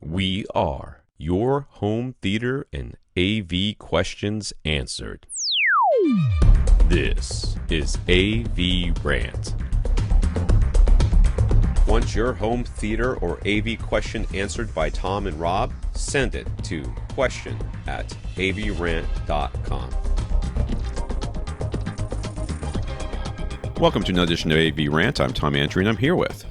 We are your home theater and AV questions answered. This is AVRant. Want your home theater or AV question answered by Tom and Rob? Send it to question@avrant.com. Welcome to another edition of AVRant. I'm Tom Andrew, and I'm here with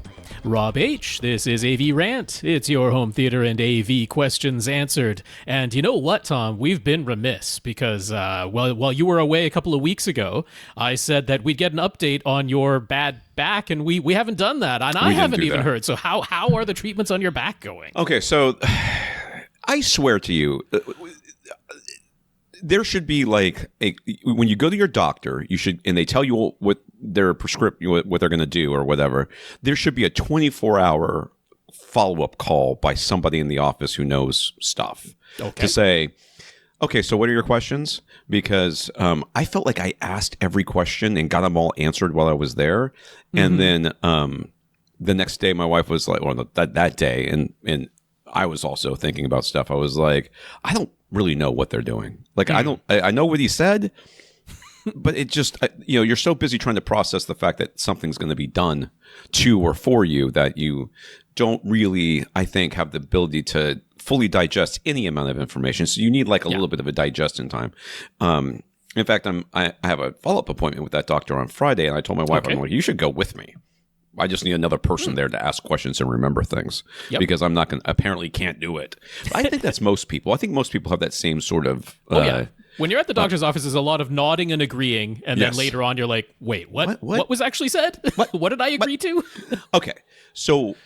Rob H. This is AVRant. It's your home theater and AV questions answered. And you know what, Tom? We've been remiss because while you were away a couple of weeks ago, I said that we'd get an update on your bad back, and we haven't done that. And I haven't even heard. So how are the treatments on your back going? Okay, so I swear to you, there should be like when you go to your doctor, you should, and they tell you what their prescription, what they're going to do or whatever. There should be a 24-hour follow-up call by somebody in the office who knows stuff to say, okay, so what are your questions? Because I felt like I asked every question and got them all answered while I was there, and then the next day, my wife was like, well, that day, and I was also thinking about stuff. I was like, I don't really know what they're doing. Like, I know what he said, but it just, you're so busy trying to process the fact that something's going to be done to or for you that you don't really, I think, have the ability to fully digest any amount of information. So you need like a little bit of a digestion time. In fact, I have a follow-up appointment with that doctor on Friday, and I told my wife, I'm like, you should go with me. I just need another person there to ask questions and remember things because I'm not going to, apparently can't do it. But I think that's most people. I think most people have that same sort of. When you're at the doctor's office, there's a lot of nodding and agreeing. And then later on, you're like, wait, what was actually said? What did I agree to? Okay. So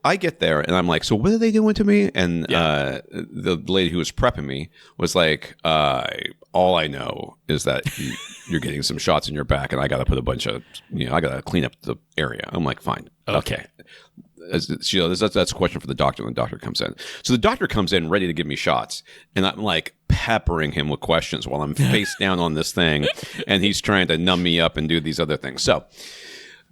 I get there and I'm like, so what are they doing to me? And the lady who was prepping me was like, all I know is that you're getting some shots in your back, and I got to put a bunch of, I got to clean up the area. I'm like, fine. Okay. That's a question for the doctor when the doctor comes in. So the doctor comes in ready to give me shots, and I'm like peppering him with questions while I'm face down on this thing, and he's trying to numb me up and do these other things. So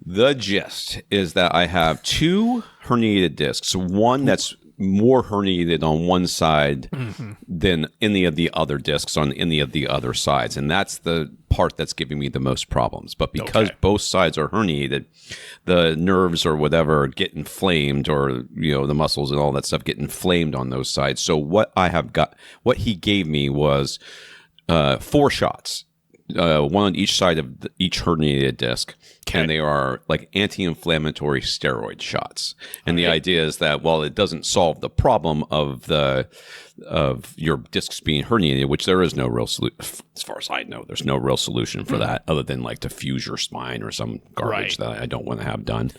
the gist is that I have two herniated discs, one that's more herniated on one side than any of the other discs on any of the other sides. And that's the part that's giving me the most problems. But because both sides are herniated, the nerves or whatever get inflamed, or, the muscles and all that stuff get inflamed on those sides. So what he gave me was 4 shots. One on each side of each herniated disc, and they are like anti-inflammatory steroid shots. And the idea is that while it doesn't solve the problem of your discs being herniated, which there is no real solution, as far as I know, there's no real solution for that other than like to fuse your spine or some garbage that I don't want to have done.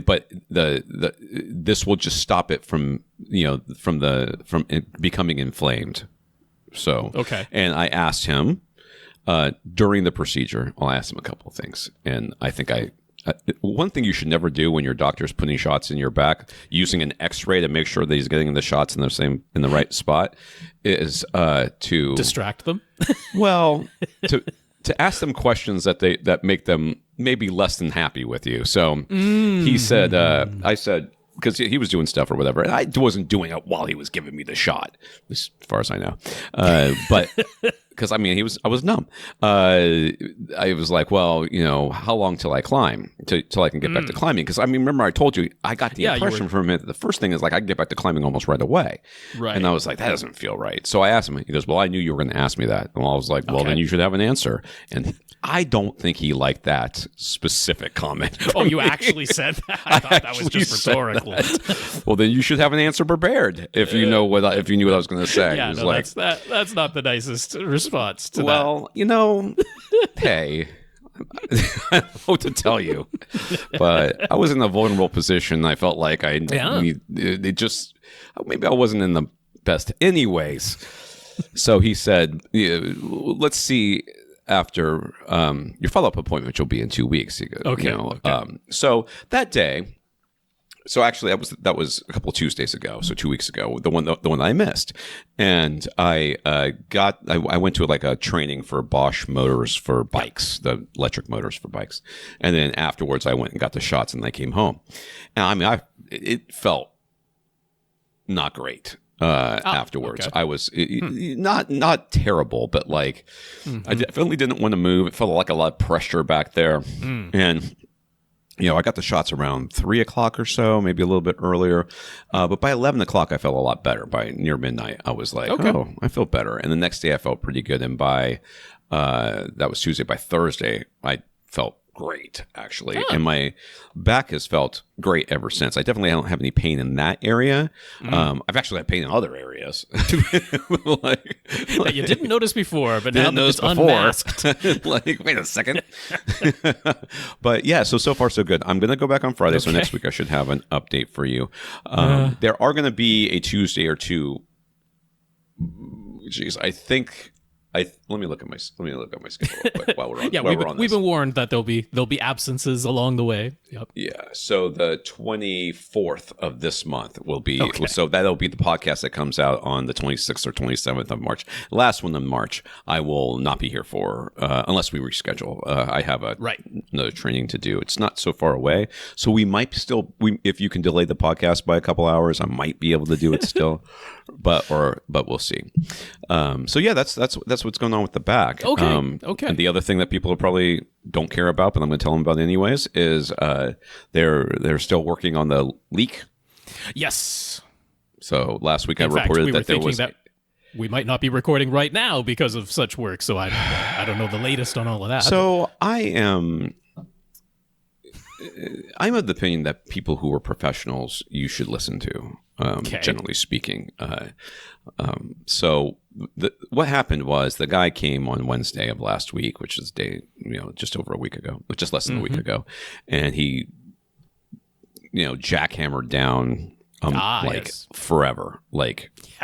But this will just stop it from from becoming inflamed. So, and I asked him during the procedure, I asked him a couple of things. And I think one thing you should never do when your doctor's putting shots in your back, using an x-ray to make sure that he's getting the shots in the right spot, is to distract them. Well, to ask them questions that make them maybe less than happy with you. So he said, I said, because he was doing stuff or whatever, and I wasn't doing it while he was giving me the shot, as far as I know. But because I was numb. I was like, well, how long till I climb, till I can get back to climbing? Because remember I told you I got the impression from him that the first thing is like I can get back to climbing almost right away, right? And I was like, that doesn't feel right. So I asked him. He goes, well, I knew you were going to ask me that, and I was like, well, then you should have an answer. And I don't think he liked that specific comment. Oh, you actually said that? I thought that was just rhetorical. Well, then you should have an answer prepared if you knew what I was going to say. Yeah, no, like, that's not the nicest response to that. Well, hey, I don't know what to tell you, but I was in a vulnerable position. I felt like maybe I wasn't in the best anyways. So he said, let's see after your follow-up appointment, which will be in 2 weeks. He goes, so that day, so actually that was a couple of Tuesdays ago, so 2 weeks ago, the one that I missed, and I went to like a training for Bosch motors for bikes, the electric motors for bikes, and then afterwards I went and got the shots, and I came home, and it felt not great. Afterwards, okay. I was not terrible, but like I definitely didn't want to move. It felt like a lot of pressure back there, and I got the shots around 3:00 or so, maybe a little bit earlier. But by 11:00, I felt a lot better. By near midnight, I was like, oh, I feel better. And the next day, I felt pretty good. And by that was Tuesday. By Thursday, I felt great, actually. And my back has felt great ever since. I definitely don't have any pain in that area. I've actually had pain in other areas. That you didn't notice before, but now that it's before. unmasked. Like, wait a second. But yeah, so far so good. I'm going to go back on Friday, so next week I should have an update for you. There are going to be a Tuesday or two. Jeez, I think... let me look at my schedule real quick while we're on. Yeah, we've been warned that there'll be absences along the way. Yep. Yeah. So the 24th of this month will be. Okay. So that'll be the podcast that comes out on the 26th or 27th of March. Last one in March, I will not be here for unless we reschedule. I have another training to do. It's not so far away, so we might still. If you can delay the podcast by a couple hours, I might be able to do it still. But we'll see. So yeah, that's what's going on with the back. Okay. And the other thing that people probably don't care about, but I'm going to tell them about anyways, is they're still working on the leak. Yes. So last week In I fact, reported we that there was. That we might not be recording right now because of such work. So I don't know the latest on all of that. So I'm of the opinion that people who are professionals you should listen to. Generally speaking. So what happened was the guy came on Wednesday of last week, which is just over a week ago, just less than a week ago. And he, jackhammered down forever,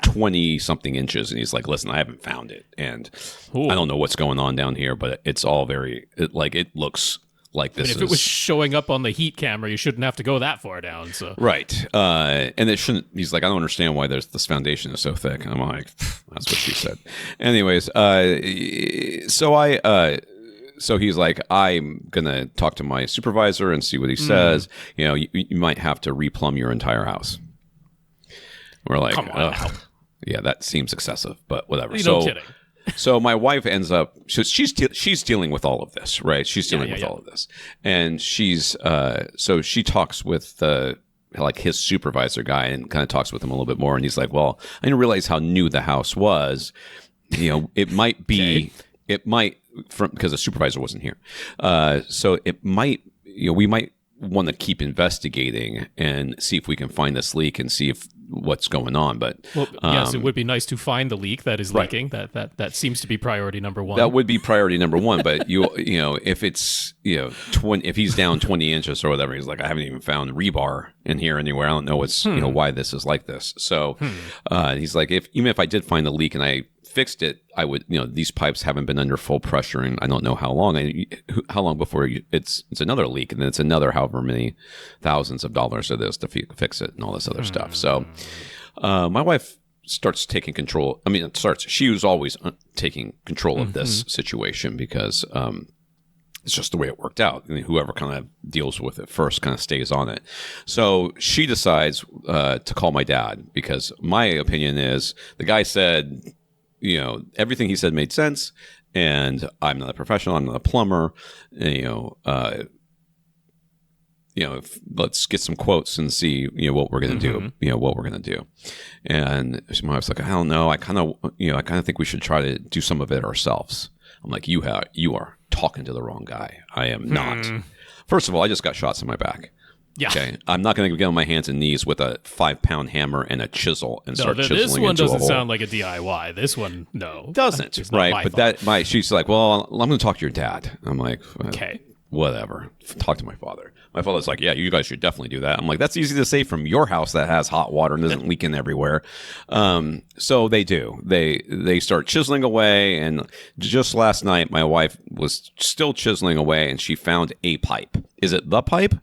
20 something inches. And he's like, listen, I haven't found it. And I don't know what's going on down here, but it's all it looks like this. If it was showing up on the heat camera, you shouldn't have to go that far down. So right, and it shouldn't. He's like, I don't understand why this foundation is so thick. And I'm like, that's what she said. Anyways, so he's like, I'm gonna talk to my supervisor and see what he says. You might have to replumb your entire house. We're like, come on, yeah, that seems excessive, but whatever. No kidding. So my wife ends up. She's dealing with all of this, right? She's dealing with all of this, and she's so she talks with his supervisor guy and kind of talks with him a little bit more. And he's like, "Well, I didn't realize how new the house was. It might be, because the supervisor wasn't here. So it might, we might want to keep investigating and see if we can find this leak and see what's going on. But yes, it would be nice to find the leak that is leaking. That seems to be priority number one. That would be priority number one. But if it's if he's down 20 inches or whatever, he's like, I haven't even found rebar in here anywhere. I don't know what's why this is like this. So he's like, even if I did find the leak and I fixed it, I would, these pipes haven't been under full pressure and I don't know how long. How long before it's another leak, and then it's another however many thousands of dollars of this to fix it and all this other stuff. So my wife starts taking control. She was always taking control of this situation because it's just the way it worked out. Whoever kind of deals with it first kind of stays on it. So she decides to call my dad, because my opinion is the guy said, everything he said made sense, and I'm not a professional. I'm not a plumber. Let's get some quotes and see, what we're going to do. And my wife's like, I don't know. I kind of think we should try to do some of it ourselves. I'm like, you are talking to the wrong guy. I am not. First of all, I just got shots in my back. Yeah. Okay. I'm not going to get on my hands and knees with a 5-pound hammer and a chisel and start chiseling into a hole. This one doesn't sound like a DIY. This one, no. Doesn't. Right. But she's like, well, I'm going to talk to your dad. I'm like, okay, whatever. Talk to my father. My father's like, yeah, you guys should definitely do that. I'm like, that's easy to say from your house that has hot water and isn't leaking everywhere. So they do. They start chiseling away. And just last night, my wife was still chiseling away and she found a pipe. Is it the pipe?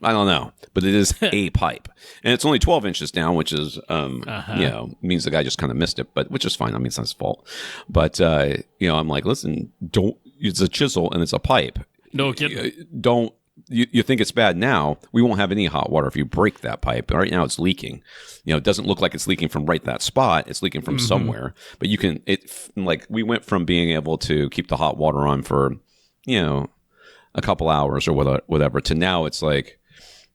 I don't know, but it is a pipe, and it's only 12 inches down, which is, means the guy just kind of missed it, but which is fine. I mean, it's not his fault, but I'm like, listen, it's a chisel and it's a pipe. No kidding. Don't you think it's bad now. We won't have any hot water if you break that pipe. Right now it's leaking. It doesn't look like it's leaking from right that spot. It's leaking from somewhere. But we went from being able to keep the hot water on for, a couple hours or whatever to now it's like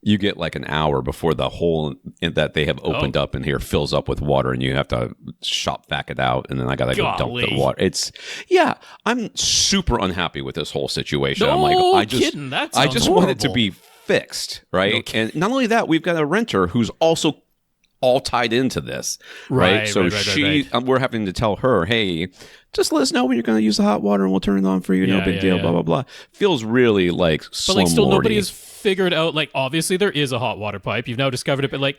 you get like an hour before the hole that they have opened up in here fills up with water, and you have to shop vac it out, and then I gotta go dump the water. I'm super unhappy with this whole situation. I'm like, I just want it to be fixed, right? And not only that, we've got a renter who's also all tied into this, right? So we're having to tell her, hey, just let us know when you're going to use the hot water and we'll turn it on for you. No big deal, blah, blah, blah. Feels really like But like still nobody has figured out, like obviously there is a hot water pipe. You've now discovered it, but like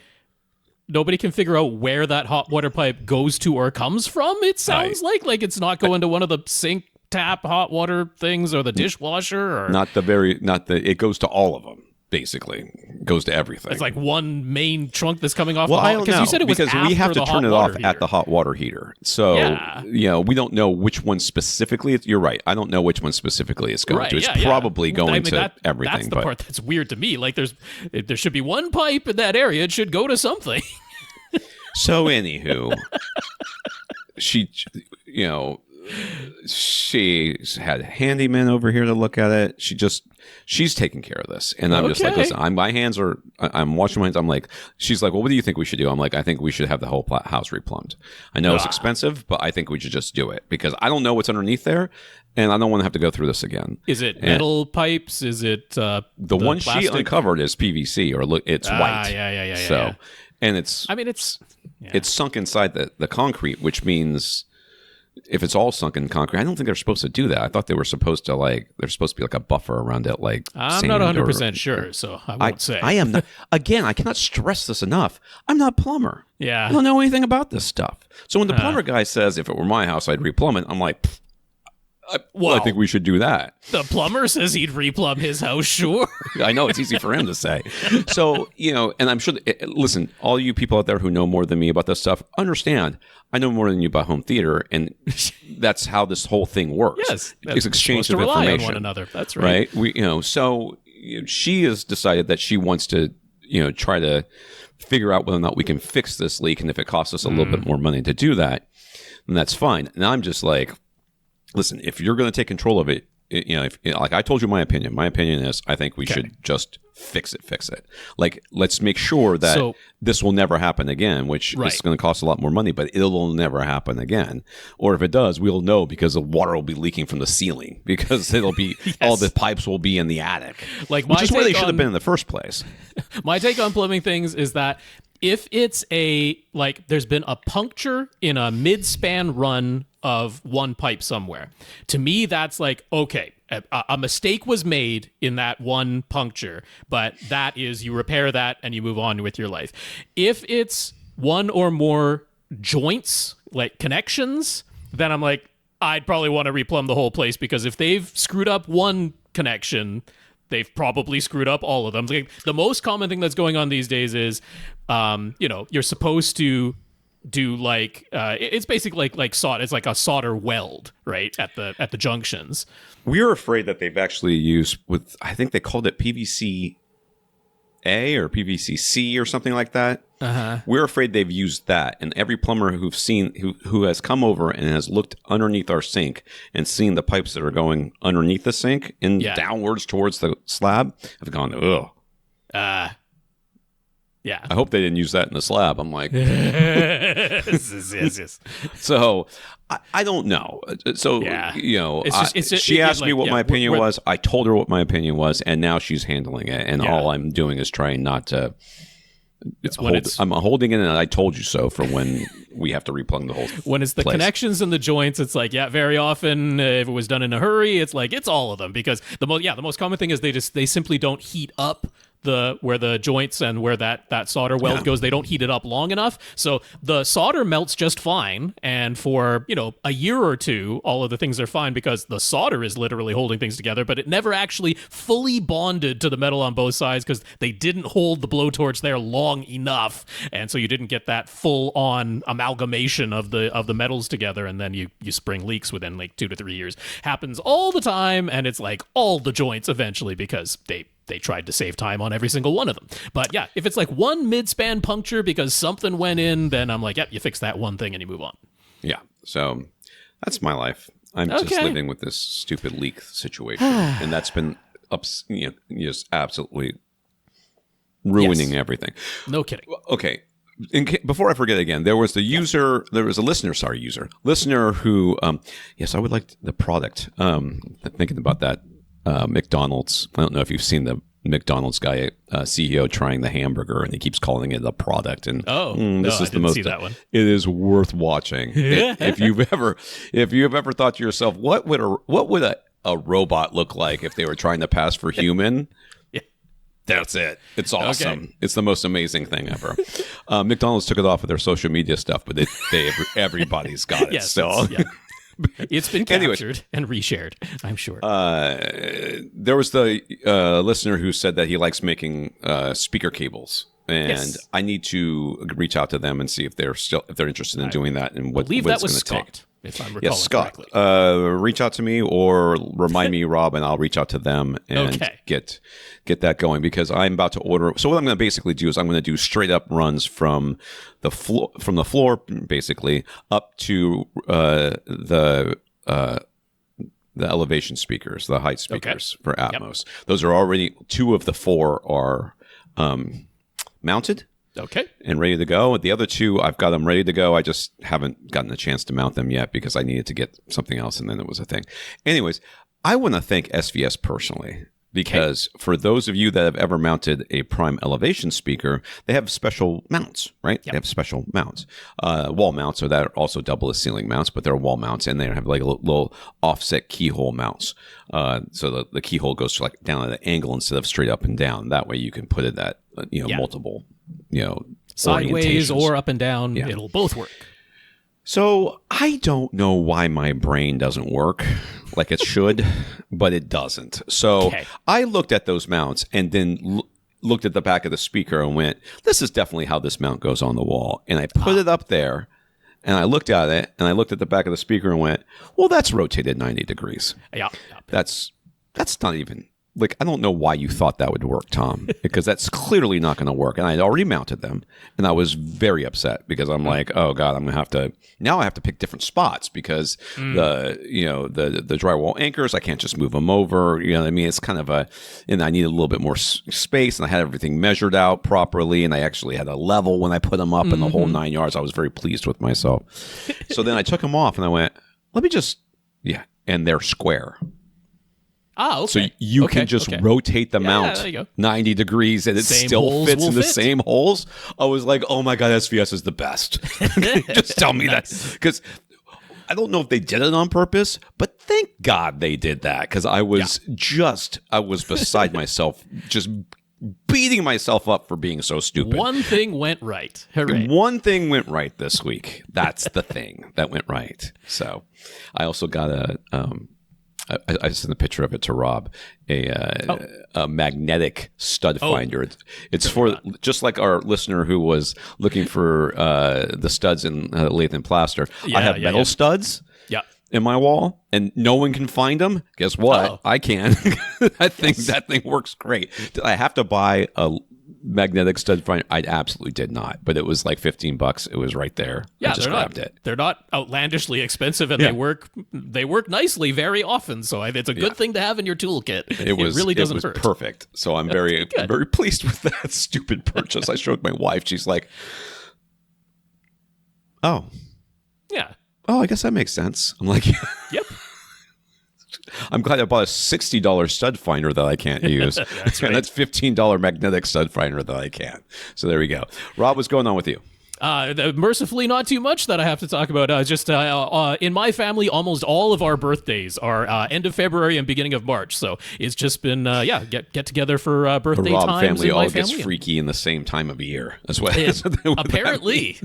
nobody can figure out where that hot water pipe goes to or comes from. It sounds like it's not going to one of the sink tap hot water things or the dishwasher or it goes to all of them. Basically, goes to everything. It's like one main trunk that's coming off. Well, I don't know, you said it was because we have to turn it off at the hot water heater. So, we don't know which one specifically. You're right. I don't know which one specifically it's going to. It's probably going to everything. That's the part that's weird to me. Like, there should be one pipe in that area. It should go to something. So, anywho, she had a handyman over here to look at it. She's taking care of this. And I'm just like, listen, I'm washing my hands. I'm like, she's like, well, what do you think we should do? I'm like, I think we should have the whole house replumbed. I know it's expensive, but I think we should just do it because I don't know what's underneath there. And I don't want to have to go through this again. Is it metal pipes? Is it the one plastic? She uncovered is PVC or it's white. Yeah. So, and it's sunk inside the concrete, which means if it's all sunk in concrete, I don't think they're supposed to do that. I thought they were supposed to there's supposed to be like a buffer around it, like I'm not 100% sure, so I won't say. I am not, again, I cannot stress this enough. I'm not a plumber. Yeah. I don't know anything about this stuff. So when the plumber guy says, if it were my house, I'd replumb it, I'm like, I think we should do that. The plumber says he'd replumb his house, sure. I know, it's easy for him to say. So, and I'm sure, listen, all you people out there who know more than me about this stuff, understand, I know more than you about home theater, and that's how this whole thing works. Yes. It's exchange of information. On one another. That's right. So she has decided that she wants to, try to figure out whether or not we can fix this leak, and if it costs us a little bit more money to do that, then that's fine. And I'm just like, listen, if you're going to take control of it, like I told you my opinion is I think we should just fix it. Like, let's make sure that this will never happen again, which is going to cost a lot more money, but it'll never happen again. Or if it does, we'll know because the water will be leaking from the ceiling because it'll be all the pipes will be in the attic, which is where they should have been in the first place. My take on plumbing things is that if it's there's been a puncture in a mid-span run of one pipe somewhere, to me that's like, okay, a mistake was made in that one puncture, but that is, you repair that and you move on with your life. If it's one or more joints, like connections, then I'm like, I'd probably want to replumb the whole place, because if they've screwed up one connection, they've probably screwed up all of them. Like, the most common thing that's going on these days is, you're supposed to do it's basically like solder. It's like a solder weld, right, at the junctions. We're afraid that they've actually used I think they called it PVC A or PVC C or something like that. We're afraid they've used that, and every plumber who has come over and has looked underneath our sink and seen the pipes that are going underneath the sink and downwards towards the slab have gone, ugh. Yeah. I hope they didn't use that in the slab. I'm like, yes. So I don't know. So, she asked me what my opinion was. I told her what my opinion was, and now she's handling it. And all I'm doing is trying not to. I'm holding it, and I told you so for when we have to replumb the whole when it's the place. Connections and the joints, it's like, very often if it was done in a hurry, it's like it's all of them, because the most common thing is they simply don't heat up where the joints and where that solder weld goes. They don't heat it up long enough, so the solder melts just fine, and for a year or two all of the things are fine because the solder is literally holding things together, but it never actually fully bonded to the metal on both sides because they didn't hold the blowtorch there long enough, and so you didn't get that full on amalgamation of the metals together, and then you spring leaks within like 2 to 3 years. Happens all the time, and it's like all the joints eventually because they they tried to save time on every single one of them. But yeah, if it's like one mid-span puncture because something went in, then I'm like, yep, you fix that one thing and you move on. Yeah. So that's my life. I'm just living with this stupid leak situation, and that's been just absolutely ruining everything. No kidding. Okay. Before I forget again, there was a listener who, yes, I would like the product. Thinking about that, McDonald's. I don't know if you've seen the McDonald's guy, CEO, trying the hamburger, and he keeps calling it a product. And this is the most. See that one. It is worth watching. If you've ever thought to yourself, what would a robot look like if they were trying to pass for human? That's it. It's awesome. Okay. It's the most amazing thing ever. McDonald's took it off of their social media stuff, but everybody's got it. Yes, so it's been captured and reshared, I'm sure. There was the listener who said that he likes making speaker cables, and I need to reach out to them and see if they're interested in doing that and what it's going to take. If I'm recalling Scott, correctly. Reach out to me or remind me, Rob, and I'll reach out to them and get that going, because I'm about to order. So what I'm going to basically do is I'm going to do straight up runs from the floor, basically up to the elevation speakers, the height speakers for Atmos. Those are already 2 of the 4 are mounted. Okay. And ready to go. The other 2, I've got them ready to go. I just haven't gotten a chance to mount them yet because I needed to get something else, and then it was a thing. Anyways, I want to thank SVS personally, because for those of you that have ever mounted a prime elevation speaker, they have special mounts, right? Yep. They have special mounts. Wall mounts are that also double as ceiling mounts, but they're wall mounts, and they have like a little offset keyhole mounts. So the keyhole goes to like down at an angle instead of straight up and down. That way you can put it at multiple sideways or up and down. It'll both work. So I don't know why my brain doesn't work like it should, but it doesn't. So I looked at those mounts and then looked at the back of the speaker and went, this is definitely how this mount goes on the wall. And I put it up there, and I looked at it, and I looked at the back of the speaker and went, well, that's rotated 90 degrees. Yeah. That's not even... Like, I don't know why you thought that would work, Tom, because that's clearly not going to work. And I'd already mounted them, and I was very upset because I'm like, oh God, I'm going to have to, now I have to pick different spots because the drywall anchors, I can't just move them over. You know what I mean? It's kind of and I need a little bit more space, and I had everything measured out properly, and I actually had a level when I put them up in the whole 9 yards. I was very pleased with myself. So then I took them off, and I went, let me just, and they're square. Ah, okay. So you can just rotate the mount 90 degrees, and it still fits in the same holes. I was like, oh my God, SVS is the best. Just tell me that. Because I don't know if they did it on purpose, but thank God they did that, because I was beside myself, just beating myself up for being so stupid. One thing went right. Hooray. One thing went right this week. That's the thing that went right. So I also got I sent a picture of it to Rob, a magnetic stud finder. It's for just like our listener who was looking for the studs in lathe and plaster. I have metal studs in my wall, and no one can find them. Guess what? I can. I think that thing works great. Did I have to buy a magnetic stud finder? I absolutely did not, but it was like $15. It was right there. I just grabbed it. They're not outlandishly expensive, and they work nicely very often. So it's a good thing to have in your toolkit. It really doesn't hurt. Perfect. So I'm very pleased with that stupid purchase. I showed my wife. She's like, "Oh, yeah. Oh, I guess that makes sense." I'm like, "Yep." I'm glad I bought a $60 stud finder that I can't use. That's right. And that's $15 magnetic stud finder that I can. So there we go. Rob, what's going on with you? Mercifully, not too much that I have to talk about. Just in my family, almost all of our birthdays are end of February and beginning of March. So it's just been get together for birthday Rob times. Family all gets freaky in the same time of year as well. Apparently,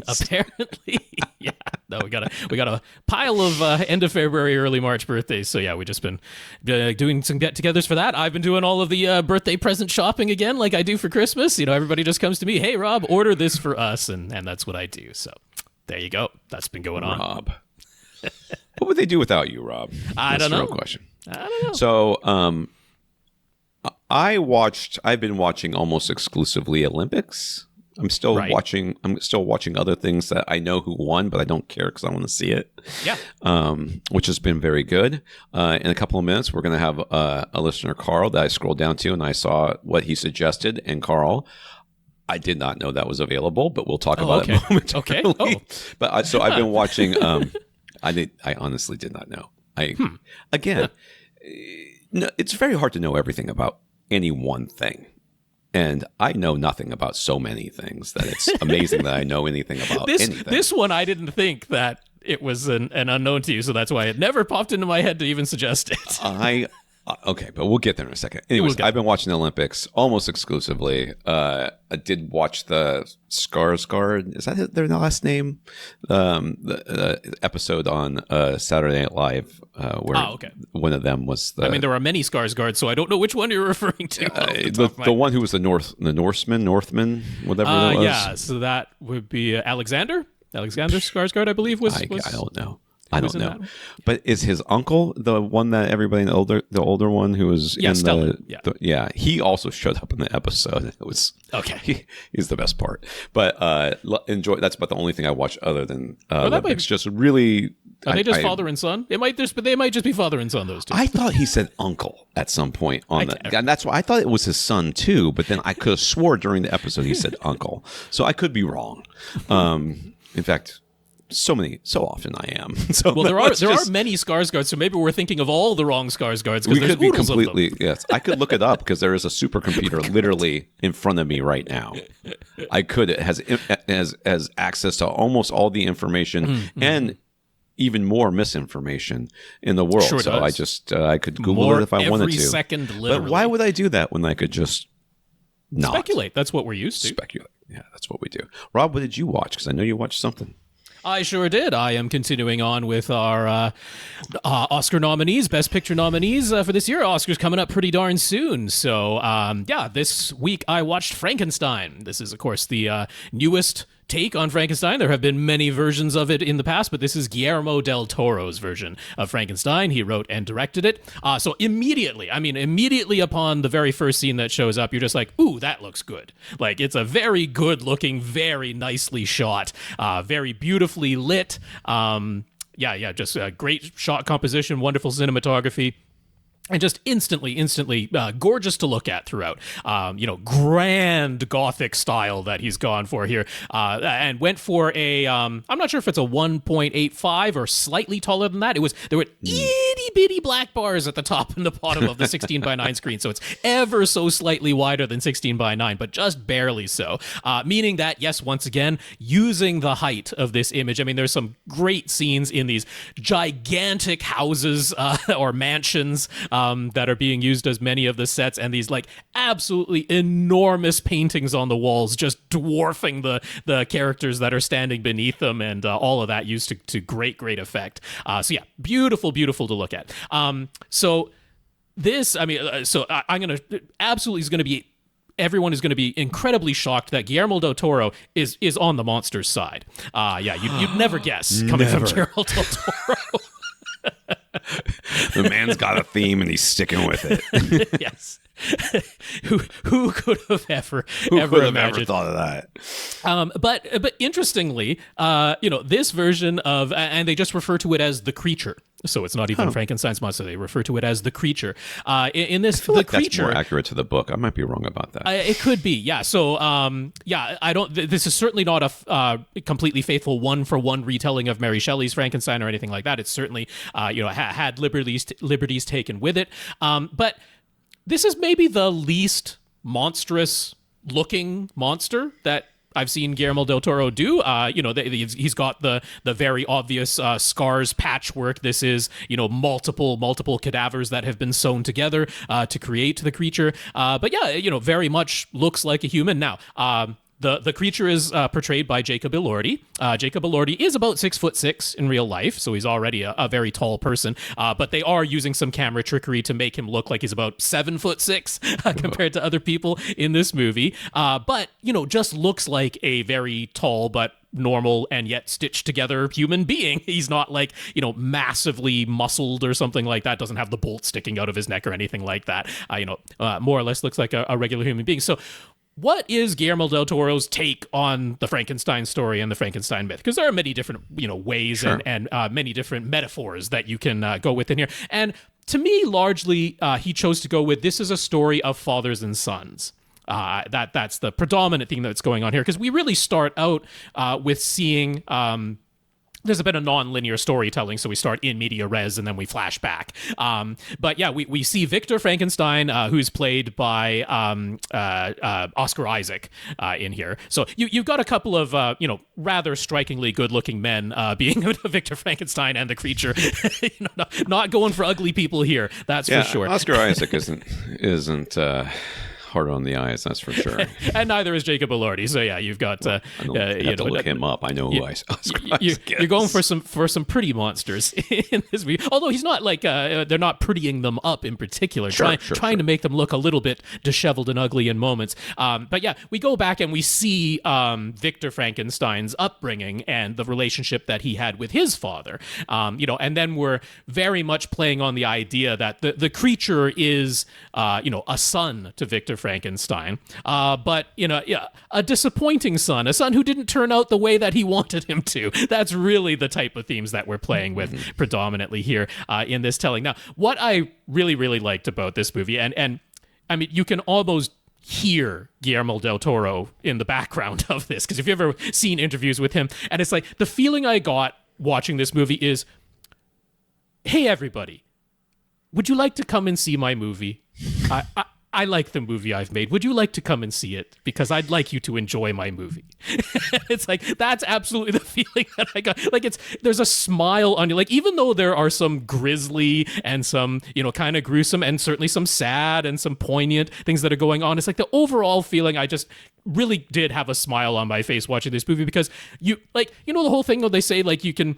yeah. No, we got a pile of end of February, early March birthdays. So yeah, we just been doing some get-togethers for that. I've been doing all of the birthday present shopping again, like I do for Christmas. You know, everybody just comes to me, "Hey, Rob, order this for us," and that's what I do. So there you go. That's been going on. Rob, what would they do without you, Rob? I don't know. That's the real question. I don't know. So I've been watching almost exclusively Olympics. I'm still watching other things that I know who won, but I don't care because I want to see it. Yeah. Which has been very good. In a couple of minutes, we're going to have a listener, Karl, that I scrolled down to, and I saw what he suggested. And Karl, I did not know that was available, but we'll talk about it momentarily. Okay. Oh. But I've been watching. I honestly did not know. Again, no, it's very hard to know everything about any one thing. And I know nothing about so many things that it's amazing that I know anything about anything. This one, I didn't think that it was an unknown to you, so that's why it never popped into my head to even suggest it. Okay, but we'll get there in a second. Anyways, I've been watching the Olympics almost exclusively. I did watch the Skarsgård. Is that their last name? The episode on Saturday Night Live where one of them was the... I mean, there are many Skarsgård, so I don't know which one you're referring to. The one who was the Northman, whatever it was. Yeah, so that would be Alexander Skarsgård, I believe, was... I don't know. I don't know. But is his uncle the one that everybody, the older one who was in Stellan. He also showed up in the episode. It was he's the best part. But enjoy. That's about the only thing I watched other than Olympics. Just really. Are they just father and son? They might just be father and son. Those two. I thought he said uncle at some point and that's why I thought it was his son too. But then I could have swore during the episode he said uncle. So I could be wrong. In fact. So often I am. So well, there are many Skarsgårds, so maybe we're thinking of all the wrong Skarsgårds. We could be completely yes. I could look it up because there is a supercomputer literally in front of me right now. I could it has access to almost all the information and even more misinformation in the world. Sure so does. I could Google it if I wanted to. Every second, literally. But why would I do that when I could just not speculate? That's what we're used to. Speculate. Yeah, that's what we do. Rob, what did you watch? Because I know you watched something. I sure did. I am continuing on with our Oscar nominees, Best Picture nominees for this year. Oscar's coming up pretty darn soon. So, this week I watched Frankentstein. This is, of course, the newest take on Frankenstein. There have been many versions of it in the past, but this is Guillermo del Toro's version of Frankenstein. He wrote and directed it. So immediately upon the very first scene that shows up, you're just like, ooh, that looks good. Like, it's a very good looking, very nicely shot, very beautifully lit. Just a great shot composition, wonderful cinematography. And just instantly gorgeous to look at throughout. Grand Gothic style that he's gone for here. And went for a, I'm not sure if it's a 1.85 or slightly taller than that. There were itty bitty black bars at the top and the bottom of the 16:9 screen. So it's ever so slightly wider than 16:9, but just barely so. Meaning that, yes, once again, using the height of this image. I mean, there's some great scenes in these gigantic houses or mansions that are being used as many of the sets, and these like absolutely enormous paintings on the walls just dwarfing the characters that are standing beneath them, and all of that used to great effect. Beautiful to look at. So I'm gonna absolutely is gonna be. Everyone is going to be incredibly shocked that Guillermo del Toro is on the monster's side. You'd never guess coming from Guillermo del Toro. The man's got a theme and he's sticking with it. Yes. Who could have ever thought of that? But interestingly, this version of, and they just refer to it as the creature. So it's not even Frankenstein's monster. They refer to it as the creature. In this, the creature, that's more accurate to the book. I might be wrong about that. It could be, yeah. So, I don't. This is certainly not a completely faithful one-for-one retelling of Mary Shelley's Frankenstein or anything like that. It's certainly, had liberties taken with it. But this is maybe the least monstrous-looking monster that I've seen Guillermo del Toro do. He's got the very obvious scars patchwork. This is, multiple cadavers that have been sewn together to create the creature. Very much looks like a human. Now, the creature is portrayed by Jacob Elordi. Jacob Elordi is about 6'6" in real life, so he's already a very tall person. But they are using some camera trickery to make him look like he's about 7'6" compared to other people in this movie. But just looks like a very tall but normal and yet stitched together human being. He's not like, massively muscled or something like that. Doesn't have the bolt sticking out of his neck or anything like that. More or less looks like a regular human being. So what is Guillermo del Toro's take on the Frankenstein story and the Frankenstein myth? Because there are many different, ways Sure. and many different metaphors that you can go with in here. And to me, largely, he chose to go with, this is a story of fathers and sons. That's the predominant thing that's going on here, because we really start out with seeing there's a bit of non-linear storytelling, so we start in media res and then we flash back. But yeah, we see Victor Frankenstein, who's played by Oscar Isaac in here. So you've got a couple of rather strikingly good-looking men being Victor Frankenstein and the creature. Not going for ugly people here. That's for sure. Oscar Isaac isn't hard on the eyes, that's for sure. And neither is Jacob Elordi. So yeah, you've got I don't have to look him up. I know who Oscar Isaac is. You're going for some pretty monsters in this movie. Although he's not like they're not prettying them up in particular, trying to make them look a little bit disheveled and ugly in moments. But yeah, we go back and we see Victor Frankenstein's upbringing and the relationship that he had with his father. And then we're very much playing on the idea that the creature is a son to Victor Frankenstein, but a disappointing son, a son who didn't turn out the way that he wanted him to. That's really the type of themes that we're playing with predominantly here in this telling. Now, what I really, really liked about this movie, and I mean, you can almost hear Guillermo del Toro in the background of this, because if you've ever seen interviews with him, and it's like, the feeling I got watching this movie is, hey, everybody, would you like to come and see my movie? I like the movie I've made. Would you like to come and see it? Because I'd like you to enjoy my movie. It's like, that's absolutely the feeling that I got. Like, there's a smile on you. Like, even though there are some grisly and some, kind of gruesome and certainly some sad and some poignant things that are going on, it's like the overall feeling, I just really did have a smile on my face watching this movie, because the whole thing where they say, like, you can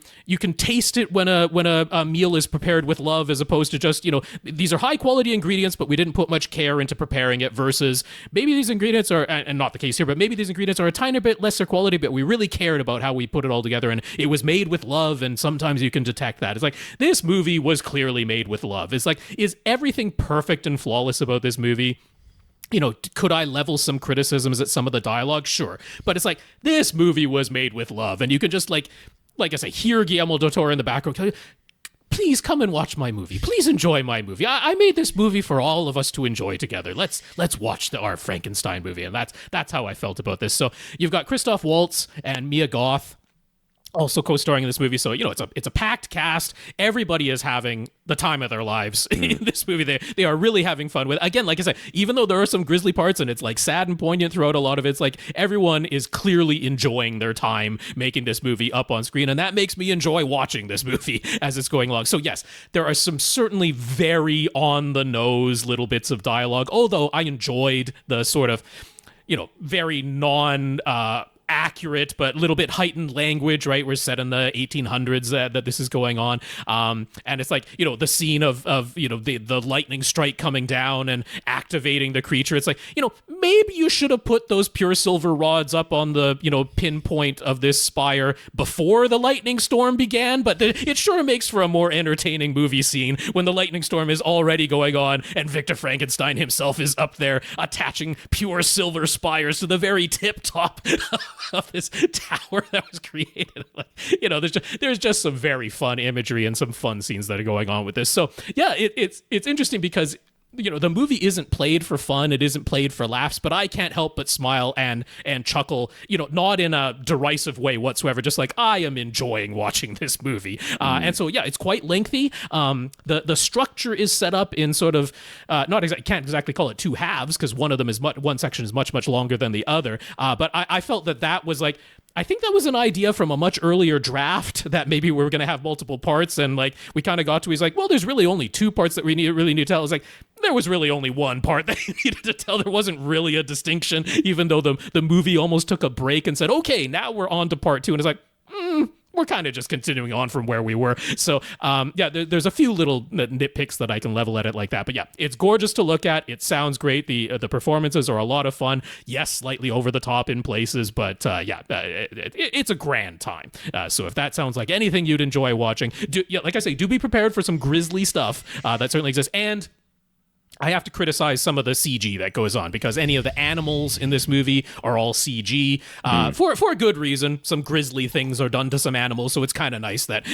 taste it when a meal is prepared with love, as opposed to just, these are high quality ingredients, but we didn't put much care into preparing it, versus maybe these ingredients are, and not the case here, but maybe these ingredients are a tiny bit lesser quality, but we really cared about how we put it all together, and it was made with love, and sometimes you can detect that. It's like, this movie was clearly made with love. It's like, is everything perfect and flawless about this movie? Could I level some criticisms at some of the dialogue? Sure. But it's like, this movie was made with love. And you can just, like I say, hear Guillermo del Toro in the background tell you, please come and watch my movie. Please enjoy my movie. I made this movie for all of us to enjoy together. Let's watch our Frankenstein movie. And that's how I felt about this. So you've got Christoph Waltz and Mia Goth also co-starring in this movie. So, it's a packed cast. Everybody is having the time of their lives in this movie. They are really having fun with it. Again, like I said, even though there are some grisly parts and it's like sad and poignant throughout a lot of it, it's like everyone is clearly enjoying their time making this movie up on screen. And that makes me enjoy watching this movie as it's going along. So yes, there are some certainly very on the nose little bits of dialogue, although I enjoyed the sort of, very accurate but a little bit heightened language, right? We're set in the 1800s that this is going on, and it's like, the scene of the lightning strike coming down and activating the creature. It's like, maybe you should have put those pure silver rods up on the pinpoint of this spire before the lightning storm began, but it sure makes for a more entertaining movie scene when the lightning storm is already going on and Victor Frankenstein himself is up there attaching pure silver spires to the very tip top of this tower that was created. Like, there's just some very fun imagery and some fun scenes that are going on with this. So yeah, it's interesting because the movie isn't played for fun, it isn't played for laughs, but I can't help but smile and chuckle, not in a derisive way whatsoever, just like I am enjoying watching this movie. And so yeah, it's quite lengthy. The structure is set up in sort of can't exactly call it two halves, because one section is much longer than the other. But I felt that was like, I think that was an idea from a much earlier draft, that maybe we were going to have multiple parts, and like we kind of got to, he's like, well, there's really only two parts that we really need to tell. I was like, there was really only one part that you needed to tell. There wasn't really a distinction, even though the movie almost took a break and said, okay, now we're on to part two. And it's like, we're kind of just continuing on from where we were. So, there's a few little nitpicks that I can level at it like that. But yeah, it's gorgeous to look at. It sounds great. The performances are a lot of fun. Yes, slightly over the top in places, but it's a grand time. So if that sounds like anything you'd enjoy watching, like I say, do be prepared for some grisly stuff that certainly exists. And I have to criticize some of the CG that goes on, because any of the animals in this movie are all CG for a good reason. Some grisly things are done to some animals, so it's kind of nice that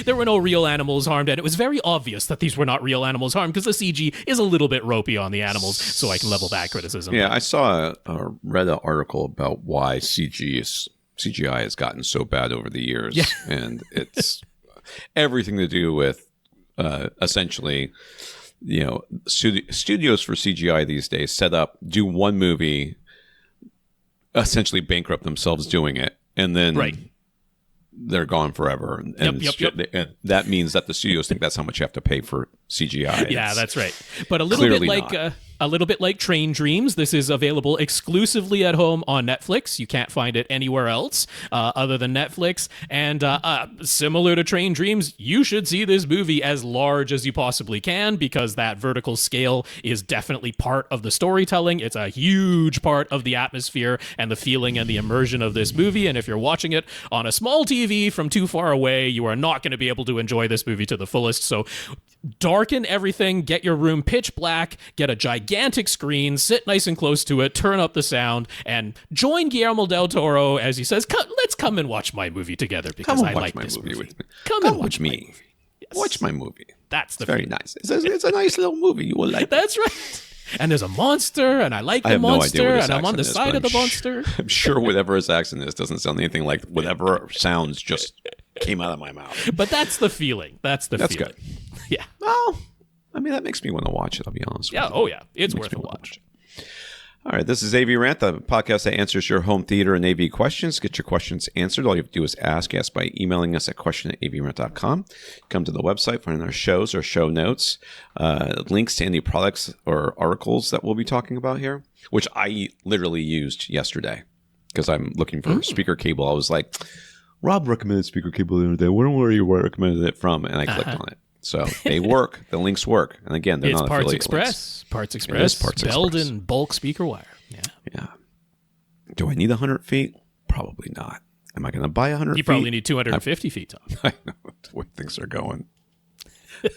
there were no real animals harmed, and it was very obvious that these were not real animals harmed because the CG is a little bit ropey on the animals, so I can level that criticism. Yeah, I saw read an article about why CGI has gotten so bad over the years, and it's everything to do with essentially. Studios for CGI these days set up, do one movie, essentially bankrupt themselves doing it, and then they're gone forever. And and that means that the studios think that's how much you have to pay for CGI. Yeah, that's right. But a little bit like Train Dreams, this is available exclusively at home on Netflix. You can't find it anywhere else other than Netflix. And similar to Train Dreams, you should see this movie as large as you possibly can, because that vertical scale is definitely part of the storytelling. It's a huge part of the atmosphere and the feeling and the immersion of this movie. And if you're watching it on a small TV from too far away, you are not going to be able to enjoy this movie to the fullest. So darken everything, get your room pitch black, get a gigantic screen, sit nice and close to it, turn up the sound, and join Guillermo del Toro as he says, let's come and watch my movie together, because I like this movie. Come and watch me. Yes. Watch my movie. That's the very nice. It's a nice little movie. You will like it. That's right. And there's a monster, and I like the monster, and I'm on the side of the monster. I'm sure whatever his accent is doesn't sound anything like whatever sounds just came out of my mouth. But that's the feeling. That's feeling. Good. Yeah. Well, I mean, that makes me want to watch it, I'll be honest with you. Oh, yeah. It's worth a watch. All right, this is AVRant, the podcast that answers your home theater and AV questions. Get your questions answered. All you have to do is ask by emailing us at question@avrant.com. Come to the website, find our shows or show notes, links to any products or articles that we'll be talking about here, which I literally used yesterday because I'm looking for speaker cable. I was like, Rob recommended speaker cable the other day. Where were you recommended it from? And I clicked on it. So they work. The links work. And again, they're not affiliate links. Parts Express. Belden bulk speaker wire. Yeah. Do I need 100 feet? Probably not. Am I going to buy 100 feet? You probably need 250 feet, Tom. I know the way things are going.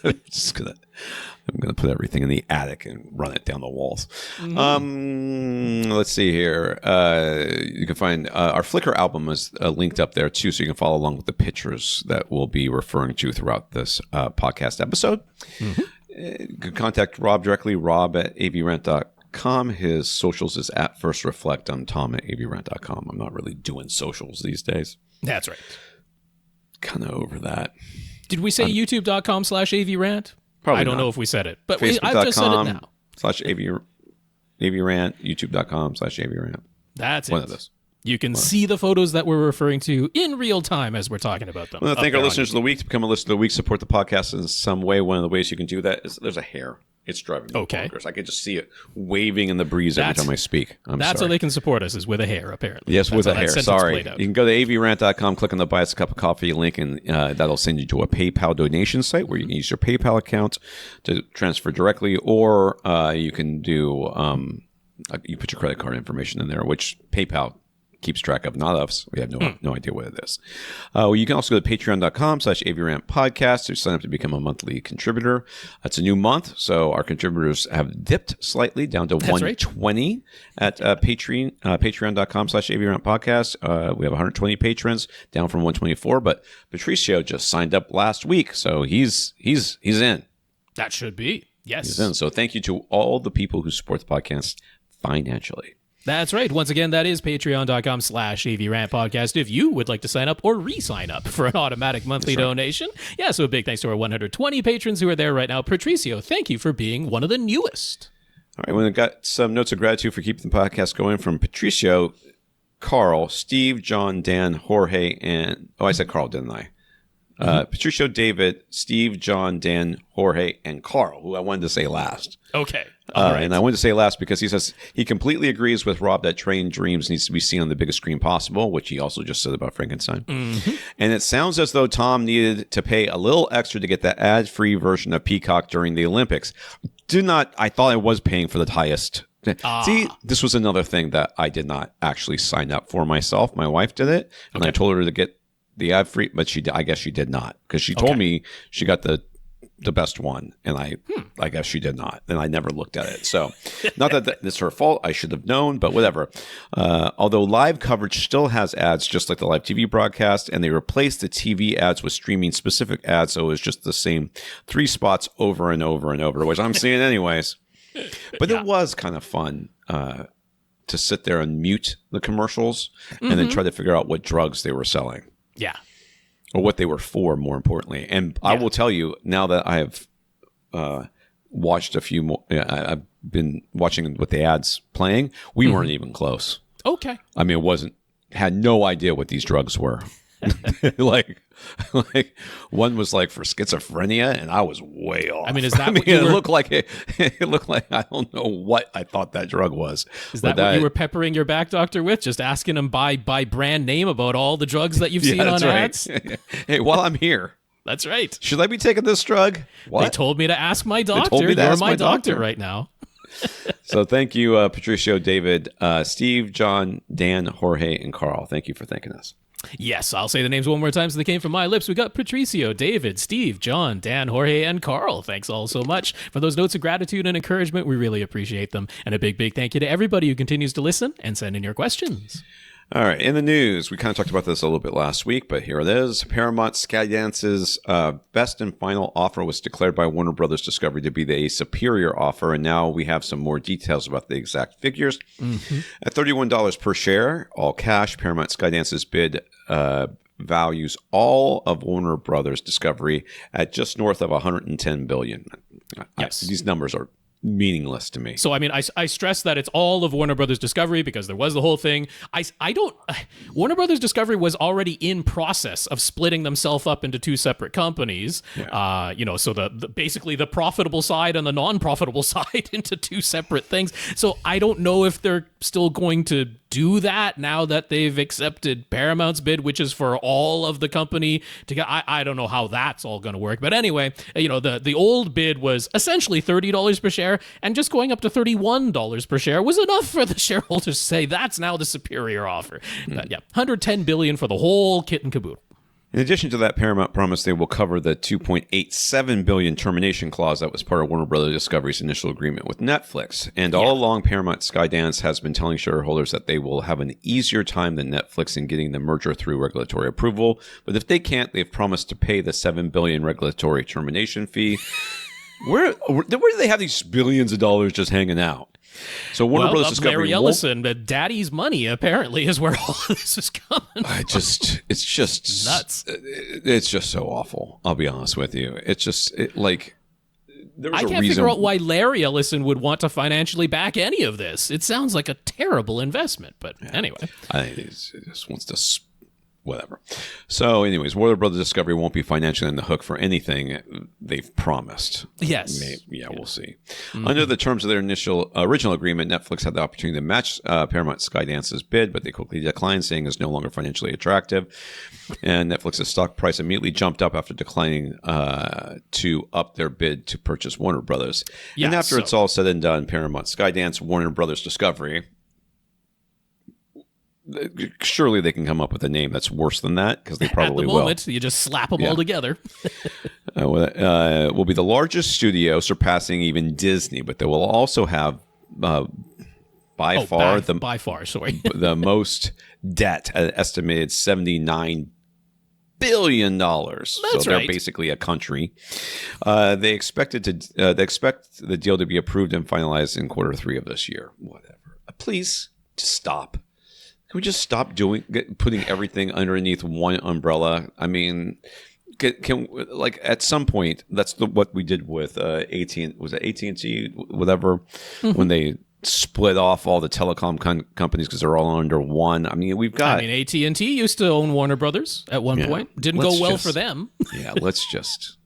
I'm gonna put everything in the attic and run it down the walls. Let's see here. You can find our Flickr album is linked up there too, so you can follow along with the pictures that we'll be referring to throughout this podcast episode. You can contact Rob directly, rob@avrant.com. His socials is @FirstReflect. I'm Tom @avrant.com. I'm not really doing socials these days. That's right. Kind of over that. Did we say youtube.com/AVRant? Probably I don't know if we said it, but I've just said it now. /AVRant, youtube.com/AVRant. That's one it. of those. You can see the photos that we're referring to in real time as we're talking about them. I want to thank our listeners of the week. To become a listener of the week, support the podcast in some way. One of the ways you can do that is there's a hair. It's driving me bonkers. I can just see it waving in the breeze every time I speak. That's how they can support us, is with a hair, apparently. Yes, with a hair. Sorry. You can go to avrant.com, click on the Buy Us a Cup of Coffee link, and that'll send you to a PayPal donation site where you can use your PayPal account to transfer directly, or you can do you put your credit card information in there, which PayPal keeps track of, not us. We have no idea what it is. You can also go to patreon.com/AVRant podcast to sign up to become a monthly contributor. It's a new month, so our contributors have dipped slightly down to 120 at patreon.com/AVRant podcast. We have 120 patrons, down from 124, but Patricio just signed up last week, so he's in. That should be. Yes. He's in. So thank you to all the people who support the podcast financially. That's right. Once again, that is patreon.com/AVRant podcast if you would like to sign up or re-sign up for an automatic monthly donation. Yeah, so a big thanks to our 120 patrons who are there right now. Patricio, thank you for being one of the newest. All right, we got some notes of gratitude for keeping the podcast going from Patricio, Karl, Steve, John, Dan, Jorge, and... Oh, I said Karl, didn't I? Patricio, David, Steve, John, Dan, Jorge, and Karl, who I wanted to say last. Okay. All right. And I wanted to say last because he says he completely agrees with Rob that Train Dreams needs to be seen on the biggest screen possible, which he also just said about Frankentstein. And it sounds as though Tom needed to pay a little extra to get the ad-free version of Peacock during the Olympics. I thought I was paying for the highest. See, this was another thing that I did not actually sign up for myself. My wife did it, and I told her to get the ad free, but I guess she did not, because she told me she got the best one, and I guess she did not, and I never looked at it. So, not that it's her fault. I should have known, but whatever. Although live coverage still has ads, just like the live TV broadcast, and they replaced the TV ads with streaming specific ads, so it was just the same 3 spots over and over and over, which I'm seeing anyways. But it was kind of fun to sit there and mute the commercials and then try to figure out what drugs they were selling. Yeah. Or what they were for, more importantly. And I will tell you, now that I have watched a few more, I've been watching with the ads playing, we weren't even close. Okay. I mean, had no idea what these drugs were. like one was like for schizophrenia, and I was way off. I mean, is that what it looked like it looked like I don't know what I thought that drug was. Is that what you were peppering your back doctor with? Just asking him by brand name about all the drugs that you've seen on ads? Hey, while I'm here. That's right. Should I be taking this drug? What? They told me to ask my doctor. You're my doctor right now. So thank you, Patricio, David, Steve, John, Dan, Jorge, and Karl. Thank you for thanking us. Yes, I'll say the names one more time so they came from my lips. We got Patricio, David, Steve, John, Dan, Jorge, and Karl. Thanks all so much for those notes of gratitude and encouragement. We really appreciate them. And a big, big thank you to everybody who continues to listen and send in your questions. All right, in the news, we kind of talked about this a little bit last week, but here it is. Paramount Skydance's best and final offer was declared by Warner Brothers Discovery to be the superior offer, and now we have some more details about the exact figures. At $31 per share, all cash, Paramount Skydance's bid values all of Warner Brothers Discovery at just north of $110 billion. Yes. These numbers are meaningless to me. So, I mean, I stress that it's all of Warner Brothers Discovery because there was the whole thing. Warner Brothers Discovery was already in process of splitting themselves up into 2 separate companies. Yeah. So the basically the profitable side and the non-profitable side into 2 separate things. So I don't know if they're still going to do that now that they've accepted Paramount's bid, which is for all of the company to get. I don't know how that's all going to work. But anyway, the old bid was essentially $30 per share, and just going up to $31 per share was enough for the shareholders to say that's now the superior offer. But yeah, $110 billion for the whole kit and caboodle. In addition to that, Paramount promised they will cover the $2.87 billion termination clause that was part of Warner Brothers Discovery's initial agreement with Netflix. And all along, Paramount Skydance has been telling shareholders that they will have an easier time than Netflix in getting the merger through regulatory approval. But if they can't, they've promised to pay the $7 billion regulatory termination fee. Where do they have these billions of dollars just hanging out? So Warner Brothers Discovery, Larry Ellison, but Daddy's money apparently is where all of this is coming. It's just nuts. It's just so awful. I'll be honest with you. It's just like there's I can't figure out why Larry Ellison would want to financially back any of this. It sounds like a terrible investment, but anyway, I think he just wants to. Whatever. So, anyways, Warner Brothers Discovery won't be financially on the hook for anything they've promised. Yes. We'll see. Under the terms of their original agreement, Netflix had the opportunity to match Paramount Skydance's bid, but they quickly declined, saying it's no longer financially attractive. And Netflix's stock price immediately jumped up after declining to up their bid to purchase Warner Brothers. Yeah, and after it's all said and done, Paramount Skydance, Warner Brothers Discovery, surely they can come up with a name that's worse than that, because they probably will. At the moment, you just slap them all together. Will be the largest studio, surpassing even Disney, but they will also have by far the most debt, at an estimated $79 billion. That's so they're right. basically a country. They expect the deal to be approved and finalized in Q3 of this year. Whatever. Please just stop. Can we just stop putting everything underneath one umbrella? I mean, can like at some point, that's what we did with AT&T, was it AT&T, whatever, when they split off all the telecom companies because they're all under one. I mean, we've got. I mean, AT&T used to own Warner Brothers at one point. Didn't go well for them. Yeah, let's just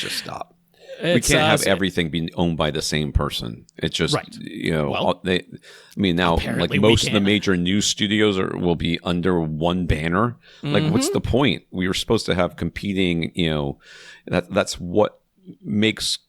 stop. We can't have everything being owned by the same person. It's just, now like most of the major news studios will be under one banner. Like, what's the point? We were supposed to have competing, that's what makes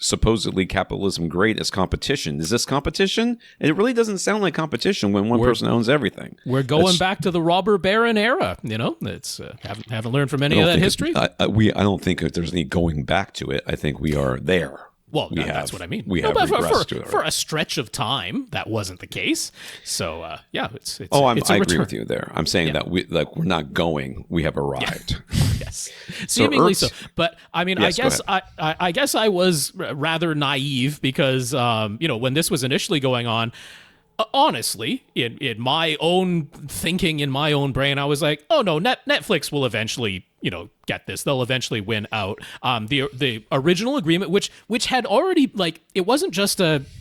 supposedly capitalism great, is competition. Is this competition? And it really doesn't sound like competition when one person owns everything. We're going back to the robber baron era. It's haven't learned from any of that history. I don't think there's any going back to it. I think we are there. Well, that's what I mean. We have regressed to it. For a stretch of time, that wasn't the case. So, it's I agree with you there. I'm saying that we're not going. We have arrived. Yes, seemingly so. But I mean, yes, I guess I was rather naive because when this was initially going on. Honestly, in my own thinking, in my own brain, I was like, oh no, Netflix will eventually, get this. They'll eventually win out. The original agreement, which had already, it wasn't just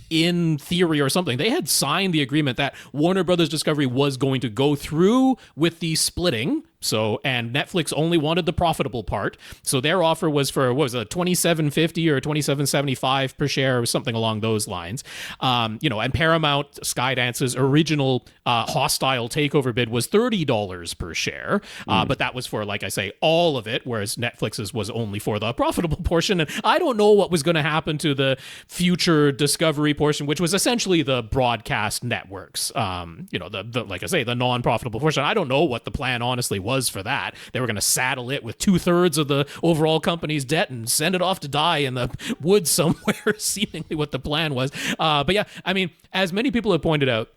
in theory or something. They had signed the agreement that Warner Brothers Discovery was going to go through with the splitting. So, and Netflix only wanted the profitable part. So their offer was for, $27.50 or $27.75 per share or something along those lines. And Paramount, Skydance's original hostile takeover bid was $30 per share. But that was for, like I say, all of it, whereas Netflix's was only for the profitable portion. And I don't know what was going to happen to the future Discovery portion, which was essentially the broadcast networks. Like I say, the non-profitable portion. I don't know what the plan honestly was for that. They were going to saddle it with 2/3 of the overall company's debt and send it off to die in the woods somewhere, seemingly what the plan was. But yeah, I mean, as many people have pointed out,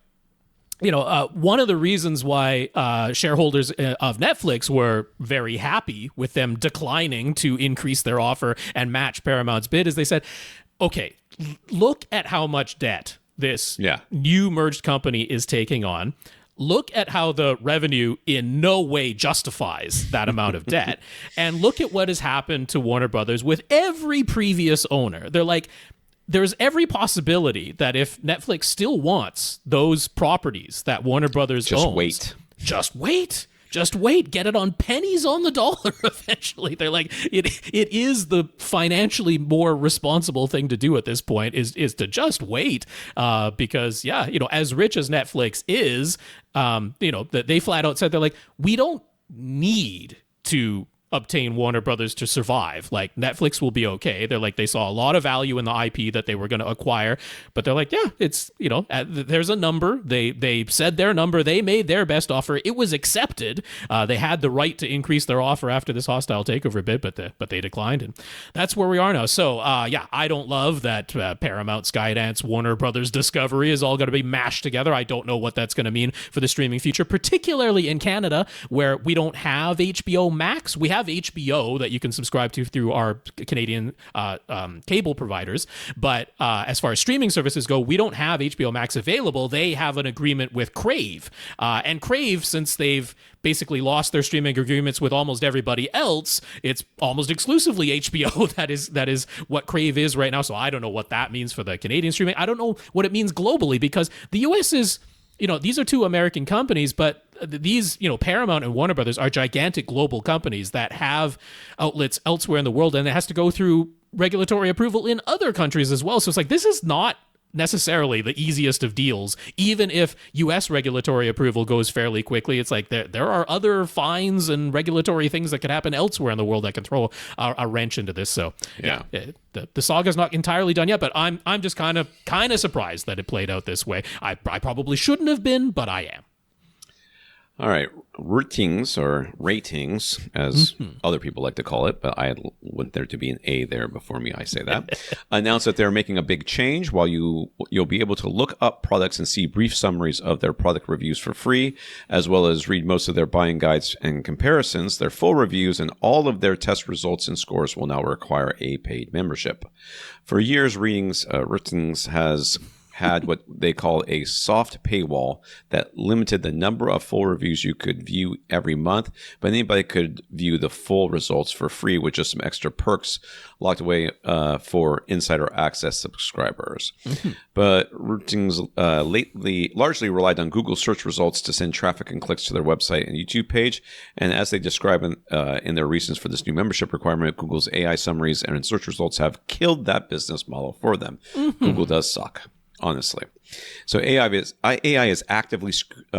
one of the reasons why shareholders of Netflix were very happy with them declining to increase their offer and match Paramount's bid is they said, okay, look at how much debt this new merged company is taking on. Look at how the revenue in no way justifies that amount of debt. And look at what has happened to Warner Brothers with every previous owner. They're like, there's every possibility that if Netflix still wants those properties that Warner Brothers owns, Just wait. Get it on pennies on the dollar eventually. They're like, it is the financially more responsible thing to do at this point is to just wait. Because, as rich as Netflix is, they flat out said, they're like, we don't need to obtain Warner Brothers to survive. Like, Netflix will be okay. They're like, they saw a lot of value in the IP that they were going to acquire, but they're like, it's, there's a number. They said their number. They made their best offer. It was accepted. They had the right to increase their offer after this hostile takeover bid, but they declined, and that's where we are now. So, I don't love that Paramount, Skydance, Warner Brothers Discovery is all going to be mashed together. I don't know what that's going to mean for the streaming future, particularly in Canada, where we don't have HBO Max. We have HBO that you can subscribe to through our Canadian cable providers, but as far as streaming services go, we don't have HBO Max available. They have an agreement with Crave, and Crave, since they've basically lost their streaming agreements with almost everybody else, it's almost exclusively HBO. That is what Crave is right now. So I don't know what that means for the Canadian streaming. I don't know what it means globally, because the US is, these are two American companies, but these, Paramount and Warner Brothers are gigantic global companies that have outlets elsewhere in the world, and it has to go through regulatory approval in other countries as well. So it's like, this is not necessarily the easiest of deals. Even if U.S. regulatory approval goes fairly quickly, it's like there are other fines and regulatory things that could happen elsewhere in the world that can throw a wrench into this. So the saga's not entirely done yet, but I'm just kind of surprised that it played out this way. I probably shouldn't have been, but I am. All right, RTings, or ratings, as other people like to call it, but I want there to be an A there before me, I say that, announced that they're making a big change. While you'll be able to look up products and see brief summaries of their product reviews for free, as well as read most of their buying guides and comparisons, their full reviews and all of their test results and scores will now require a paid membership. For years, RTings has had what they call a soft paywall that limited the number of full reviews you could view every month, but anybody could view the full results for free with just some extra perks locked away for insider access subscribers. But RTings lately largely relied on Google search results to send traffic and clicks to their website and YouTube page. And as they describe in their reasons for this new membership requirement, Google's AI summaries and search results have killed that business model for them. Google does suck, honestly. So AI is actively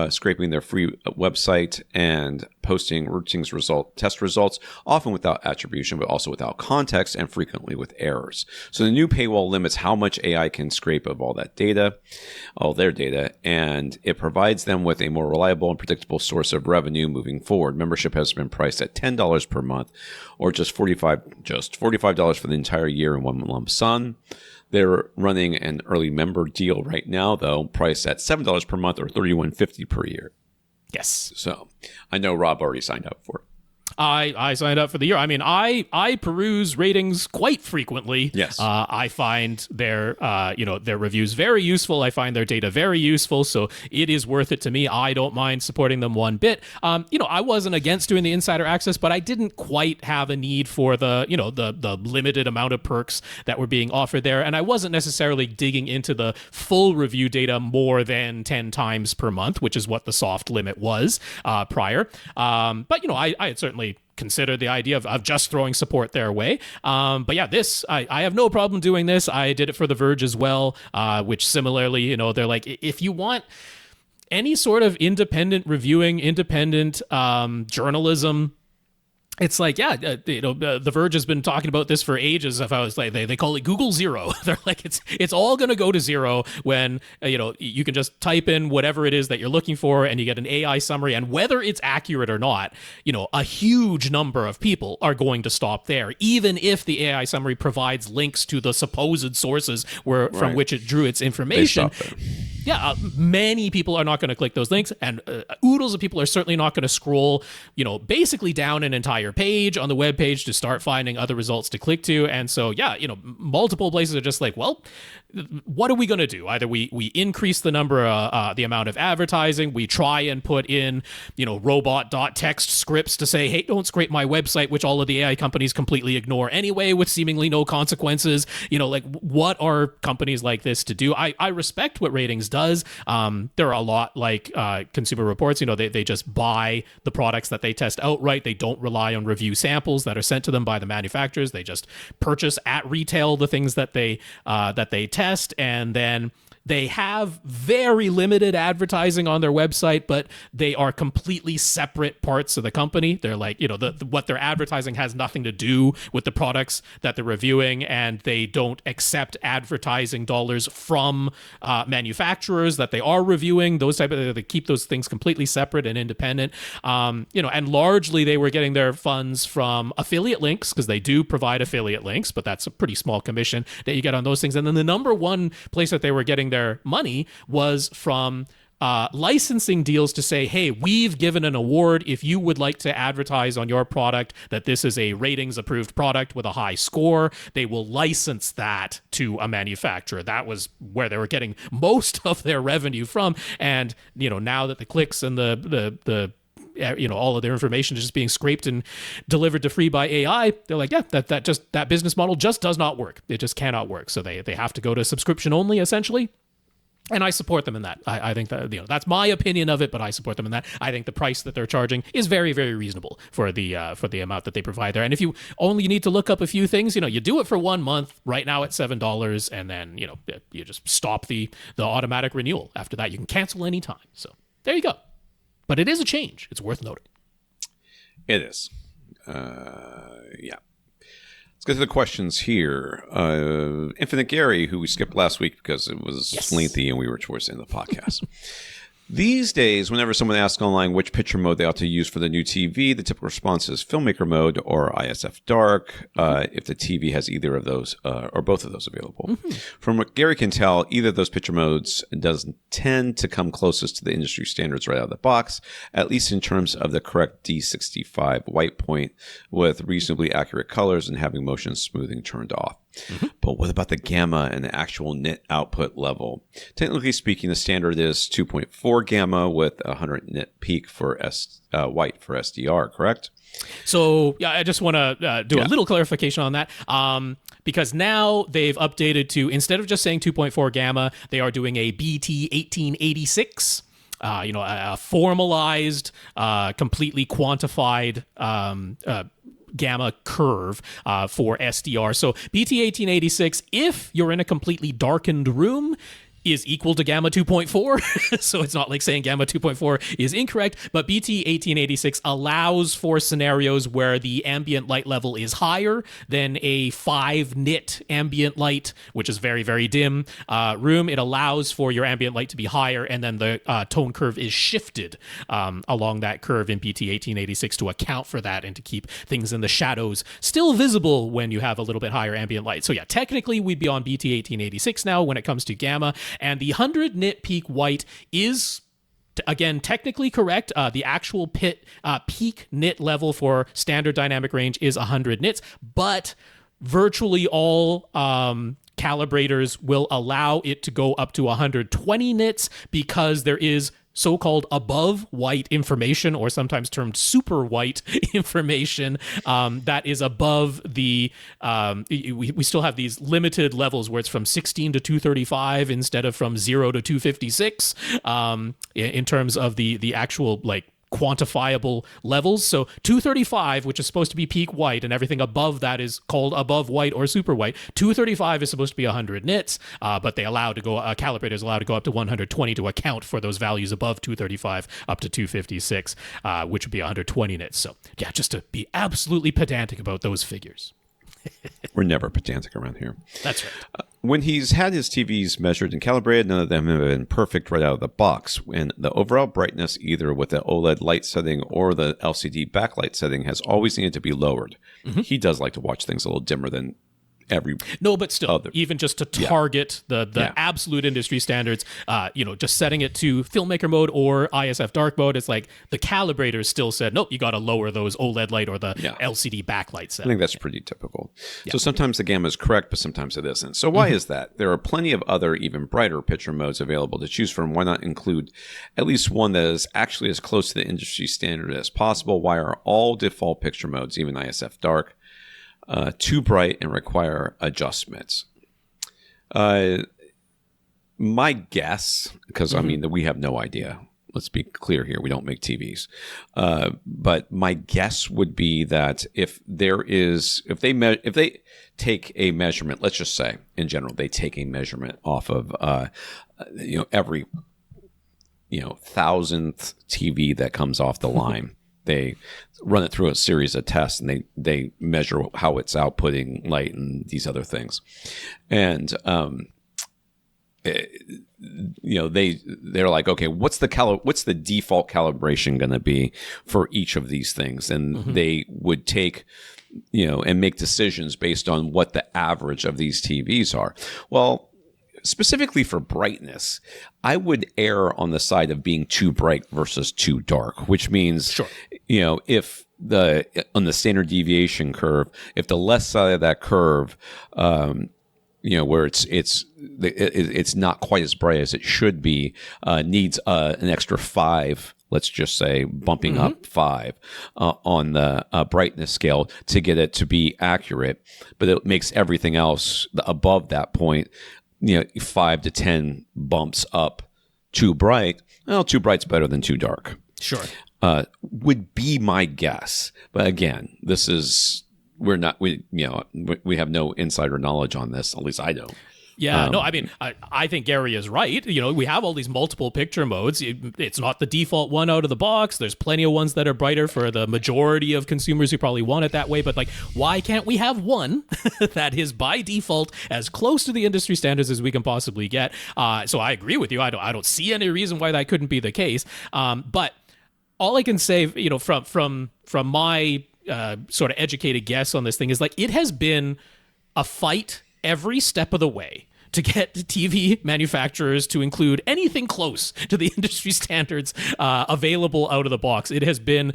scraping their free website and posting RTings test results, often without attribution, but also without context and frequently with errors. So the new paywall limits how much AI can scrape of all their data, and it provides them with a more reliable and predictable source of revenue moving forward. Membership has been priced at $10 per month, or just $45 for the entire year in one lump sum. They're running an early member deal right now, though, priced at $7 per month or $31.50 per year. Yes. So I know Rob already signed up for it. I signed up for the year. I mean, I peruse ratings quite frequently. Yes. I find their reviews very useful. I find their data very useful. So it is worth it to me. I don't mind supporting them one bit. I wasn't against doing the insider access, but I didn't quite have a need for the limited amount of perks that were being offered there. And I wasn't necessarily digging into the full review data more than 10 times per month, which is what the soft limit was prior. But I had certainly consider the idea of just throwing support their way. But yeah, I have no problem doing this. I did it for The Verge as well, which similarly, they're like, if you want any sort of independent reviewing, independent journalism, it's like, The Verge has been talking about this for ages. If I was like, they call it Google Zero. They're like, it's all going to go to zero when, you can just type in whatever it is that you're looking for and you get an AI summary. And whether it's accurate or not, a huge number of people are going to stop there, even if the AI summary provides links to the supposed sources from which it drew its information. Yeah, many people are not going to click those links, and oodles of people are certainly not going to scroll, basically down an entire page on the web page to start finding other results to click to. And so, multiple places are just like, well, what are we going to do? Either we increase the number, the amount of advertising, we try and put in, robot.txt scripts to say, hey, don't scrape my website, which all of the AI companies completely ignore anyway with seemingly no consequences. What are companies like this to do? I respect what Ratings does. There are a lot like Consumer Reports. They just buy the products that they test outright. They don't rely on review samples that are sent to them by the manufacturers. They just purchase at retail the things that they test, and then they have very limited advertising on their website, but they are completely separate parts of the company. They're like, what they're advertising has nothing to do with the products that they're reviewing, and they don't accept advertising dollars from manufacturers that they are reviewing. They keep those things completely separate and independent. And largely they were getting their funds from affiliate links, because they do provide affiliate links, but that's a pretty small commission that you get on those things. And then the number one place that they were getting their money was from licensing deals to say, hey, we've given an award if you would like to advertise on your product that this is a ratings approved product with a high score. They will license that to a manufacturer. That was where they were getting most of their revenue from. And now that the clicks and the all of their information is just being scraped and delivered to free by AI, they're like, that business model just does not work. It just cannot work. So they have to go to subscription only, essentially. And I support them in that. I think that that's my opinion of it, but I support them in that. I think the price that they're charging is very, very reasonable for the amount that they provide there. And if you only need to look up a few things, you do it for 1 month. Right now it's $7, and then you just stop the automatic renewal. After that, you can cancel anytime. So there you go. But it is a change. It's worth noting. It is. Yeah. Let's get to the questions here. Infinite Gary, who we skipped last week because it was lengthy and we were towards the end of the podcast. These days, whenever someone asks online which picture mode they ought to use for the new TV, the typical response is filmmaker mode or ISF dark, if the TV has either of those or both of those available. Mm-hmm. From what Gary can tell, either of those picture modes doesn't tend to come closest to the industry standards right out of the box, at least in terms of the correct D65 white point with reasonably accurate colors and having motion smoothing turned off. But what about the gamma and the actual nit output level? Technically speaking, the standard is 2.4 gamma with 100 nit peak for white for SDR, correct? So yeah, I just want to do a little clarification on that. Because now they've updated to, instead of just saying 2.4 gamma, they are doing a BT 1886. A formalized, completely quantified gamma curve for SDR. So BT 1886, if you're in a completely darkened room, is equal to gamma 2.4. So it's not like saying gamma 2.4 is incorrect, but BT 1886 allows for scenarios where the ambient light level is higher than a 5 nit ambient light, which is very, very dim room. It allows for your ambient light to be higher, and then the tone curve is shifted along that curve in BT 1886 to account for that and to keep things in the shadows still visible when you have a little bit higher ambient light. So yeah, technically we'd be on BT 1886 now when it comes to gamma. And the 100 nit peak white is, again, technically correct. The actual peak nit level for standard dynamic range is 100 nits, but virtually all calibrators will allow it to go up to 120 nits because there is so-called above white information, or sometimes termed super white information, that is above the, we still have these limited levels where it's from 16 to 235 instead of from 0 to 256 in terms of the actual, like, quantifiable levels. So 235, which is supposed to be peak white, and everything above that is called above white or super white. 235 is supposed to be 100 nits, but they allow to go, calibrators allowed to go up to 120 to account for those values above 235 up to 256, which would be 120 nits. So yeah, just to be absolutely pedantic about those figures. We're never pedantic around here. That's right. When he's had his TVs measured and calibrated, none of them have been perfect right out of the box. And the overall brightness, either with the OLED light setting or the LCD backlight setting, has always needed to be lowered. He does like to watch things a little dimmer than but still, even just to target the absolute industry standards, just setting it to filmmaker mode or ISF dark mode, it's like the calibrators still said, nope, you got to lower those OLED light or the LCD backlight setting. I think that's pretty typical. So sometimes the gamma is correct, but sometimes it isn't. So why is that? There are plenty of other, even brighter picture modes available to choose from. Why not include at least one that is actually as close to the industry standard as possible? Why are all default picture modes, even ISF dark, too bright and require adjustments? My guess, because I mean, we have no idea. Let's be clear here. We don't make TVs. But my guess would be that if they take a measurement, let's just say in general, they take a measurement off of, every, 1,000th TV that comes off the line. They run it through a series of tests, and they measure how it's outputting light and these other things. And, they're like, okay, what's the default calibration going to be for each of these things? And they would take, and make decisions based on what the average of these TVs are. Well, specifically for brightness, I would err on the side of being too bright versus too dark, which means, if on the standard deviation curve, if the left side of that curve, where it's not quite as bright as it should be, needs an extra 5, let's just say bumping up 5 on the brightness scale to get it to be accurate, but it makes everything else above that point, 5 to 10 bumps up too bright. Well, too bright's better than too dark. Sure. Would be my guess. But again, we have no insider knowledge on this. At least I don't. Yeah, no, I mean, I think Gary is right. We have all these multiple picture modes. It's not the default one out of the box. There's plenty of ones that are brighter for the majority of consumers who probably want it that way. But why can't we have one that is by default as close to the industry standards as we can possibly get? So I agree with you. I don't see any reason why that couldn't be the case. But all I can say, from my sort of educated guess on this thing is it has been a fight every step of the way to get TV manufacturers to include anything close to the industry standards available out of the box. It has been,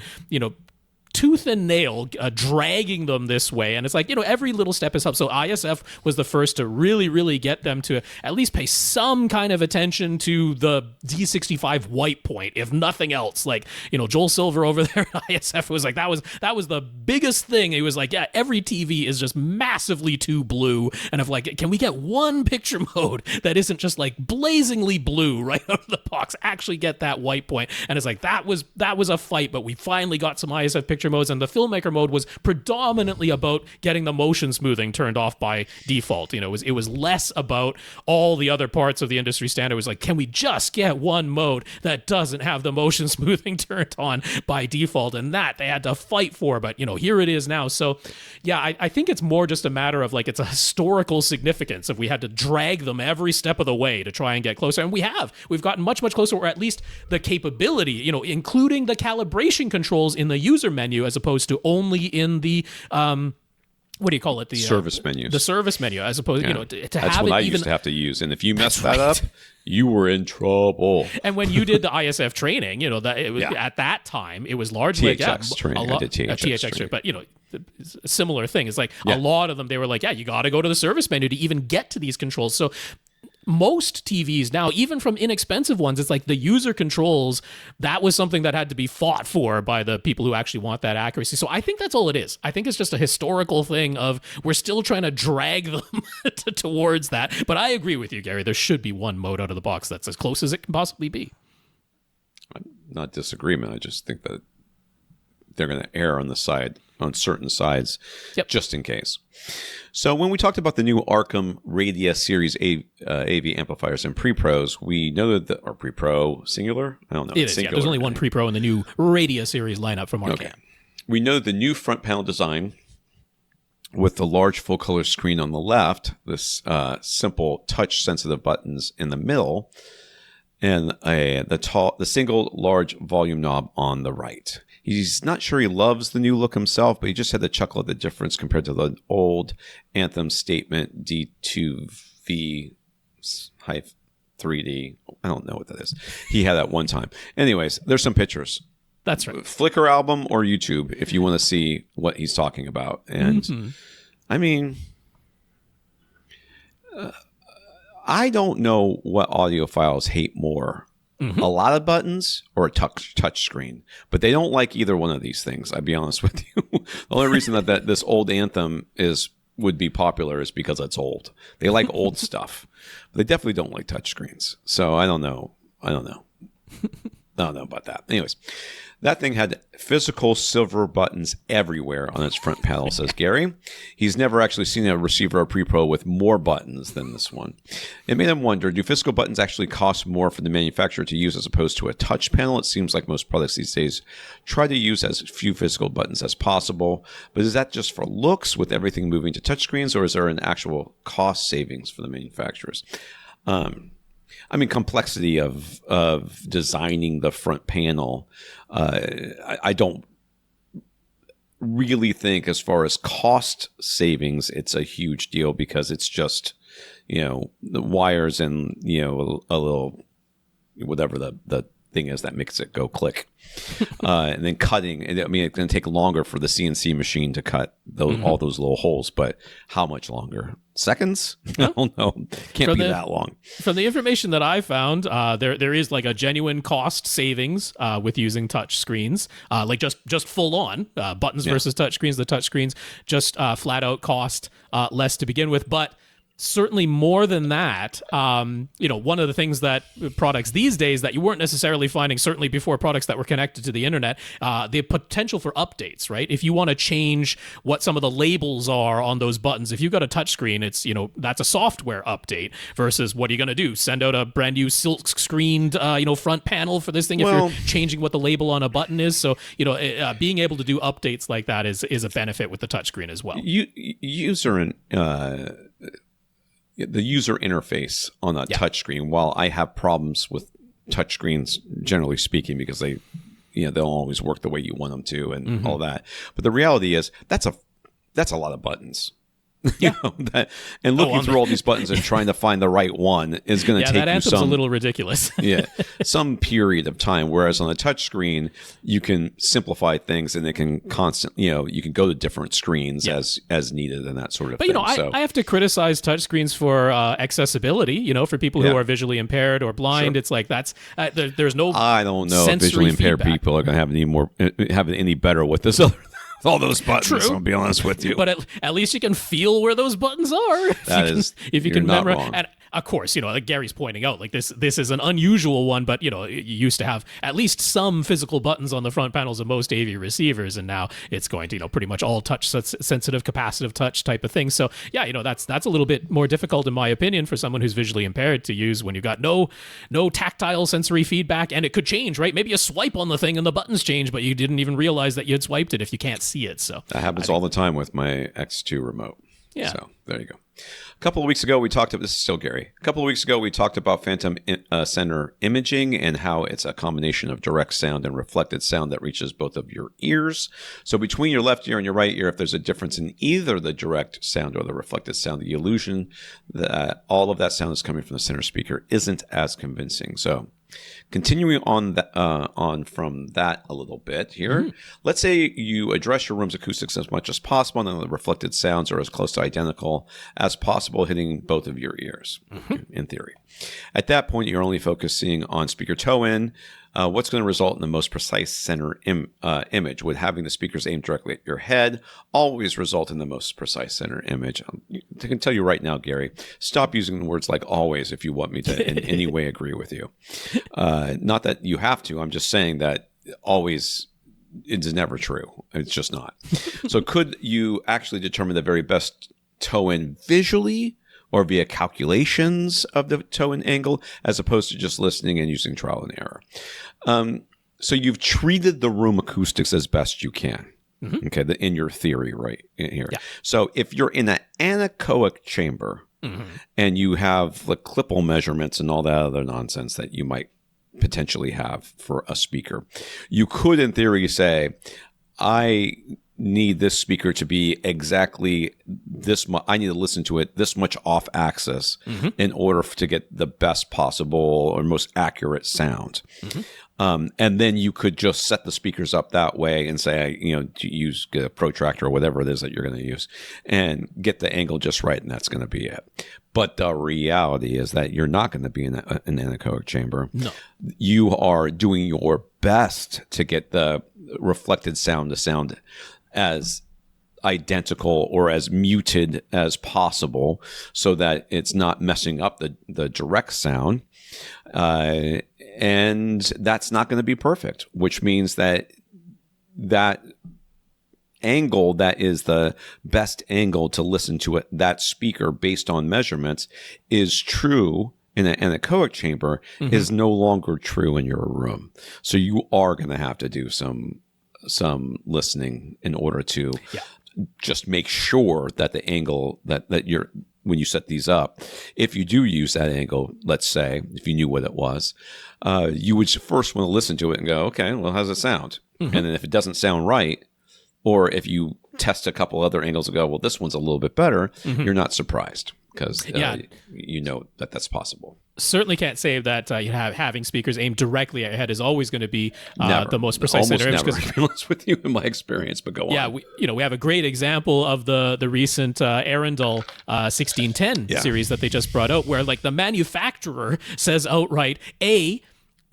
tooth and nail, dragging them this way. And it's like, every little step is up. So ISF was the first to really, really get them to at least pay some kind of attention to the D65 white point, if nothing else. Like, Joel Silver over there at ISF was like, that was the biggest thing. He was like, yeah, every TV is just massively too blue. And if like, can we get one picture mode that isn't just like blazingly blue right out of the box? Actually get that white point. And it's like, that was a fight, but we finally got some ISF picture modes, and the filmmaker mode was predominantly about getting the motion smoothing turned off by default. It was less about all the other parts of the industry standard. It was like, can we just get one mode that doesn't have the motion smoothing turned on by default? And that they had to fight for, but here it is now. So yeah, I think it's more just a matter of like, it's a historical significance if we had to drag them every step of the way to try and get closer. And we've gotten much, much closer, or at least the capability, including the calibration controls in the user menu as opposed to only in the what do you call it? The service menus. The service menu, as opposed, to that's have what it I even used to have to use, and if you messed that up, you were in trouble. And when you did the ISF training, that it was at that time it was largely THX training. I did THX training, but a similar thing. It's like a lot of them. They were like, you got to go to the service menu to even get to these controls. So most TVs now, even from inexpensive ones, it's like the user controls, that was something that had to be fought for by the people who actually want that accuracy. So I think that's all it is. I think it's just a historical thing of we're still trying to drag them towards that. But I agree with you, Gary. There should be one mode out of the box that's as close as it can possibly be. Not disagreement. I just think that they're going to err on certain sides, just in case. So when we talked about the new Arkham Radius Series AV amplifiers and pre-pros, we noted that, or pre-pro singular? I don't know. It is, singular, there's only one pre-pro in the new Radius Series lineup from Arkham. Okay. We know the new front panel design with the large full-color screen on the left, this simple touch-sensitive buttons in the middle, and the single large volume knob on the right. He's not sure he loves the new look himself, but he just had to chuckle at the difference compared to the old Anthem Statement D2V 3D. I don't know what that is. He had that one time. Anyways, there's some pictures. That's right. Flickr album or YouTube if you want to see what he's talking about. And I mean, I don't know what audiophiles hate more. A lot of buttons or a touch screen, but they don't like either one of these things. I'll be honest with you. The only reason that this old Anthem would be popular is because it's old. They like old stuff. But they definitely don't like touch screens. So I don't know. I don't know about that. Anyways, that thing had physical silver buttons everywhere on its front panel, says Gary. He's never actually seen a receiver or pre-pro with more buttons than this one. It made him wonder, do physical buttons actually cost more for the manufacturer to use as opposed to a touch panel? It seems like most products these days try to use as few physical buttons as possible. But is that just for looks with everything moving to touchscreens, or is there an actual cost savings for the manufacturers? I mean, complexity of designing the front panel. I don't really think, as far as cost savings, it's a huge deal because it's just, the wires and, a little, whatever the thing is that makes it go click. And then cutting. I mean, it's going to take longer for the CNC machine to cut all those little holes, but how much longer? Seconds? I don't know. Can't be that long. From the information that I found, there is like a genuine cost savings with using touch screens, like just full on buttons versus touch screens. The touch screens just flat out cost less to begin with, but certainly more than that. One of the things that products these days that you weren't necessarily finding, certainly before products that were connected to the internet, the potential for updates, right? If you want to change what some of the labels are on those buttons, if you've got a touchscreen, it's, that's a software update versus what are you going to do? Send out a brand new silk screened, front panel for this thing if you're changing what the label on a button is. So, being able to do updates like that is a benefit with the touchscreen as well. The user interface on a touchscreen, while I have problems with touchscreens, generally speaking, because they, they'll always work the way you want them to and all that. But the reality is that's a lot of buttons. Yeah. And looking through all these buttons and trying to find the right one is going to take that you anthem's a little ridiculous. some period of time. Whereas on a touch screen, you can simplify things, and it can constantly, you can go to different screens as needed and that sort of thing. But I have to criticize touchscreens for accessibility. For people who are visually impaired or blind, it's like that's there's no. I don't know if visually impaired people are going to have any better with this other. All those buttons, I'll be honest with you. But at least you can feel where those buttons are. If you can remember. And of course, like Gary's pointing out, like this is an unusual one, but you used to have at least some physical buttons on the front panels of most AV receivers, and now it's going to, pretty much all touch sensitive, capacitive touch type of thing. So yeah, that's a little bit more difficult in my opinion for someone who's visually impaired to use when you've got no tactile sensory feedback, and it could change, right? Maybe you swipe on the thing and the buttons change, but you didn't even realize that you had swiped it if you can't see it. So that happens all the time with my X2 remote. Yeah. So there you go. A couple of weeks ago, we talked about, this is still Gary. A couple of weeks ago, we talked about phantom center imaging and how it's a combination of direct sound and reflected sound that reaches both of your ears. So between your left ear and your right ear, if there's a difference in either the direct sound or the reflected sound, the illusion that all of that sound is coming from the center speaker isn't as convincing. So continuing on from that a little bit here, let's say you address your room's acoustics as much as possible, and the reflected sounds are as close to identical as possible, hitting both of your ears, in theory. At that point, you're only focusing on speaker toe-in. What's going to result in the most precise center image? Would having the speakers aimed directly at your head always result in the most precise center image? I can tell you right now, Gary, stop using words like always if you want me to in any way agree with you. Not that you have to. I'm just saying that always is never true. It's just not. So could you actually determine the very best toe-in visually, or via calculations of the toe-in angle, as opposed to just listening and using trial and error? So you've treated the room acoustics as best you can, okay, in your theory right here. Yeah. So if you're in an anechoic chamber and you have the clipple measurements and all that other nonsense that you might potentially have for a speaker, you could, in theory, say, I need this speaker to be exactly this much. I need to listen to it this much off axis in order to get the best possible or most accurate sound. And then you could just set the speakers up that way and say, use a protractor or whatever it is that you're going to use and get the angle just right. And that's going to be it. But the reality is that you're not going to be in an anechoic chamber. No. You are doing your best to get the reflected sound to sound as identical or as muted as possible so that it's not messing up the direct sound. And that's not going to be perfect, which means that angle that is the best angle to listen to that speaker based on measurements is true in an anechoic chamber is no longer true in your room. So you are going to have to do some listening in order to just make sure that the angle that you're, when you set these up, if you do use that angle, let's say, if you knew what it was, you would first want to listen to it and go, okay, well, how does it sound? And then if it doesn't sound right, or if you test a couple other angles and go, well, this one's a little bit better, you're not surprised because you know that that's possible. Certainly can't say that having speakers aimed directly at your head is always going to be the most precise center image. Never, to be honest with you, in my experience, but go on. Yeah, we have a great example of the recent Arundel 1610 series that they just brought out, where like the manufacturer says outright,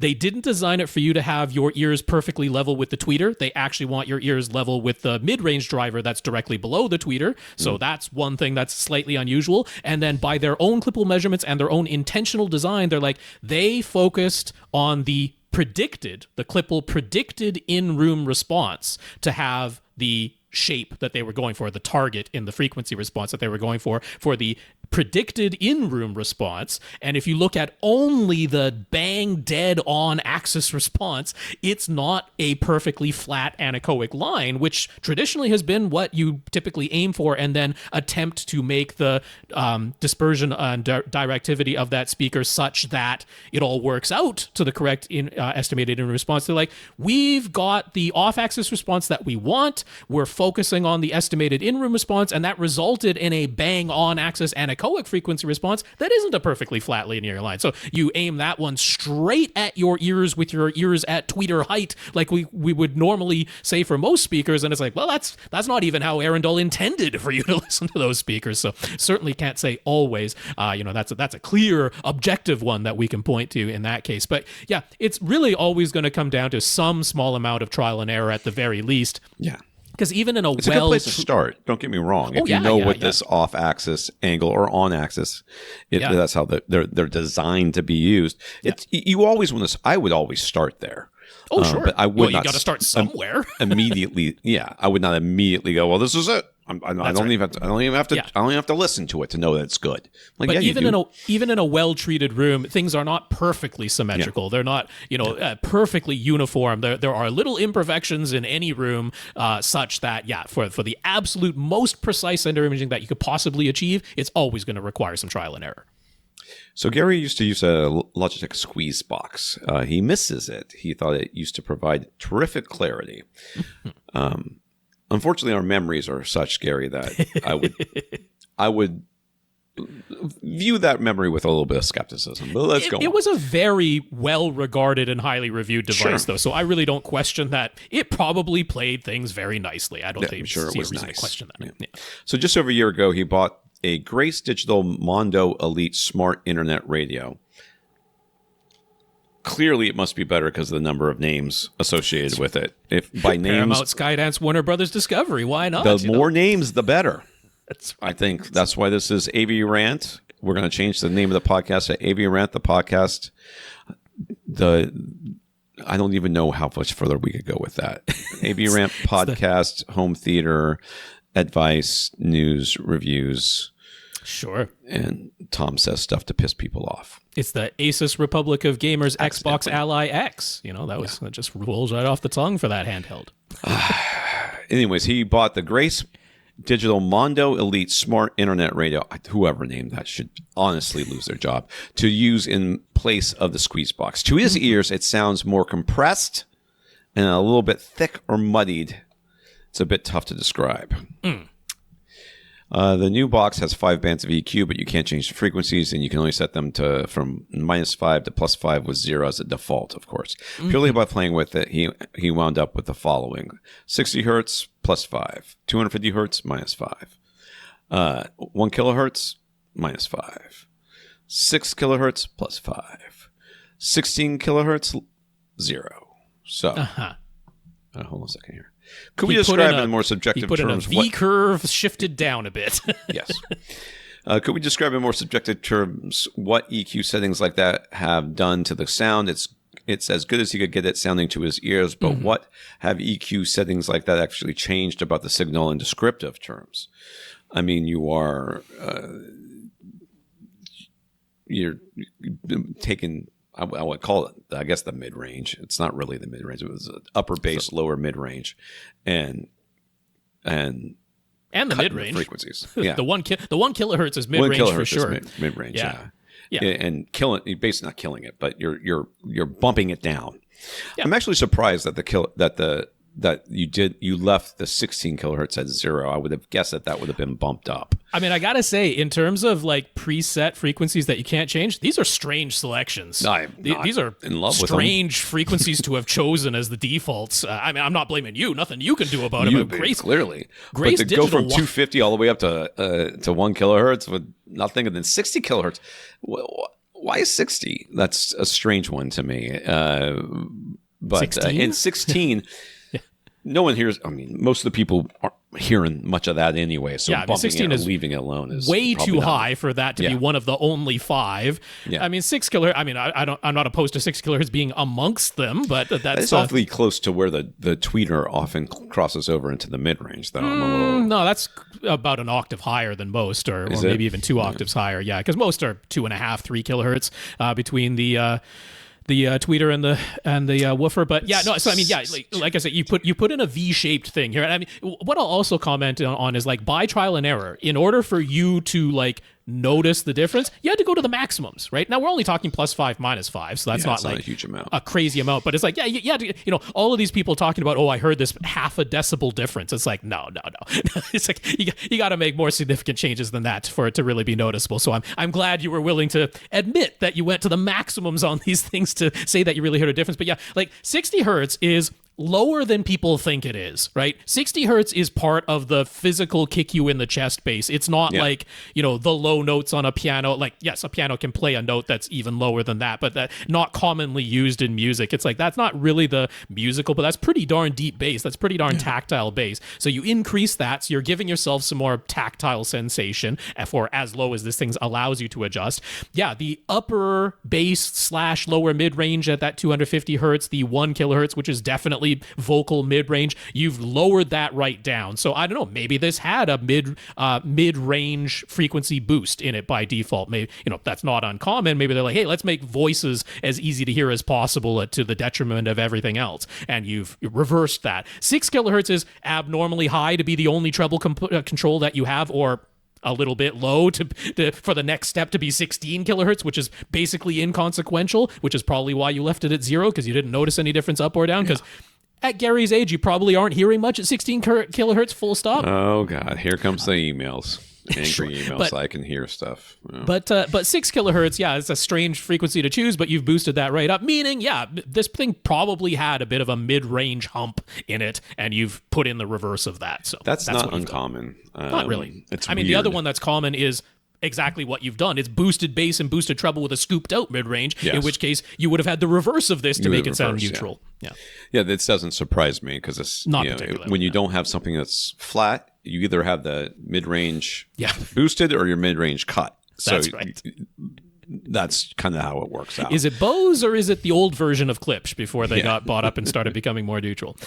they didn't design it for you to have your ears perfectly level with the tweeter. They actually want your ears level with the mid-range driver that's directly below the tweeter. So that's one thing that's slightly unusual. And then by their own clipple measurements and their own intentional design, they're like, they focused on the clipple predicted in-room response to have the shape that they were going for, the target in the frequency response that they were going for the predicted in-room response, and if you look at only the bang dead on axis response, it's not a perfectly flat anechoic line, which traditionally has been what you typically aim for, and then attempt to make the dispersion and directivity of that speaker such that it all works out to the correct estimated in-room response. They're like, we've got the off-axis response that we want, we're focusing on the estimated in-room response, and that resulted in a bang on axis anechoic frequency response that isn't a perfectly flat linear line. So you aim that one straight at your ears with your ears at tweeter height, like we would normally say for most speakers, and it's like, well, that's not even how Arundel intended for you to listen to those speakers. So certainly can't say always. That's a clear objective one that we can point to in that case. But yeah, it's really always going to come down to some small amount of trial and error at the very least. Yeah. Because even in it's a good place to start. Don't get me wrong. If you know what this off-axis angle or on-axis, that's how they're designed to be used. You always want to. I would always start there. Oh, sure. But I would not. You got to start somewhere. Immediately, yeah. I would not immediately go, well, this is it. I don't even have to listen to it to know that it's good. Like, but even in a well-treated room, things are not perfectly symmetrical. Yeah. They're not, perfectly uniform. There are little imperfections in any room, such that, for the absolute most precise center imaging that you could possibly achieve, it's always going to require some trial and error. So Gary used to use a Logitech squeeze box. He misses it. He thought it used to provide terrific clarity. Unfortunately, our memories are such, Gary, that I would view that memory with a little bit of skepticism. But let's go on. It was a very well-regarded and highly reviewed device, though, so I really don't question that. It probably played things very nicely. I don't think it was nice. To question that. Yeah. So just over a year ago, he bought a Grace Digital Mondo Elite Smart Internet Radio. Clearly, it must be better because of the number of names associated with it. If by names, Paramount, Skydance, Warner Brothers, Discovery, why not? The more names, the better. I think that's why this is AVRant. We're going to change the name of the podcast to AVRant, the podcast. I don't even know how much further we could go with that. AVRant podcast, home theater, advice, news, reviews. Sure. And Tom says stuff to piss people off. It's the Asus Republic of Gamers Xbox Ally X. That just rolls right off the tongue for that handheld. Anyways, he bought the Grace Digital Mondo Elite Smart Internet Radio. Whoever named that should honestly lose their job, to use in place of the squeeze box. To his ears, it sounds more compressed and a little bit thick or muddied. It's a bit tough to describe. The new box has 5 bands of EQ, but you can't change the frequencies, and you can only set them to from -5 to +5 with 0 as a default, of course. Purely by playing with it, he wound up with the following: 60 hertz +5, 250 hertz -5, 1 kilohertz -5, 6 kilohertz +5, 16 kilohertz 0. So, hold on a second here. Could we describe in more subjective terms? A V-curve shifted down a bit. Yes. Could we describe in more subjective terms what EQ settings like that have done to the sound? It's as good as he could get it sounding to his ears, but what have EQ settings like that actually changed about the signal in descriptive terms? I mean, you're taking, I would call it, I guess, the mid-range. It's not really the mid-range. It was upper bass, lower mid-range, and the mid-range frequencies. Yeah, the one kilohertz is mid-range for sure. Mid-range. Yeah. And you're basically not killing it, but you're bumping it down. Yeah. I'm actually surprised that you left the 16 kilohertz at 0. I would have guessed that would have been bumped up. I mean, I gotta say, in terms of like preset frequencies that you can't change, these are strange selections. These are in love with strange frequencies to have chosen as the defaults. I mean, I'm not blaming you. Nothing you can do about it. But Grace, clearly, Grace but to Digital go from 250 all the way up to 1 kilohertz with nothing, and then 60 kilohertz. Why 60? That's a strange one to me. But 16? In 16. No one hears. I mean, most of the people hearing much of that anyway. So Yeah, I mean, bumping 16 it or is leaving it alone is way probably too not. high for that to be one of the only 5. Yeah. I mean, 6 kilohertz. I mean, I'm not opposed to 6 kilohertz being amongst them, but that's It's awfully close to where the tweeter often crosses over into the mid range, though. I'm a little... No, that's about an octave higher than most, or maybe even 2 octaves higher. Yeah, because most are 2.5, 3 kilohertz between the tweeter and the woofer. But yeah, no. So I mean, yeah, like I said, you put in a V-shaped thing here. And I mean, what I'll also comment on is like by trial and error, in order for you to like notice the difference, you had to go to the maximums, right? Now we're only talking +5, -5, so that's not like a huge amount, a crazy amount. But it's like, yeah, you had to, all of these people talking about, I heard this half a decibel difference. It's like, no. It's like you got to make more significant changes than that for it to really be noticeable. So I'm glad you were willing to admit that you went to the maximums on these things to say that you really heard a difference. But yeah, like 60 hertz is lower than people think it is, right? 60 hertz is part of the physical kick you in the chest bass. It's not like, the low notes on a piano. Like, yes, a piano can play a note that's even lower than that, but that not commonly used in music. It's like, that's not really the musical, but that's pretty darn deep bass. That's pretty darn tactile bass. So you increase that, so you're giving yourself some more tactile sensation for as low as this thing allows you to adjust. Yeah, the upper bass / lower mid-range at that 250 hertz, the 1 kilohertz, which is definitely vocal mid-range, you've lowered that right down. So I don't know, maybe this had a mid-range frequency boost in it by default. Maybe, that's not uncommon. Maybe they're like, hey, let's make voices as easy to hear as possible to the detriment of everything else. And you've reversed that. 6 kilohertz is abnormally high to be the only treble control that you have, or a little bit low for the next step to be 16 kilohertz, which is basically inconsequential, which is probably why you left it at 0, because you didn't notice any difference up or down. Because at Gary's age, you probably aren't hearing much at 16 kilohertz full stop. Oh, God. Here comes the emails. Angry emails, I can hear stuff. Yeah. But 6 kilohertz, it's a strange frequency to choose, but you've boosted that right up, meaning, this thing probably had a bit of a mid-range hump in it, and you've put in the reverse of that. So that's not uncommon. Not really. It's weird. The other one that's common is exactly what you've done. It's boosted bass and boosted treble with a scooped out mid-range, in which case you would have had the reverse of this to make it sound neutral. Yeah, this doesn't surprise me, because it's not when you don't have something that's flat, you either have the mid-range boosted or your mid-range cut. So that's right. That's kind of how it works out. Is it Bose or is it the old version of Klipsch before they got bought up and started becoming more neutral?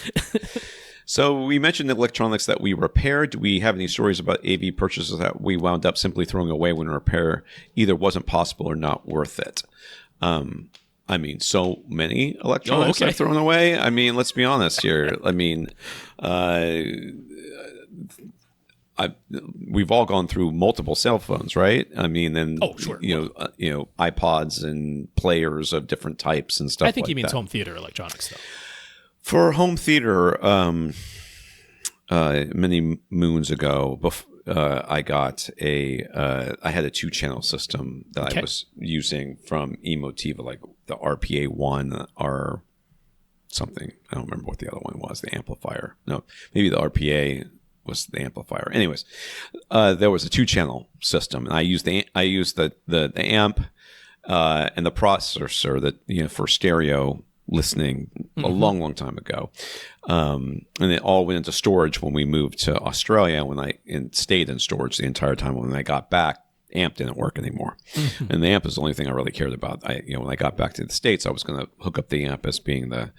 So we mentioned the electronics that we repaired. Do we have any stories about AV purchases that we wound up simply throwing away when repair either wasn't possible or not worth it? I mean, so many electronics are thrown away. I mean, let's be honest here. I mean, we've all gone through multiple cell phones, right? I mean, and iPods and players of different types and stuff. I think like he means that. home theater electronics, though. For home theater, many moons ago, I got I had a 2-channel system that I was using from Emotiva, like the RPA1 or something. I don't remember what the other one was. The amplifier. No, maybe the RPA was the amplifier. Anyways, there was a 2-channel system, and I used the amp and the processor that for stereo listening a long time ago, and it all went into storage when we moved to Australia. And stayed in storage the entire time. When I got back, amp didn't work anymore, and the amp is the only thing I really cared about. When I got back to the States, I was going to hook up the amp as being the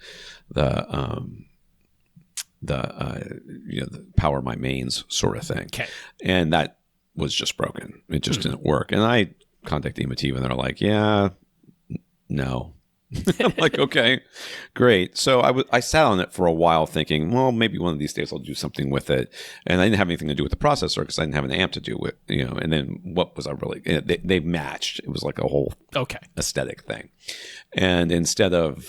power my mains sort of thing, and that was just broken. It just didn't work, and I contacted Emotiva, and they're like, no. I'm like, okay, great. So I sat on it for a while thinking, well, maybe one of these days I'll do something with it. And I didn't have anything to do with the processor because I didn't have an amp to do with, and then what was I really, they matched. It was like a whole aesthetic thing. And instead of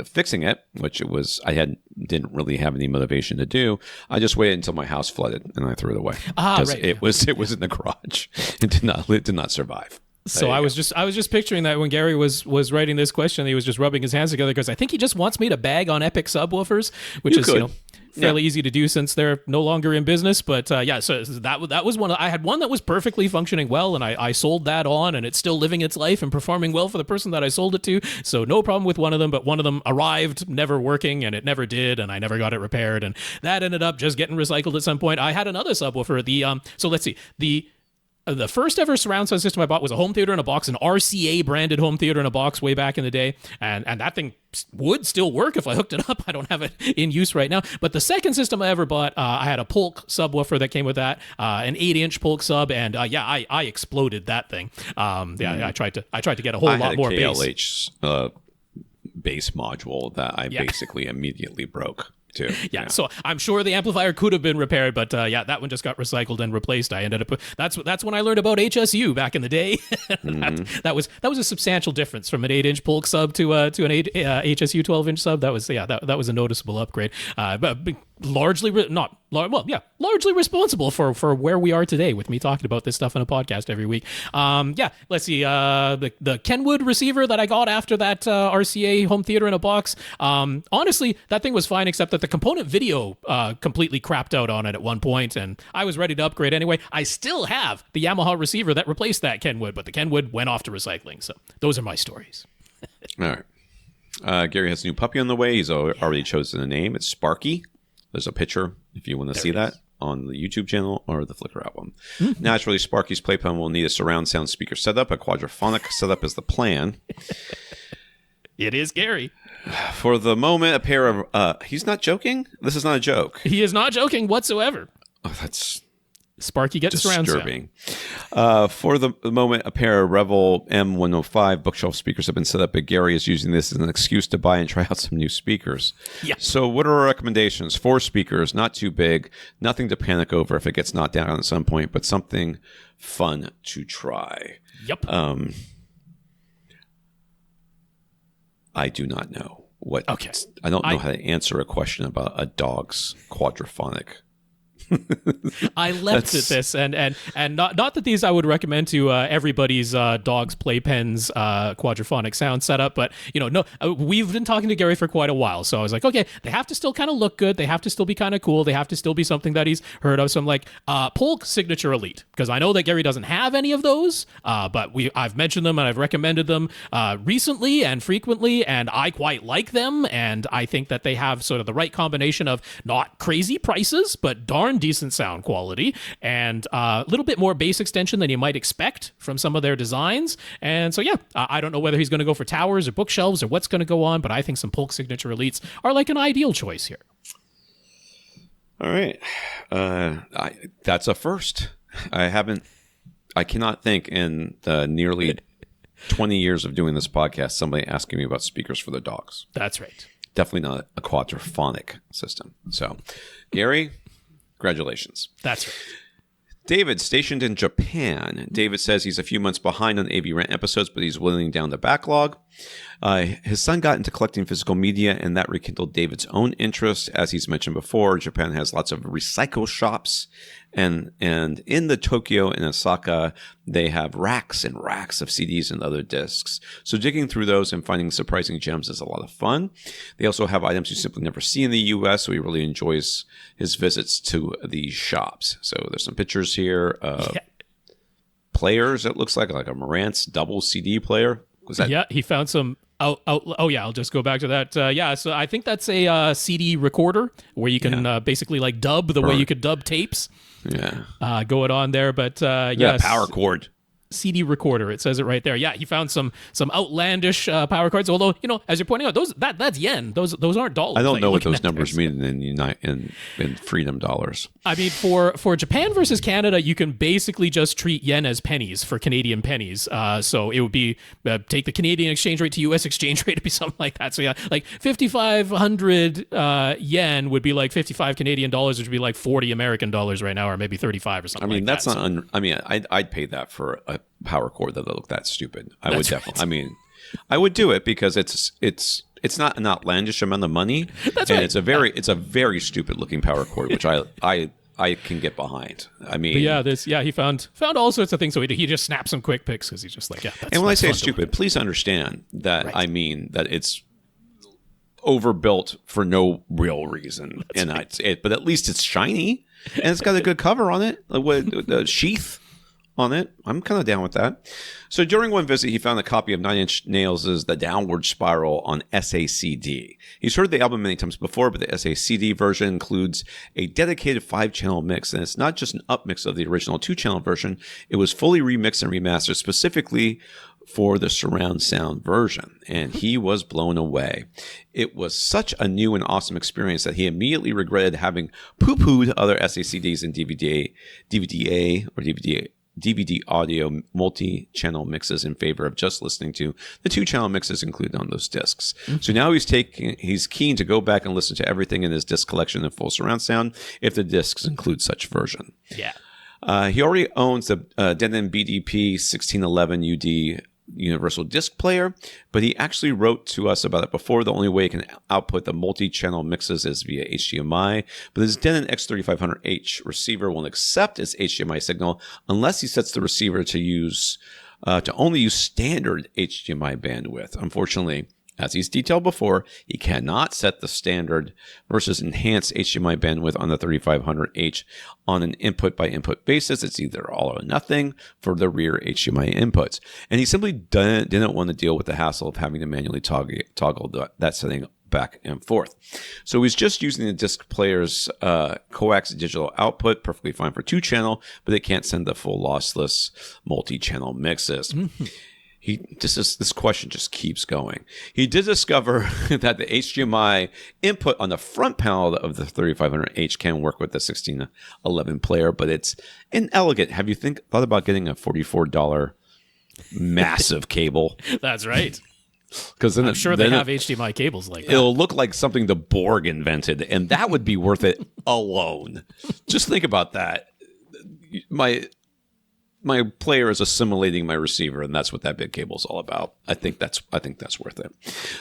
fixing it, which didn't really have any motivation to do, I just waited until my house flooded and I threw it away. Because it was in the garage. It did not survive. So I was just picturing that when Gary was writing this question, he was just rubbing his hands together because I think he just wants me to bag on Epic subwoofers, which is fairly easy to do since they're no longer in business. But yeah, so that was one. I had one that was perfectly functioning well, and I sold that on, and it's still living its life and performing well for the person that I sold it to. So no problem with one of them, but one of them arrived never working, and it never did, and I never got it repaired, and that ended up just getting recycled at some point. I had another subwoofer. So let's see, the first ever surround sound system I bought was a home theater in a box, an RCA branded home theater in a box way back in the day. And that thing would still work if I hooked it up. I don't have it in use right now. But the second system I ever bought, I had a Polk subwoofer that came with that, an 8-inch Polk sub. And I exploded that thing. I tried to get a whole lot more bass. KLH bass module that I basically immediately broke. Too. Yeah, so I'm sure the amplifier could have been repaired, but that one just got recycled and replaced. I ended up that's when I learned about HSU back in the day. that was a substantial difference from an 8-inch Polk sub to an HSU 12-inch sub. That was a noticeable upgrade. But largely responsible for where we are today with me talking about this stuff on a podcast every week. Let's see. The Kenwood receiver that I got after that RCA home theater in a box. Honestly, that thing was fine, except that the component video completely crapped out on it at one point, and I was ready to upgrade anyway. I still have the Yamaha receiver that replaced that Kenwood, but the Kenwood went off to recycling. So those are my stories. All right. Gary has a new puppy on the way. He's already chosen a name. It's Sparky. There's a picture if you want to see that on the YouTube channel or the Flickr album. Naturally, Sparky's playpen will need a surround sound speaker setup. A quadraphonic setup is the plan. It is Gary. For the moment, a pair of... he's not joking? This is not a joke. He is not joking whatsoever. Oh, that's... Sparky gets disturbing. For the moment, a pair of Revel M105 bookshelf speakers have been set up, but Gary is using this as an excuse to buy and try out some new speakers. Yeah. So what are our recommendations? 4 speakers, not too big, nothing to panic over if it gets knocked down at some point, but something fun to try. Yep. I do not know what. Okay. I don't know how to answer a question about a dog's quadraphonic. I left at this, and not that these I would recommend to everybody's dog's playpen's quadraphonic sound setup, but we've been talking to Gary for quite a while, so I was like, okay, they have to still kind of look good, they have to still be kind of cool, they have to still be something that he's heard of. So I'm like, Polk Signature Elite, because I know that Gary doesn't have any of those, but I've mentioned them and I've recommended them recently and frequently, and I quite like them, and I think that they have sort of the right combination of not crazy prices, but darn decent sound quality, and a little bit more bass extension than you might expect from some of their designs. And so I don't know whether he's going to go for towers or bookshelves or what's going to go on, but I think some Polk Signature Elites are like an ideal choice here. All right. That's a first. I cannot think in the nearly 20 years of doing this podcast somebody asking me about speakers for their dogs. That's right. Definitely not a quadraphonic system. So, Gary, congratulations. That's right. David, stationed in Japan. David says he's a few months behind on AVRant episodes, but he's whittling down the backlog. His son got into collecting physical media, and that rekindled David's own interest. As he's mentioned before, Japan has lots of recycle shops, and in the Tokyo and Osaka, they have racks and racks of CDs and other discs. So digging through those and finding surprising gems is a lot of fun. They also have items you simply never see in the U.S., so he really enjoys his visits to these shops. So there's some pictures here of players, it looks like a Marantz double CD player. Was that? He found some... I'll just go back to that. So I think that's a CD recorder where you can basically like dub the way you could dub tapes. Yeah. Going on there, but power cord. CD recorder. It says it right there. Yeah, he found some outlandish power cards. Although, as you're pointing out, that's yen. Those aren't dollars. I don't know what those numbers mean in freedom dollars. I mean, for Japan versus Canada, you can basically just treat yen as pennies for Canadian pennies. So it would be take the Canadian exchange rate to U.S. exchange rate to be something like that. So yeah, like 5,500 yen would be like 55 Canadian dollars, which would be like 40 American dollars right now, or maybe 35 or something. I mean, like that's not. I'd pay that for a power cord that look that stupid. I would definitely. Right. I mean, I would do it because it's not an outlandish amount of money. That's right. It's a very stupid looking power cord, which I can get behind. I mean, but he found all sorts of things. So he just snapped some quick picks because he's just like, that's. And when I say stupid, please understand that I mean that it's overbuilt for no real reason. But at least it's shiny and it's got a good cover on it, the sheath on it. I'm kind of down with that. So during one visit, he found a copy of Nine Inch Nails' The Downward Spiral on SACD. He's heard the album many times before, but the SACD version includes a dedicated 5-channel mix, and it's not just an upmix of the original 2-channel version. It was fully remixed and remastered specifically for the surround sound version, and he was blown away. It was such a new and awesome experience that he immediately regretted having poo-pooed other SACDs and DVD audio multi-channel mixes in favor of just listening to the 2-channel mixes included on those discs. So now he's keen to go back and listen to everything in his disc collection in full surround sound if the discs include such version. Yeah. He already owns the Denon BDP 1611 UD universal disc player, but he actually wrote to us about it before. The only way he can output the multi-channel mixes is via HDMI, but his Denon X3500H receiver won't accept its HDMI signal unless he sets the receiver to only use standard HDMI bandwidth. Unfortunately, as he's detailed before, he cannot set the standard versus enhanced HDMI bandwidth on the 3500H on an input-by-input basis. It's either all or nothing for the rear HDMI inputs. And he simply didn't want to deal with the hassle of having to manually toggle that setting back and forth. So he's just using the disc player's coax digital output, perfectly fine for 2-channel, but it can't send the full lossless multi-channel mixes. This question just keeps going. He did discover that the HDMI input on the front panel of the 3500H can work with the 1611 player, but it's inelegant. Have you thought about getting a $44 massive cable? That's right. Because I'm sure they have HDMI cables like that. It'll look like something the Borg invented, and that would be worth it alone. Just think about that. My player is assimilating my receiver, and that's what that big cable is all about. I think that's worth it,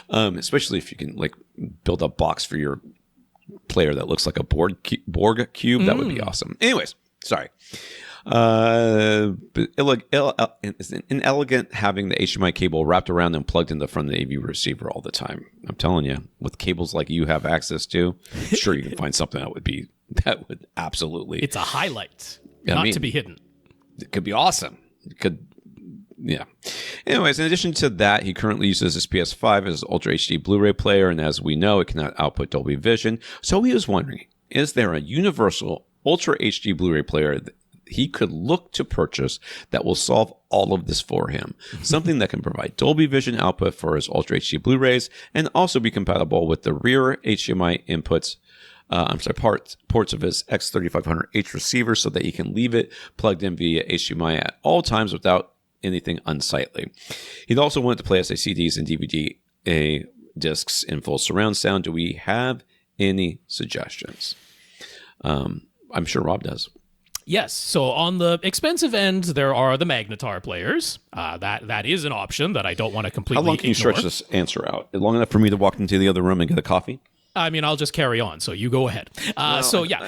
especially if you can build a box for your player that looks like a Borg cube. That would be awesome. Anyways, sorry. It's inelegant having the HDMI cable wrapped around and plugged in the front of the AV receiver all the time. I'm telling you, with cables like you have access to, I'm sure you can find something that would absolutely. It's a highlight, not to be hidden. It could be awesome. Yeah. Anyways, in addition to that, he currently uses his PS5 as an Ultra HD Blu-ray player, and as we know, it cannot output Dolby Vision. So he was wondering, is there a universal Ultra HD Blu-ray player that he could look to purchase that will solve all of this for him? Something that can provide Dolby Vision output for his Ultra HD Blu-rays and also be compatible with the rear HDMI inputs ports of his X3500H receiver so that he can leave it plugged in via HDMI at all times without anything unsightly. He'd also wanted to play SACDs and DVD discs in full surround sound. Do we have any suggestions? I'm sure Rob does. Yes. So on the expensive end, there are the Magnetar players. That is an option that I don't want to completely How long can you stretch this answer out? Long enough for me to walk into the other room and get a coffee? I mean, I'll just carry on, so you go ahead. I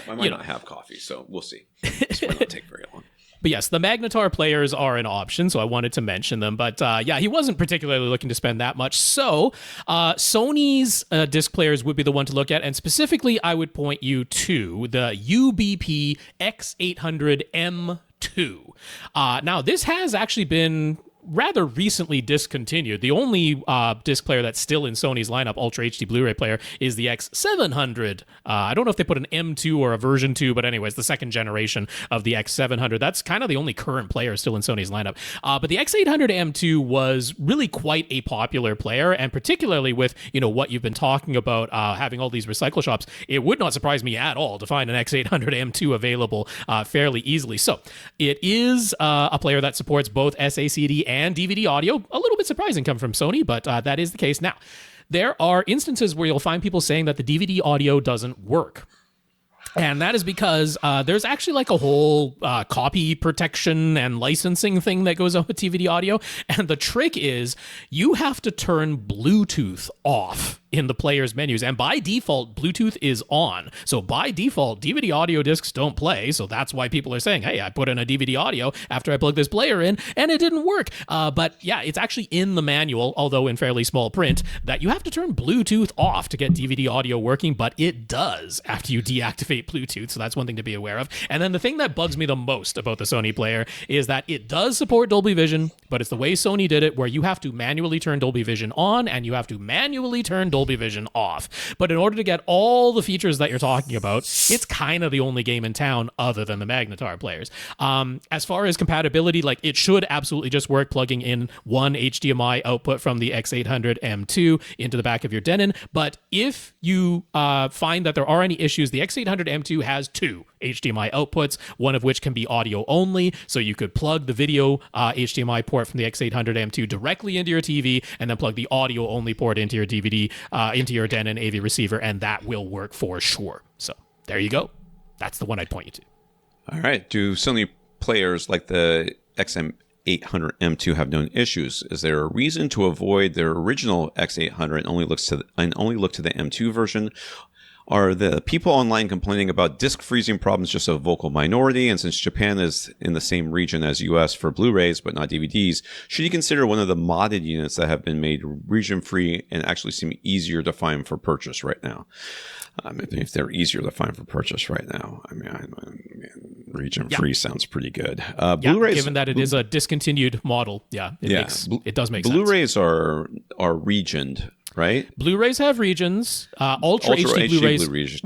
might not have coffee, so we'll see. This might not take very long. But yes, the Magnetar players are an option, so I wanted to mention them. But he wasn't particularly looking to spend that much. So Sony's disc players would be the one to look at. And specifically, I would point you to the UBP X800M2. Now, this has actually been rather recently discontinued. The only disc player that's still in Sony's lineup, Ultra HD Blu-ray player, is the X700. I don't know if they put an M2 or a version 2, but anyways, the second generation of the X700. That's kind of the only current player still in Sony's lineup. But the X800 M2 was really quite a popular player, and particularly with what you've been talking about, having all these recycle shops, it would not surprise me at all to find an X800 M2 available fairly easily. So it is a player that supports both SACD and DVD audio. A little bit surprising coming from Sony, but that is the case. Now, there are instances where you'll find people saying that the DVD audio doesn't work. And that is because there's actually like a whole copy protection and licensing thing that goes on with DVD audio. And the trick is you have to turn Bluetooth off in the player's menus. And by default, Bluetooth is on. So by default, DVD audio discs don't play. So that's why people are saying, hey, I put in a DVD audio after I plugged this player in and it didn't work. But yeah, it's actually in the manual, although in fairly small print, that you have to turn Bluetooth off to get DVD audio working, but it does after you deactivate Bluetooth. So that's one thing to be aware of. And then the thing that bugs me the most about the Sony player is that it does support Dolby Vision, but it's the way Sony did it, where you have to manually turn Dolby Vision on and you have to manually turn Dolby Vision off. But in order to get all the features that you're talking about, it's kind of the only game in town other than the Magnetar players. As far as compatibility, like, it should absolutely just work plugging in one HDMI output from the X800 M2 into the back of your Denon. But if you find that there are any issues, the X800 M2 has two HDMI outputs, one of which can be audio only, so you could plug the video HDMI port from the X800 M2 directly into your TV and then plug the audio only port into your DVD, into your Denon AV receiver, and that will work for sure. So there you go. That's the one I'd point you to. All right. Do Sony players like the XM800 M2 have known issues? Is there a reason to avoid their original X800 and only look to the M2 version? Are the people online complaining about disk freezing problems just a vocal minority? And since Japan is in the same region as US for Blu-rays but not DVDs, should you consider one of the modded units that have been made region-free and actually seem easier to find for purchase right now? If they're easier to find for purchase right now, region-free sounds pretty good. Blu-rays, given that it is a discontinued model, it does make sense. Blu-rays are regioned, right? Blu-rays have regions. Ultra HD Blu-rays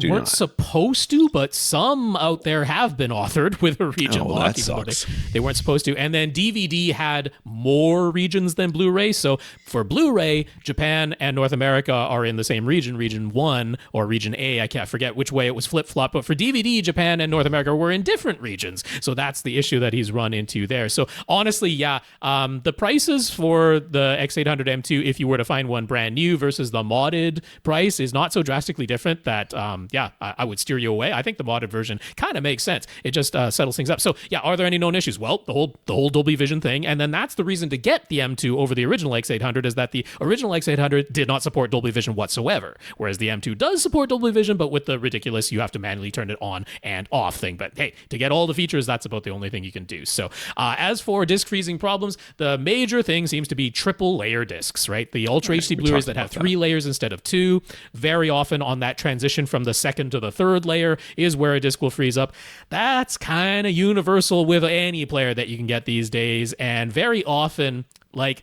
weren't supposed to, but some out there have been authored with a region lock. That sucks. They weren't supposed to. And then DVD had more regions than Blu-ray. So for Blu-ray, Japan and North America are in the same region, Region 1 or Region A. I can't forget which way it was flip-flop. But for DVD, Japan and North America were in different regions. So that's the issue that he's run into there. So honestly, the prices for the X800 M2, if you were to find one brand new versus the modded price, is not so drastically different that I would steer you away. I think the modded version kind of makes sense. It just settles things up. So are there any known issues? Well, the whole Dolby Vision thing, and then that's the reason to get the M2 over the original X800, is that the original X800 did not support Dolby Vision whatsoever, whereas the M2 does support Dolby Vision, but with the ridiculous you have to manually turn it on and off thing. But hey, to get all the features, that's about the only thing you can do. So as for disk freezing problems, the major thing seems to be triple layer discs, right? The Ultra HD Blu-rays that have three layers instead of two. Very often on that transition from the second to the third layer is where a disc will freeze up. That's kind of universal with any player that you can get these days, and very often, like,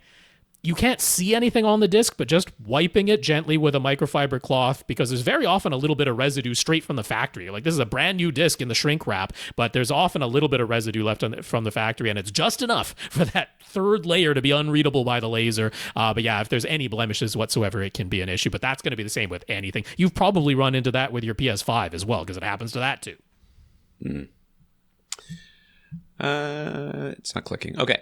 you can't see anything on the disc, but just wiping it gently with a microfiber cloth, because there's very often a little bit of residue straight from the factory. Like, this is a brand new disc in the shrink wrap, but there's often a little bit of residue left from the factory, and it's just enough for that third layer to be unreadable by the laser. But yeah, if there's any blemishes whatsoever, it can be an issue, but that's going to be the same with anything. You've probably run into that with your PS5 as well, because it happens to that too. It's not clicking. Okay.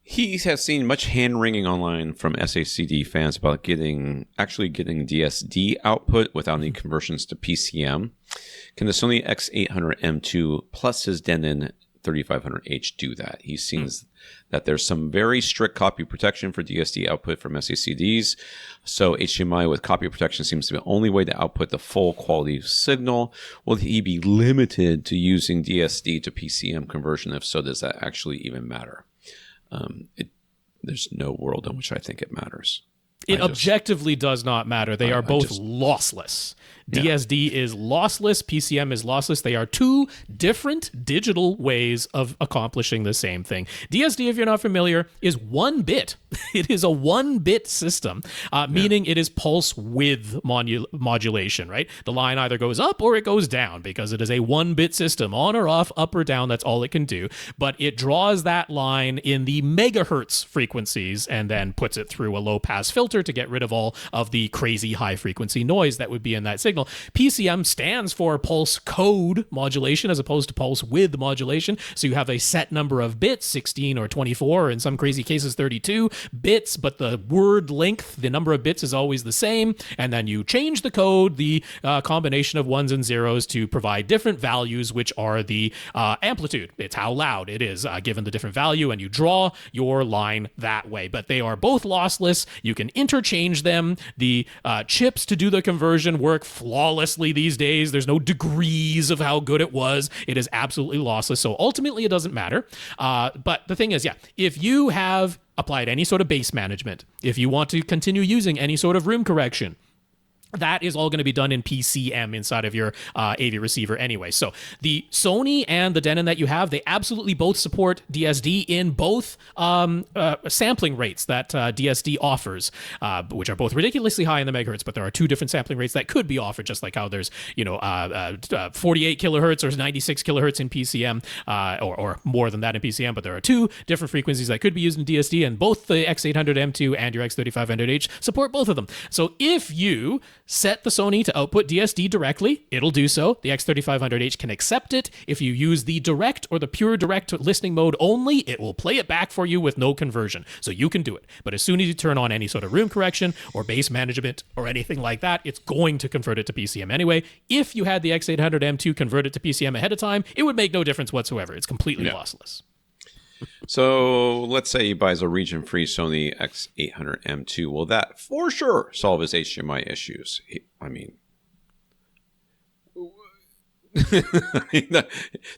He has seen much hand-wringing online from SACD fans about getting DSD output without any conversions to PCM. Can the Sony X800 M2 plus his Denon 3500H do that? He seems that there's some very strict copy protection for DSD output from SACDs, so HDMI with copy protection seems to be the only way to output the full quality signal. Will he be limited to using DSD to PCM conversion? If so, does that actually even matter? There's no world in which I think it matters. It objectively does not matter. They are both lossless. DSD is lossless. PCM is lossless. They are two different digital ways of accomplishing the same thing. DSD, if you're not familiar, is 1 bit. It is a 1-bit system, meaning it is pulse width modulation, right? The line either goes up or it goes down because it is a 1-bit system, on or off, up or down. That's all it can do. But it draws that line in the megahertz frequencies and then puts it through a low pass filter to get rid of all of the crazy high frequency noise that would be in that signal. signal. PCM stands for pulse code modulation as opposed to pulse width modulation. So you have a set number of bits, 16 or 24, or in some crazy cases 32 bits, but the word length, the number of bits is always the same. And then you change the code, the combination of ones and zeros, to provide different values, which are the amplitude. It's how loud it is given the different value, and you draw your line that way. But they are both lossless. You can interchange them. The chips to do the conversion work flawlessly these days. There's no degrees of how good it was. It is absolutely lossless. So ultimately, it doesn't matter. But the thing is, if you have applied any sort of bass management, if you want to continue using any sort of room correction, that is all going to be done in PCM inside of your AV receiver anyway. So the Sony and the Denon that you have, they absolutely both support DSD in both sampling rates that DSD offers, which are both ridiculously high in the megahertz, but there are two different sampling rates that could be offered, just like how there's 48 kilohertz or 96 kilohertz in PCM, or more than that in PCM, but there are two different frequencies that could be used in DSD, and both the X800M2 and your X3500H support both of them. So if you set the Sony to output DSD directly, it'll do so. The X3500H can accept it. If you use the direct or the pure direct listening mode only, it will play it back for you with no conversion. So you can do it. But as soon as you turn on any sort of room correction or bass management or anything like that, it's going to convert it to PCM anyway. If you had the X800M2 converted to PCM ahead of time, it would make no difference whatsoever. It's completely lossless. So let's say he buys a region-free Sony X800M2. Will that for sure solve his HDMI issues? I mean,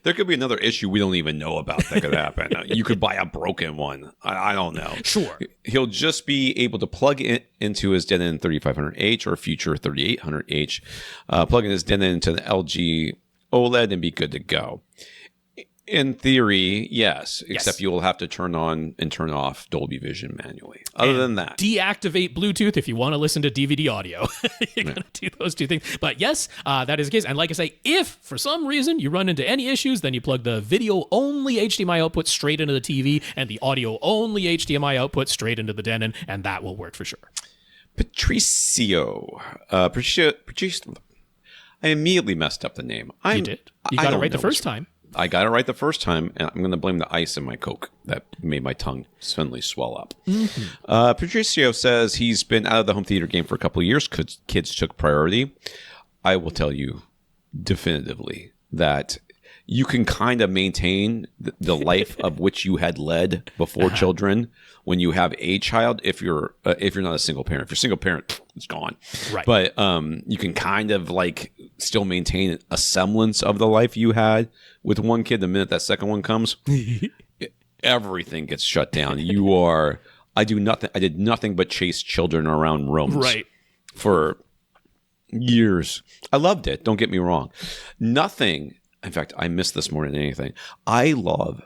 there could be another issue we don't even know about that could happen. You could buy a broken one. I don't know. Sure. He'll just be able to plug it into his Denon 3500H or future 3800H, plug in his Denon into the LG OLED and be good to go. In theory, yes, except you will have to turn on and turn off Dolby Vision manually. Other than that, deactivate Bluetooth if you want to listen to DVD audio. You're going to do those two things. But yes, that is the case. And like I say, if for some reason you run into any issues, then you plug the video-only HDMI output straight into the TV and the audio-only HDMI output straight into the Denon, and that will work for sure. Patricio. I immediately messed up the name. You did. You got it right the first time. I got it right the first time, and I'm going to blame the ice in my Coke that made my tongue suddenly swell up. Mm-hmm. Patricio says he's been out of the home theater game for a couple of years because kids took priority. I will tell you definitively that you can kind of maintain the life of which you had led before children when you have a child. If you're not a single parent, if you're a single parent, it's gone. Right. But you can kind of like still maintain a semblance of the life you had with one kid. The minute that second one comes, everything gets shut down. I did nothing but chase children around rooms. Right. For years. I loved it. Don't get me wrong. Nothing. In fact, I miss this more than anything. I loved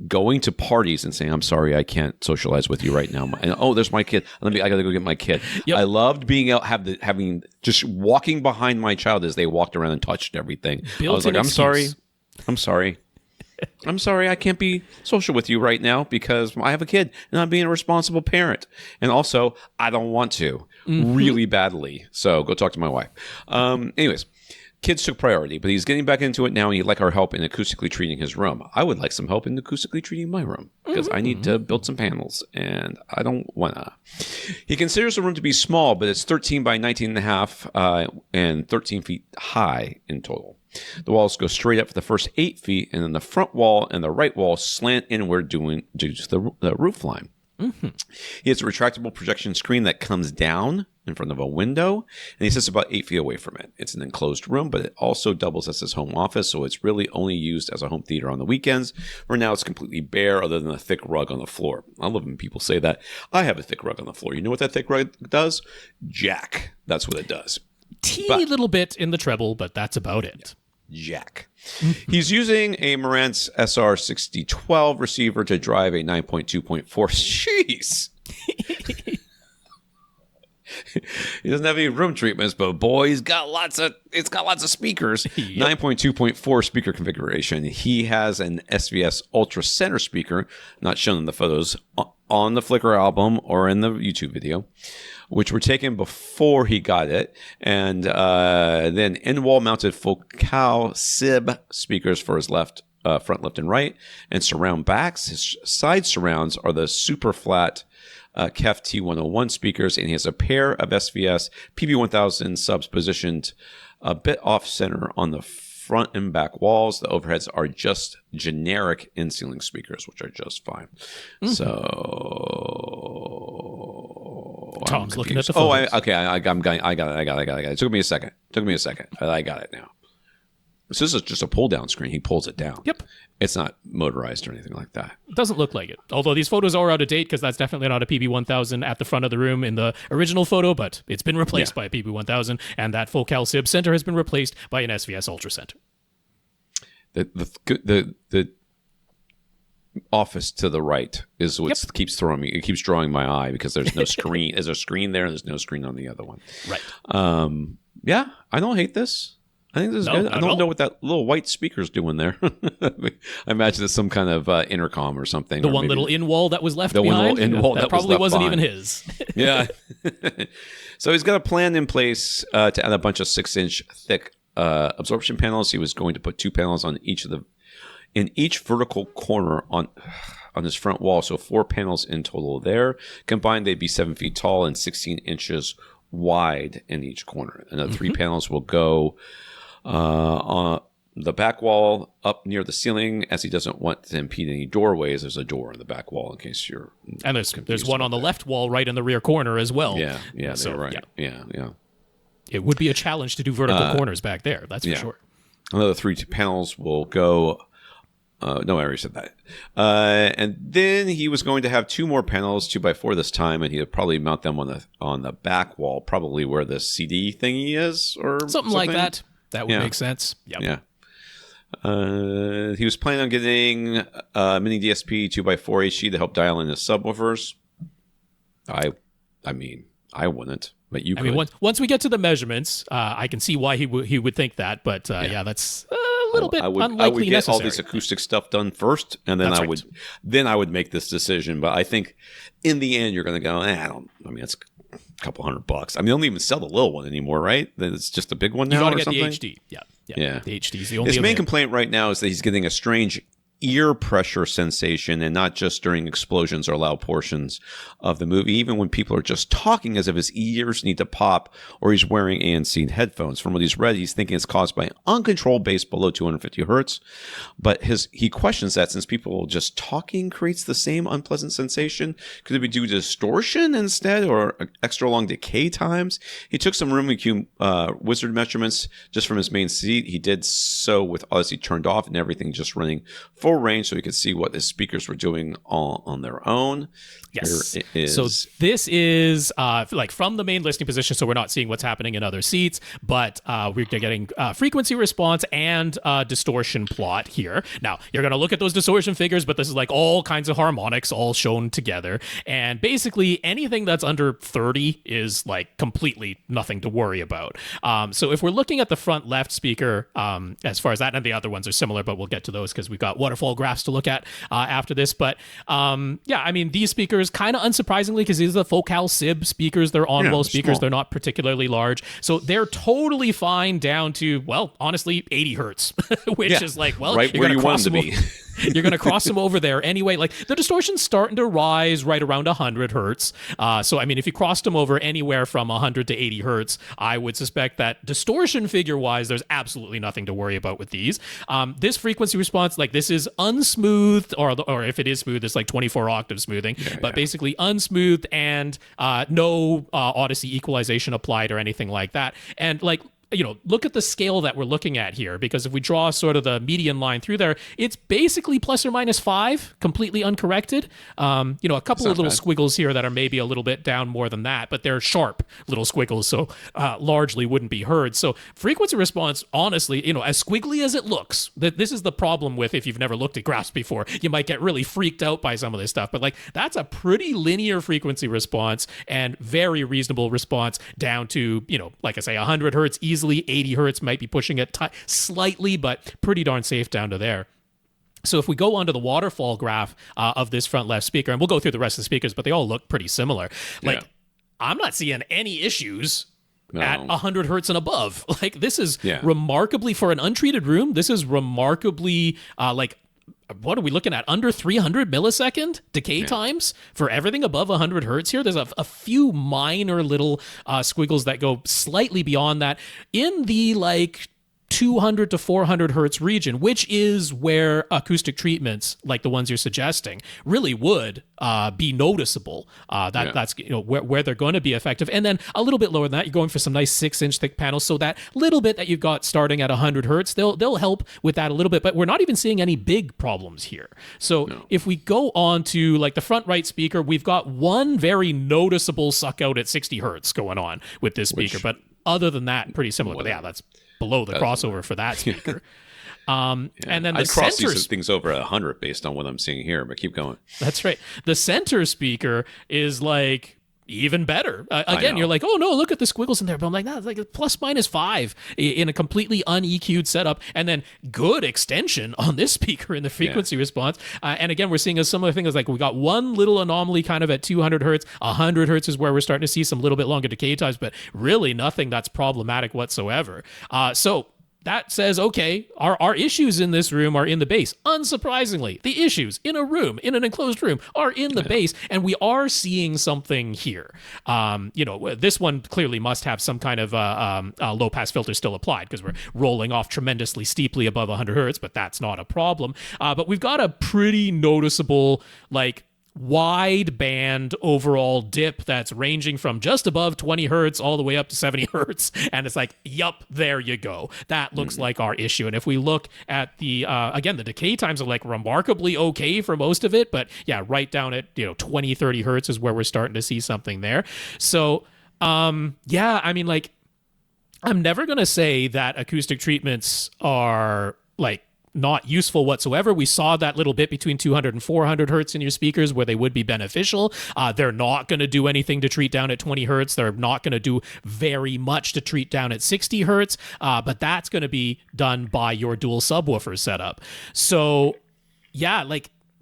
going to parties and saying, "I'm sorry, I can't socialize with you right now." And there's my kid. I got to go get my kid. Yep. I loved being out, having just walking behind my child as they walked around and touched everything. I was like, "I'm sorry, I can't be social with you right now because I have a kid and I'm being a responsible parent, and also I don't want to really badly. So go talk to my wife." Anyways. Kids took priority, but he's getting back into it now, and he'd like our help in acoustically treating his room. I would like some help in acoustically treating my room because I need to build some panels, and I don't want to. He considers the room to be small, but it's 13 by 19 and a half and 13 feet high in total. The walls go straight up for the first 8 feet, and then the front wall and the right wall slant inward due to the roof line. Mm-hmm. He has a retractable projection screen that comes down in front of a window, and he sits about 8 feet away from it. It's an enclosed room, but it also doubles as his home office, so it's really only used as a home theater on the weekends. For now, it's completely bare other than a thick rug on the floor. I love when people say that. I have a thick rug on the floor. You know what that thick rug does? Jack. That's what it does. Teeny little bit in the treble, but that's about it. Jack. He's using a Marantz SR6012 receiver to drive a 9.2.4. Jeez. He doesn't have any room treatments, but boy, it's got lots of speakers. Yep. 9.2.4 speaker configuration. He has an SVS Ultra Center speaker, not shown in the photos on the Flickr album or in the YouTube video, which were taken before he got it. And then in-wall mounted focal SIB speakers for his left, front, left, and right, and surround backs. His side surrounds are the super flat KEF T101 speakers, and he has a pair of SVS PB1000 subs positioned a bit off center on the front and back walls. The overheads are just generic in-ceiling speakers, which are just fine. So Tom's looking at the photos. I got it. It took me a second. I got it now. So this is just a pull-down screen. He pulls it down. Yep. It's not motorized or anything like that. It doesn't look like it. Although these photos are out of date because that's definitely not a PB1000 at the front of the room in the original photo, but it's been replaced by a PB1000, and that focal SIB center has been replaced by an SVS Ultra center. The office to the right is what keeps throwing me. It keeps drawing my eye because there's no screen. There's a screen there, and there's no screen on the other one. Right. Yeah, I don't hate this. I think this is good. I don't know what that little white speaker's doing there. I imagine it's some kind of intercom or something. The one little in-wall that was left behind? The one little in-wall that probably wasn't behind. even his. Yeah. So he's got a plan in place to add a bunch of 6-inch thick absorption panels. He was going to put 2 panels on in each vertical corner on his front wall. So 4 panels in total there. Combined, they'd be 7 feet tall and 16 inches wide in each corner. And the 3 panels will go on the back wall up near the ceiling, as he doesn't want to impede any doorways. There's a door in the back wall in case you're and there's one on the left wall right in the rear corner as well. Yeah, so, right. Yeah. It would be a challenge to do vertical corners back there, that's for sure. Another 3 panels will go no, I already said that. And then he was going to have 2 more panels, 2x4 this time, and he'd probably mount them on the back wall, probably where the CD thingy is, or something like that. That would make sense. Yep. Yeah. He was planning on getting a mini DSP 2x4 HD to help dial in his subwoofers. I mean, I wouldn't, but you could. I mean, once we get to the measurements, I can see why he would think that, but that's a little bit unlikely. I would get necessary. all this acoustic stuff done first, and then I would make this decision. But I think in the end, you're going to go, it's a couple $100. I mean, they don't even sell the little one anymore, right? It's just a big one now. You got to get something? the HD. Yeah. The HD is the only. His main complaint right now is that he's getting a strange ear pressure sensation, and not just during explosions or loud portions of the movie, even when people are just talking, as if his ears need to pop, or he's wearing ANC headphones. From what he's read, he's thinking it's caused by uncontrolled bass below 250 hertz, but he questions that since people just talking creates the same unpleasant sensation. Could it be due to distortion instead, or extra long decay times? He took some room EQ wizard measurements just from his main seat. He did so with Odyssey turned off and everything just running full range, so he could see what his speakers were doing on their own. Yes. So this is like from the main listening position, so we're not seeing what's happening in other seats, but we're getting frequency response and distortion plot here. Now, you're going to look at those distortion figures, but this is like all kinds of harmonics all shown together. And basically anything that's under 30 is like completely nothing to worry about. So if we're looking at the front left speaker, as far as that, and the other ones are similar, but we'll get to those because we've got waterfall graphs to look at after this. But I mean, these speakers, kind of unsurprisingly, because these are the focal SIB speakers, they're on-wall speakers, they're not particularly large. So they're totally fine down to, well, honestly, 80 hertz, which is like, well, right you're where going you want them to be. You're going to cross them over there anyway. Like the distortion's starting to rise right around 100 hertz. So, I mean, if you crossed them over anywhere from 100 to 80 hertz, I would suspect that distortion figure-wise, there's absolutely nothing to worry about with these. This frequency response, like this is unsmoothed, or if it is smooth, it's like 24 octave smoothing, but basically unsmoothed and no Odyssey equalization applied or anything like that. And like, look at the scale that we're looking at here, because if we draw sort of the median line through there, it's basically plus or minus 5, completely uncorrected. A couple of little squiggles here that are maybe a little bit down more than that, but they're sharp little squiggles, so largely wouldn't be heard. So frequency response, honestly, as squiggly as it looks, this is the problem with, if you've never looked at graphs before, you might get really freaked out by some of this stuff, but like that's a pretty linear frequency response and very reasonable response down to, like I say, 100 hertz easily. 80 hertz might be pushing it slightly, but pretty darn safe down to there. So if we go onto the waterfall graph of this front left speaker, and we'll go through the rest of the speakers, but they all look pretty similar. Like, I'm not seeing any issues at 100 hertz and above. Like, this is remarkably, for an untreated room, this is remarkably, what are we looking at? Under 300 millisecond decay times for everything above 100 hertz here. There's a few minor little squiggles that go slightly beyond that in the, 200 to 400 hertz region, which is where acoustic treatments like the ones you're suggesting really would be noticeable. That's where they're going to be effective. And then a little bit lower than that, you're going for some nice 6-inch thick panels. So that little bit that you've got starting at 100 hertz, they'll help with that a little bit. But we're not even seeing any big problems here. So if we go on to the front right speaker, we've got one very noticeable suck out at 60 hertz going on with this speaker. But other than that, pretty similar. But that's below the crossover for that speaker. And then the cross center these things over 100 based on what I'm seeing here, but keep going. That's right. The center speaker is even better. Again, you're like, oh no, look at the squiggles in there. But I'm like, no, it's a ±5 in a completely un-EQ'd setup. And then good extension on this speaker in the frequency response. And again, we're seeing a similar thing. We got one little anomaly kind of at 200 hertz. 100 hertz is where we're starting to see some little bit longer decay times, but really nothing that's problematic whatsoever. So that says, okay, our issues in this room are in the bass. Unsurprisingly, the issues in a room, in an enclosed room, are in the bass, and we are seeing something here. This one clearly must have some kind of low-pass filter still applied because we're rolling off tremendously steeply above 100 hertz, but that's not a problem. But we've got a pretty noticeable, wide band overall dip that's ranging from just above 20 hertz all the way up to 70 hertz. And it's yup, there you go. That looks like our issue. And if we look at the, again, the decay times are remarkably okay for most of it. But yeah, right down at, 20, 30 hertz is where we're starting to see something there. So, I'm never going to say that acoustic treatments are not useful whatsoever. We saw that little bit between 200 and 400 hertz in your speakers where they would be beneficial. They're not going to do anything to treat down at 20 hertz. They're not going to do very much to treat down at 60 hertz, but that's going to be done by your dual subwoofer setup. So yeah,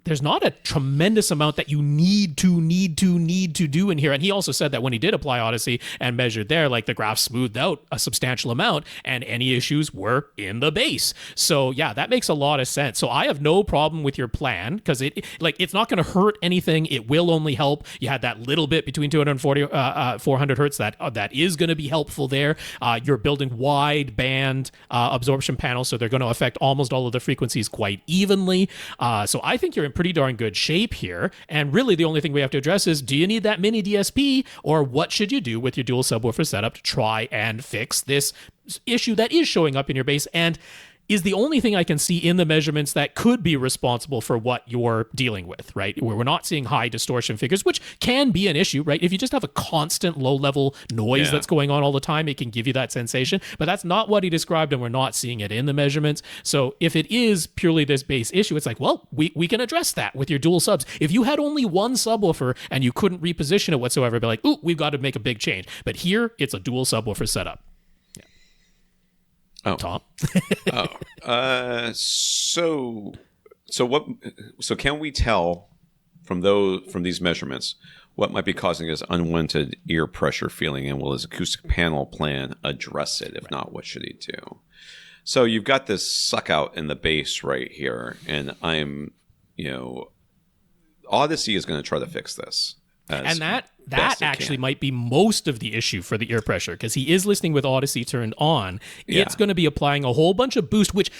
there's not a tremendous amount that you need to do in here. And he also said that when he did apply Odyssey and measured there, the graph smoothed out a substantial amount and any issues were in the bass. So yeah, that makes a lot of sense. So I have no problem with your plan because it's not going to hurt anything. It will only help. You had that little bit between 240, 400 hertz that is going to be helpful there. You're building wide band absorption panels, so they're going to affect almost all of the frequencies quite evenly. So I think you're in pretty darn good shape here. And really the only thing we have to address is, do you need that mini DSP, or what should you do with your dual subwoofer setup to try and fix this issue that is showing up in your bass and is the only thing I can see in the measurements that could be responsible for what you're dealing with, right? Where we're not seeing high distortion figures, which can be an issue, right? If you just have a constant low-level noise that's going on all the time, it can give you that sensation, but that's not what he described, and we're not seeing it in the measurements. So if it is purely this bass issue, it's we can address that with your dual subs. If you had only one subwoofer and you couldn't reposition it whatsoever, be ooh, we've got to make a big change. But here, it's a dual subwoofer setup. Oh, Tom. So can we tell from these measurements what might be causing this unwanted ear pressure feeling, and will his acoustic panel plan address it? If not, what should he do? So you've got this suck out in the bass right here, and Odyssey is going to try to fix this. And that actually might be most of the issue for the ear pressure, because he is listening with Odyssey turned on. It's going to be applying a whole bunch of boost, which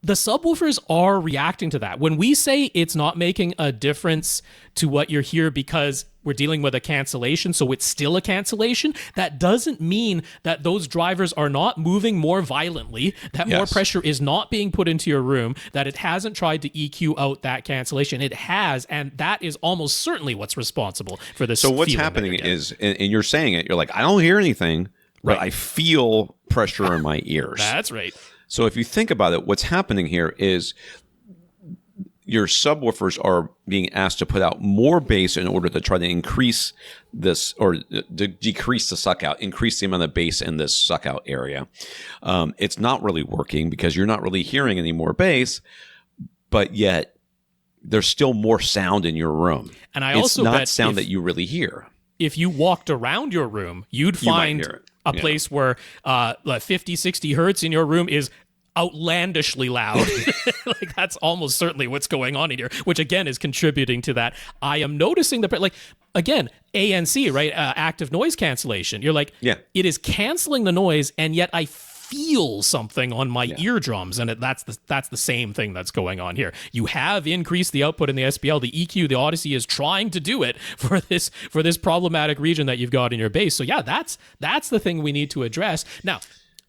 the subwoofers are reacting to that. When we say it's not making a difference to what you're hearing because we're dealing with a cancellation, so it's still a cancellation, that doesn't mean that those drivers are not moving more violently, that more pressure is not being put into your room, that it hasn't tried to EQ out that cancellation. It has, and that is almost certainly what's responsible for this. So what's happening is, and you're saying it, you're I don't hear anything, but I feel pressure in my ears. That's right. So if you think about it, what's happening here is your subwoofers are being asked to put out more bass in order to try to increase this, or decrease the suck out, increase the amount of bass in this suck out area. It's not really working because you're not really hearing any more bass. but yet there's still more sound in your room. And I it's also not bet sound that you really hear. If you walked around your room, you'd find a place where like 50, 60 hertz in your room is outlandishly loud. Like that's almost certainly what's going on in here, which again is contributing to that. I am noticing like again, ANC, right? Active noise cancellation. You're like, it is canceling the noise, and yet I feel something on my eardrums, and that's the same thing that's going on here. You have increased the output in the SPL. The EQ, the Odyssey is trying to do it for this problematic region that you've got in your bass. So yeah, that's the thing we need to address. Now,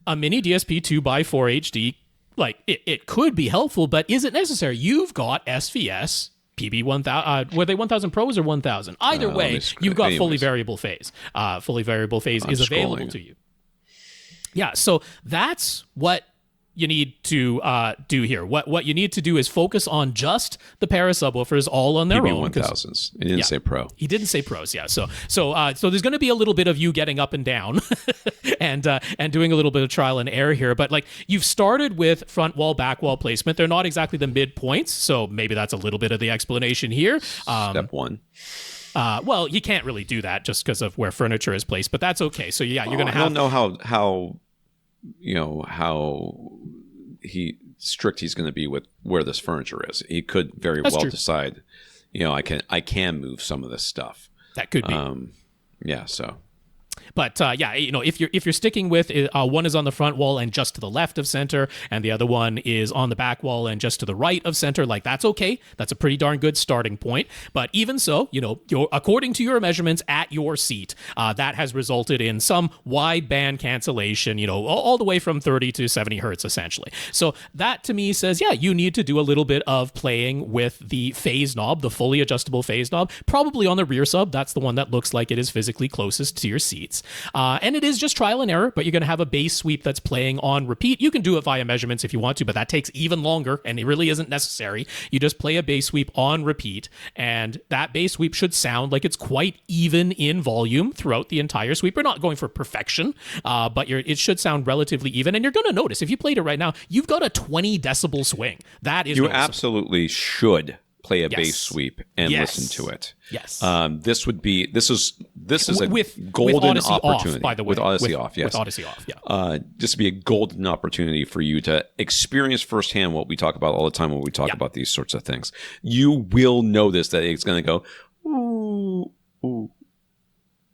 a mini DSP 2x4 HD, like it could be helpful, but is it necessary? You've got SVS PB1000, were they 1000 Pros or 1000? Either way, you've got fully variable phase. Fully variable phase is available to you. Yeah, so that's what you need to do here. What you need to do is focus on just the para subwoofers all on their own. PB1000s. He didn't say Pro. He didn't say Pros. Yeah. So there's going to be a little bit of you getting up and down, and doing a little bit of trial and error here. But like you've started with front wall, back wall placement. They're not exactly the midpoints, so maybe that's a little bit of the explanation here. Step one. Well, you can't really do that just because of where furniture is placed, but that's okay. So yeah, you're going to have. I don't know how strict he's going to be with where this furniture is. He could very well decide, I can move some of this stuff. That could be. So. But if you're sticking with one is on the front wall and just to the left of center, and the other one is on the back wall and just to the right of center, like that's okay. That's a pretty darn good starting point. But even so, according to your measurements at your seat, that has resulted in some wide band cancellation, all the way from 30 to 70 hertz essentially. So that to me says, you need to do a little bit of playing with the phase knob, the fully adjustable phase knob, probably on the rear sub. That's the one that looks like it is physically closest to your seats. And it is just trial and error, but you're going to have a bass sweep that's playing on repeat. You can do it via measurements if you want to, but that takes even longer, and it really isn't necessary. You just play a bass sweep on repeat, and that bass sweep should sound like it's quite even in volume throughout the entire sweep. We're not going for perfection, but it should sound relatively even, and you're going to notice, if you played it right now, you've got a 20 decibel swing. That is noticeable. Absolutely should play a bass sweep and listen to it. Yes. This is a with golden Odyssey opportunity. Off, by the way. With Odyssey off, yes. With Odyssey off, yeah. This would be a golden opportunity for you to experience firsthand what we talk about all the time when we talk about these sorts of things. You will notice that it's going to go, ooh, ooh,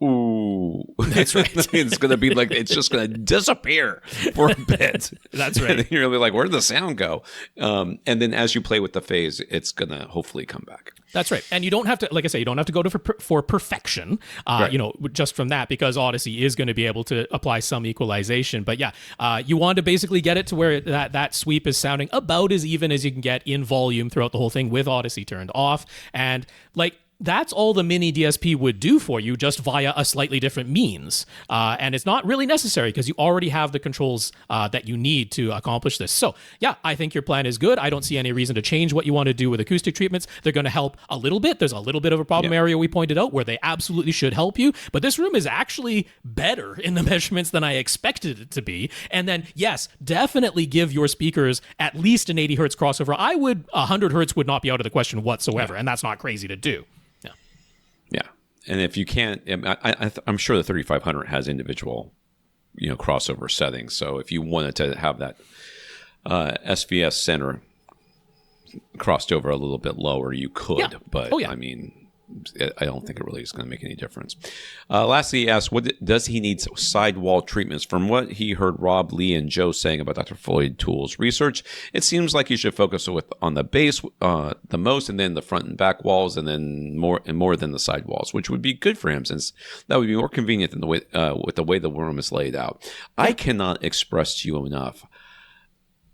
ooh. That's right. It's going to be like, it's just going to disappear for a bit. That's right. And then you're going to be like, where did the sound go? And then as you play with the phase, it's going to hopefully come back. That's right. And you don't have to, like I say, you don't have to go for perfection, just from that, because Odyssey is going to be able to apply some equalization. But you want to basically get it to where that sweep is sounding about as even as you can get in volume throughout the whole thing with Odyssey turned off. And like, that's all the mini DSP would do for you, just via a slightly different means. And it's not really necessary because you already have the controls that you need to accomplish this. So, I think your plan is good. I don't see any reason to change what you want to do with acoustic treatments. They're going to help a little bit. There's a little bit of a problem area we pointed out where they absolutely should help you. But this room is actually better in the measurements than I expected it to be. And then, yes, definitely give your speakers at least an 80 hertz crossover. 100 hertz would not be out of the question whatsoever. And that's not crazy to do. Yeah, and if you can't, I'm sure the 3500 has individual, crossover settings. So if you wanted to have that SVS center crossed over a little bit lower, you could. Yeah. But I mean, I don't think it really is going to make any difference. Lastly, he asked, what does he need sidewall treatments? From what he heard Rob, Lee, and Joe saying about Dr. Floyd Toole's research, it seems like he should focus on the base the most, and then the front and back walls, and then more than the side walls, which would be good for him, since that would be more convenient than the way with the way the room is laid out. I cannot express to you enough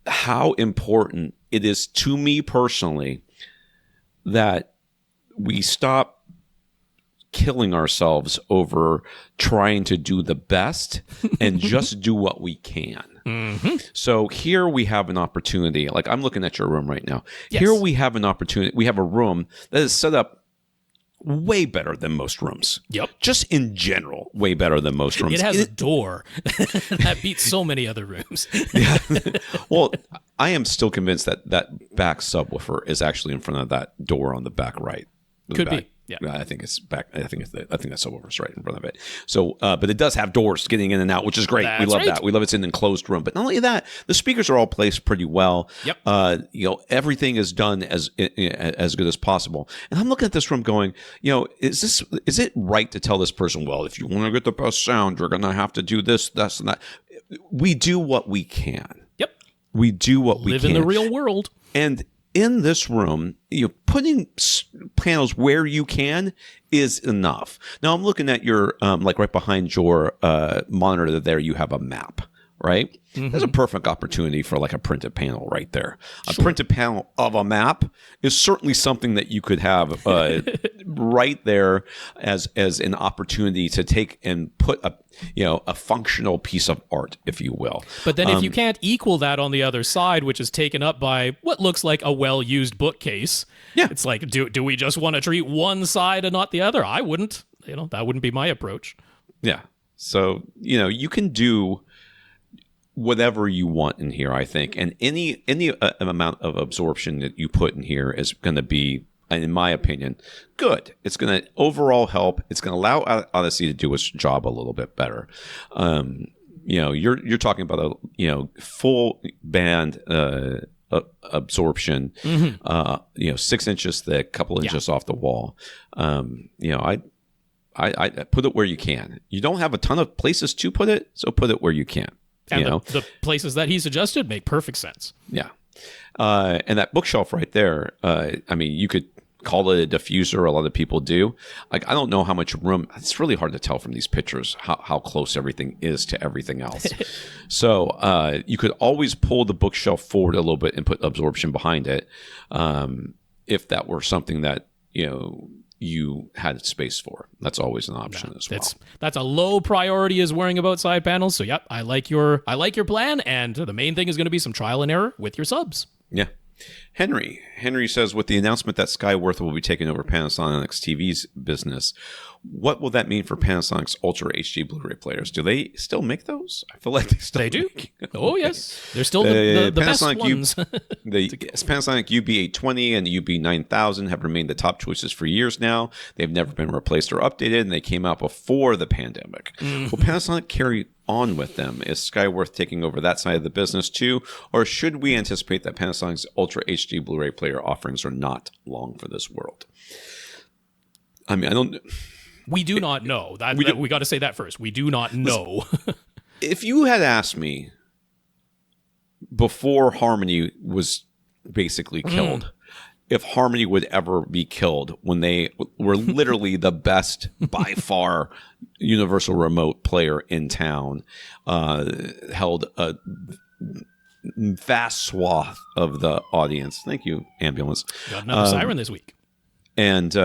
how important it is to me personally that we stop killing ourselves over trying to do the best and just do what we can. Mm-hmm. So here we have an opportunity. Like, I'm looking at your room right now. Yes. Here we have an opportunity. We have a room that is set up way better than most rooms. Yep. Just in general, way better than most rooms. It has a door that beats so many other rooms. Yeah. Well, I am still convinced that that back subwoofer is actually in front of that door on the back right. Could be. Yeah. I think it's back. I think that subwoofer's right in front of it. So, but it does have doors getting in and out, which is great. We love that. We love it's in an enclosed room. But not only that, the speakers are all placed pretty well. Yep. Everything is done as good as possible. And I'm looking at this room going, is it right to tell this person, well, if you want to get the best sound, you're going to have to do this, and that. We do what we can. Yep. We do what we can. Live in the real world. And in this room, putting panels where you can is enough. Now I'm looking at your, like right behind your monitor there, you have a map, right? Mm-hmm. There's a perfect opportunity for like a printed panel right there. Sure. A printed panel of a map is certainly something that you could have right there as an opportunity to take and put a functional piece of art, if you will. But then if you can't equal that on the other side, which is taken up by what looks like a well-used bookcase, it's like, do we just want to treat one side and not the other? I wouldn't. That wouldn't be my approach. Yeah. So, you can do whatever you want in here, I think. And any amount of absorption that you put in here is going to be, in my opinion, good. It's going to overall help. It's going to allow Odyssey to do its job a little bit better. You're talking about a full band absorption, 6 inches thick, couple inches off the wall. I put it where you can. You don't have a ton of places to put it, so put it where you can. And the places that he suggested make perfect sense. Yeah. And that bookshelf right there, you could call it a diffuser. A lot of people do. Like, I don't know how much room. It's really hard to tell from these pictures how close everything is to everything else. So you could always pull the bookshelf forward a little bit and put absorption behind it, if that were something that you had space for. That's always an option as well. That's a low priority, is worrying about side panels. So yep, I like your plan, and the main thing is going to be some trial and error with your subs. Yeah. Henry says, with the announcement that Skyworth will be taking over Panasonic's TV's business, what will that mean for Panasonic's Ultra HD Blu-ray players? Do they still make those? I feel like they do. Oh yes, they're still the best ones. The Panasonic UB820 and the UB9000 have remained the top choices for years now. They've never been replaced or updated, and they came out before the pandemic. Will Panasonic carry on with them? Is Skyworth taking over that side of the business too, or should we anticipate that Panasonic's Ultra HD Blu-ray player offerings are not long for this world? I don't. We do not know. We got to say that first. We do not know. If you had asked me before Harmony was basically killed, if Harmony would ever be killed when they were literally the best by far universal remote player in town, held a vast swath of the audience. Thank you, ambulance. Got another siren this week. And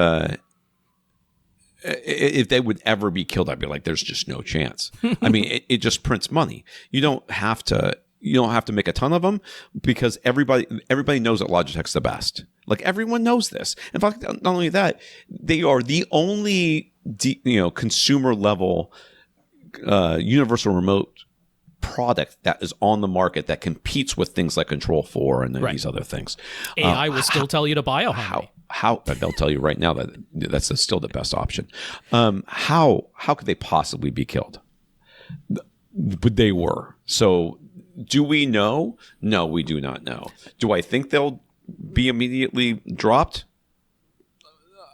if they would ever be killed, I'd be like, there's just no chance. It just prints money. You don't have to make a ton of them, because everybody knows that Logitech's the best. Like, everyone knows this. In fact, not only that, they are the only consumer level universal remote product that is on the market that competes with things like Control 4 and these other things. AI will still tell you to buy a Harmony. How they'll tell you right now that that's still the best option. How could they possibly be killed? But they were. So do we know? No, we do not know. Do I think they'll be immediately dropped?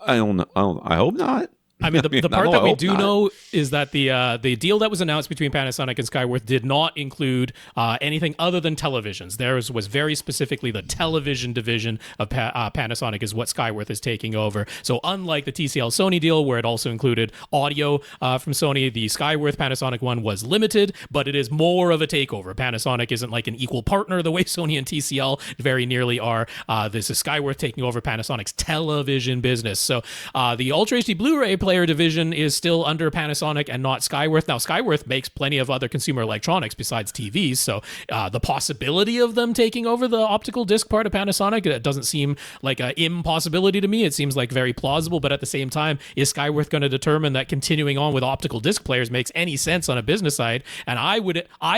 I don't know. I hope not. The part that we do know is that the deal that was announced between Panasonic and Skyworth did not include anything other than televisions. Theirs was very specifically the television division of Panasonic is what Skyworth is taking over. So unlike the TCL Sony deal, where it also included audio from Sony, the Skyworth Panasonic one was limited, but it is more of a takeover. Panasonic isn't like an equal partner the way Sony and TCL very nearly are. This is Skyworth taking over Panasonic's television business. So the Ultra HD Blu-ray player player division is still under Panasonic and not Skyworth. Now, Skyworth makes plenty of other consumer electronics besides TVs, so the possibility of them taking over the optical disc part of Panasonic, it doesn't seem like an impossibility to me. It seems like very plausible, but at the same time, is Skyworth going to determine that continuing on with optical disc players makes any sense on a business side? And I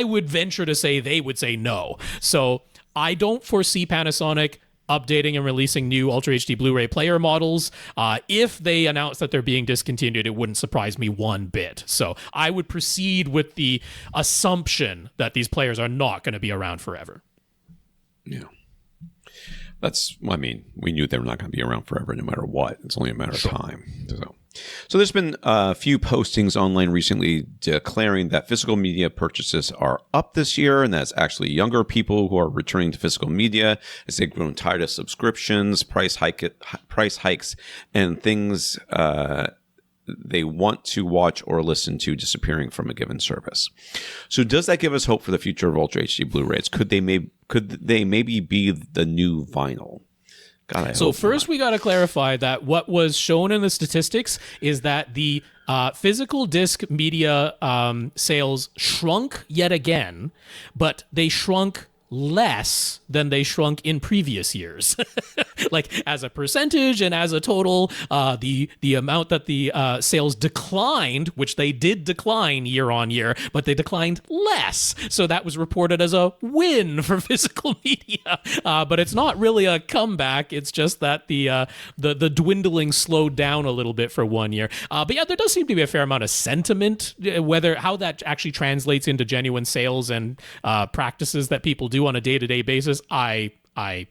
would venture to say they would say no. So I don't foresee Panasonic updating and releasing new Ultra HD Blu-ray player models. If they announce that they're being discontinued, it wouldn't surprise me one bit. So I would proceed with the assumption that these players are not going to be around forever. Yeah. We knew they were not going to be around forever no matter what. It's only a matter of time. So there's been a few postings online recently declaring that physical media purchases are up this year, and that's actually younger people who are returning to physical media as they've grown tired of subscriptions, price hikes, and things they want to watch or listen to disappearing from a given service. So does that give us hope for the future of Ultra HD Blu-rays? Could they maybe be the new vinyl? God, so first we got to clarify that what was shown in the statistics is that the physical disc media sales shrunk yet again, but they shrunk less than they shrunk in previous years. Like as a percentage and as a total, the amount that the sales declined, which they did decline year on year, but they declined less. So that was reported as a win for physical media. But it's not really a comeback. It's just that the dwindling slowed down a little bit for 1 year. But yeah, there does seem to be a fair amount of sentiment, how that actually translates into genuine sales and practices that people do on a day-to-day basis, I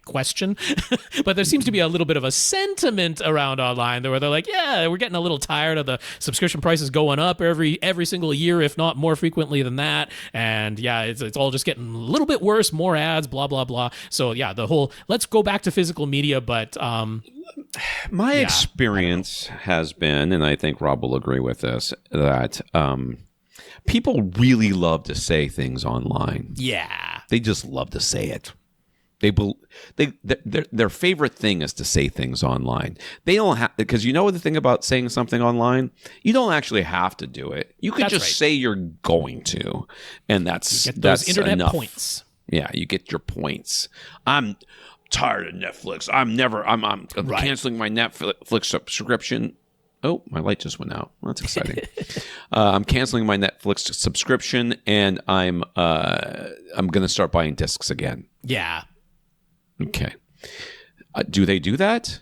question. But there seems to be a little bit of a sentiment around online where they're like, yeah, we're getting a little tired of the subscription prices going up every single year, if not more frequently than that. And yeah, it's all just getting a little bit worse, more ads, blah, blah, blah. So yeah, the whole, let's go back to physical media, but my experience has been, and I think Rob will agree with this, that people really love to say things online. Yeah. They just love to say it. Their favorite thing is to say things online. They don't have, because you know the thing about saying something online, you don't actually have to do it. You can just say you're going to, and that's those internet enough. Points. Yeah, you get your points. I'm tired of Netflix. I'm canceling my Netflix subscription. Oh, my light just went out. Well, that's exciting. I'm canceling my Netflix subscription, and I'm going to start buying discs again. Yeah. Okay. Do they do that?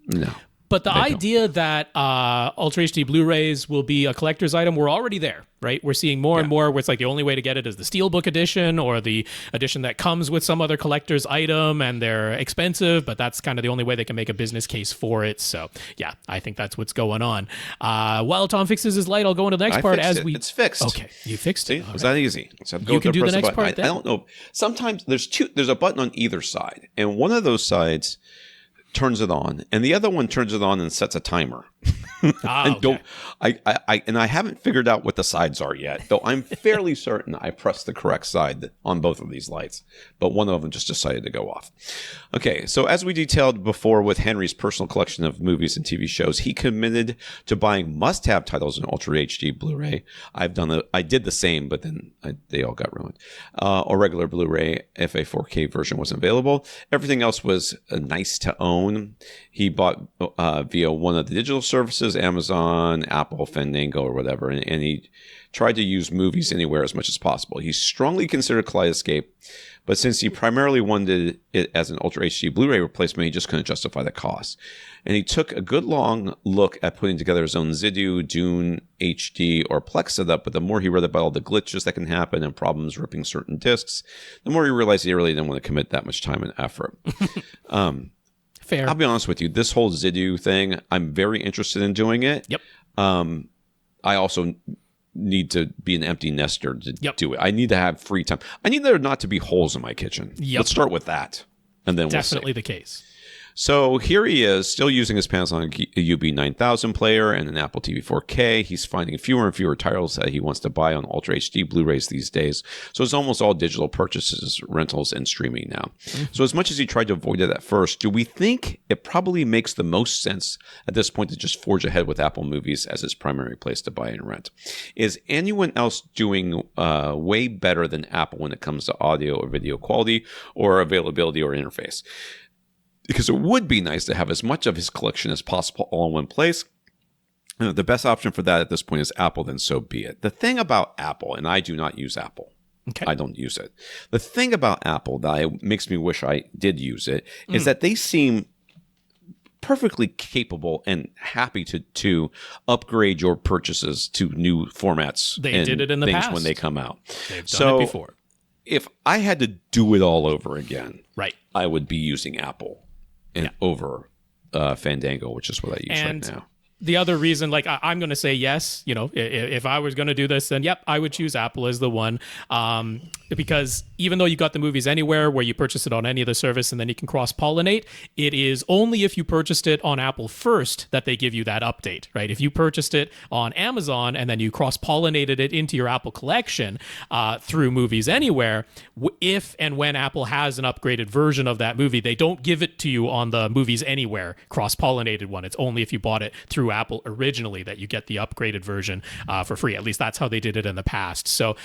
No. But the idea that Ultra HD Blu-rays will be a collector's item, we're already there, right? We're seeing more and more where it's like the only way to get it is the Steelbook edition or the edition that comes with some other collector's item, and they're expensive, but that's kind of the only way they can make a business case for it. So yeah, I think that's what's going on. While Tom fixes his light, I'll go into the next part as It's fixed. Okay, you fixed it. See, was that easy? So you can do the next part then. I don't know. Sometimes there's a button on either side, and one of those sides turns it on, and the other one turns it on and sets a timer. And I haven't figured out what the sides are yet, though I'm fairly certain I pressed the correct side on both of these lights, but one of them just decided to go off. Okay, so as we detailed before with Henry's personal collection of movies and TV shows, he committed to buying must-have titles in Ultra HD Blu-ray. I did the same, but then they all got ruined. Or regular Blu-ray if a 4K version wasn't available. Everything else was nice to own. He bought via one of the digital services, Amazon, Apple, Fandango, or whatever, and he tried to use movies anywhere as much as possible. He strongly considered Kaleidoscape, but since he primarily wanted it as an Ultra HD Blu-ray replacement, he just couldn't justify the cost. And he took a good long look at putting together his own Zidu, Dune, HD, or Plex setup, but the more he read about all the glitches that can happen and problems ripping certain discs, the more he realized he really didn't want to commit that much time and effort. Fair. I'll be honest with you. This whole Zidu thing, I'm very interested in doing it. Yep. I also need to be an empty nester to do it. I need to have free time. I need there not to be holes in my kitchen. Yep. Let's start with that, and then definitely we'll see. The case. So here he is, still using his panels on a UB9000 player and an Apple TV 4K. He's finding fewer and fewer titles that he wants to buy on Ultra HD Blu-rays these days. So it's almost all digital purchases, rentals, and streaming now. So as much as he tried to avoid it at first, do we think it probably makes the most sense at this point to just forge ahead with Apple Movies as his primary place to buy and rent? Is anyone else doing way better than Apple when it comes to audio or video quality or availability or interface? Because it would be nice to have as much of his collection as possible all in one place. And if the best option for that at this point is Apple, then so be it. The thing about Apple, and I do not use Apple. Okay. I don't use it. The thing about Apple that makes me wish I did use it is that they seem perfectly capable and happy to upgrade your purchases to new formats. They did it in the past when they come out. They've done it before. If I had to do it all over again, right, I would be using Apple over Fandango, which is what I use right now. The other reason, like, I'm going to say yes, if I was going to do this, then yep, I would choose Apple as the one. Because even though you got the movies anywhere where you purchase it on any other service and then you can cross-pollinate, it is only if you purchased it on Apple first that they give you that update, right? If you purchased it on Amazon and then you cross-pollinated it into your Apple collection through Movies Anywhere, if and when Apple has an upgraded version of that movie, they don't give it to you on the Movies Anywhere cross-pollinated one. It's only if you bought it through Apple originally that you get the upgraded version for free. At least that's how they did it in the past. So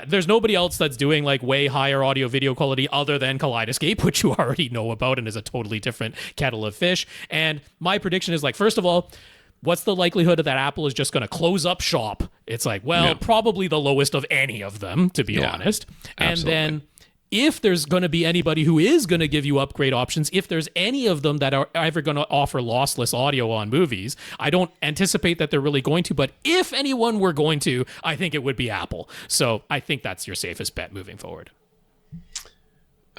there's nobody else that's doing like way higher audio video quality other than Kaleidoscape, which you already know about and is a totally different kettle of fish. And my prediction is, like, first of all, what's the likelihood that Apple is just going to close up shop? It's like, probably the lowest of any of them, to be honest. Absolutely. And then if there's going to be anybody who is going to give you upgrade options, if there's any of them that are ever going to offer lossless audio on movies, I don't anticipate that they're really going to, but if anyone were going to, I think it would be Apple. So I think that's your safest bet moving forward.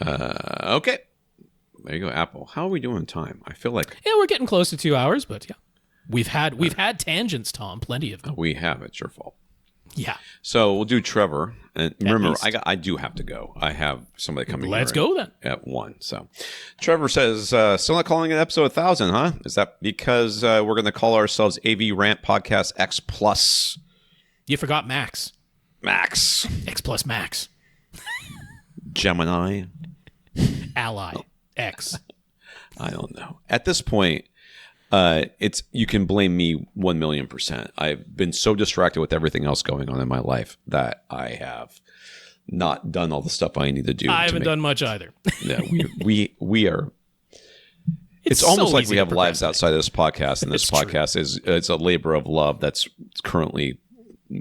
Okay. There you go, Apple. How are we doing time? I feel like... Yeah, we're getting close to 2 hours, but yeah. We've had tangents, Tom. Plenty of them. We have. It's your fault. Yeah. So we'll do Trevor. And remember, I do have to go. I have somebody coming. Let's go then. At 1. So Trevor says, still not calling it episode 1000, huh? Is that because we're going to call ourselves AVRant Podcast X Plus? You forgot Max. Max. X plus Max. Gemini. Ally. X. I don't know. At this point, you can blame me 1,000,000%. I've been so distracted with everything else going on in my life that I have not done all the stuff I need to do. I haven't done much either. Yeah, we are. It's almost like we have lives outside of this podcast, and this podcast is a labor of love that's currently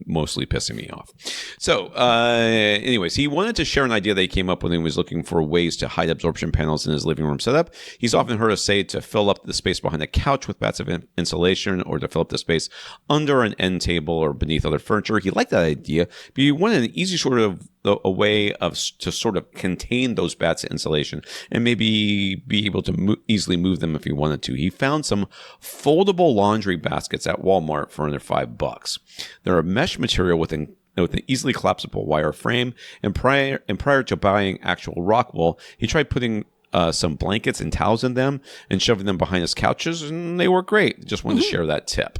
mostly pissing me off. So anyways, he wanted to share an idea that he came up with when he was looking for ways to hide absorption panels in his living room setup. He's often heard us say to fill up the space behind a couch with bats of insulation, or to fill up the space under an end table or beneath other furniture. He liked that idea, but he wanted an easy sort of a way to sort of contain those bats of insulation and maybe be able to easily move them if he wanted to. He found some foldable laundry baskets at Walmart for under $5. They're a mesh material with an easily collapsible wire frame. And prior to buying actual rock wool, he tried putting some blankets and towels in them and shoving them behind his couches, and they work great. Just wanted to share that tip.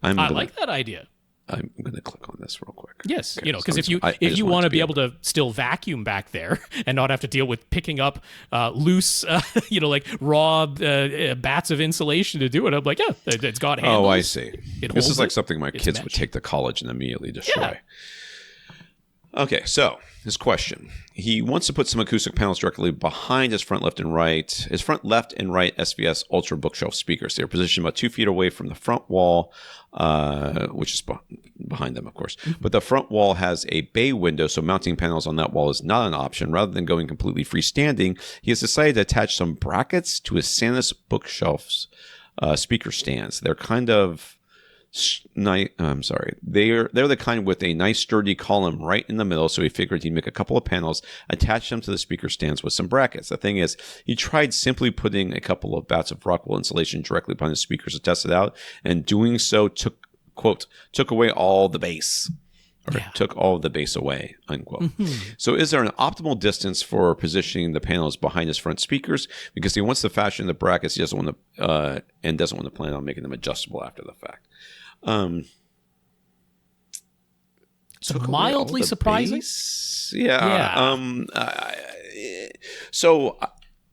I like that idea. I'm going to click on this real quick. Yes, okay, because if you want to be able to still vacuum back there and not have to deal with picking up loose, like raw bats of insulation to do it, I'm like, yeah, it's got handles. Oh, I see. This is like something my kids would take to college and immediately destroy. Yeah. Okay, so his question. He wants to put some acoustic panels directly behind his front left and right SVS Ultra bookshelf speakers. They're positioned about 2 feet away from the front wall, which is behind them, of course. But the front wall has a bay window, so mounting panels on that wall is not an option. Rather than going completely freestanding, he has decided to attach some brackets to his Sanus bookshelf's speaker stands. They're kind of... They're the kind with a nice sturdy column right in the middle, so he figured he'd make a couple of panels, attach them to the speaker stands with some brackets. The thing is, he tried simply putting a couple of bats of rockwool insulation directly behind the speakers to test it out, and doing so took away all the bass. or took all of the bass away, unquote. So is there an optimal distance for positioning the panels behind his front speakers? Because he wants to fashion the brackets, he doesn't want to, and doesn't want to plan on making them adjustable after the fact. So mildly surprising. Yeah. So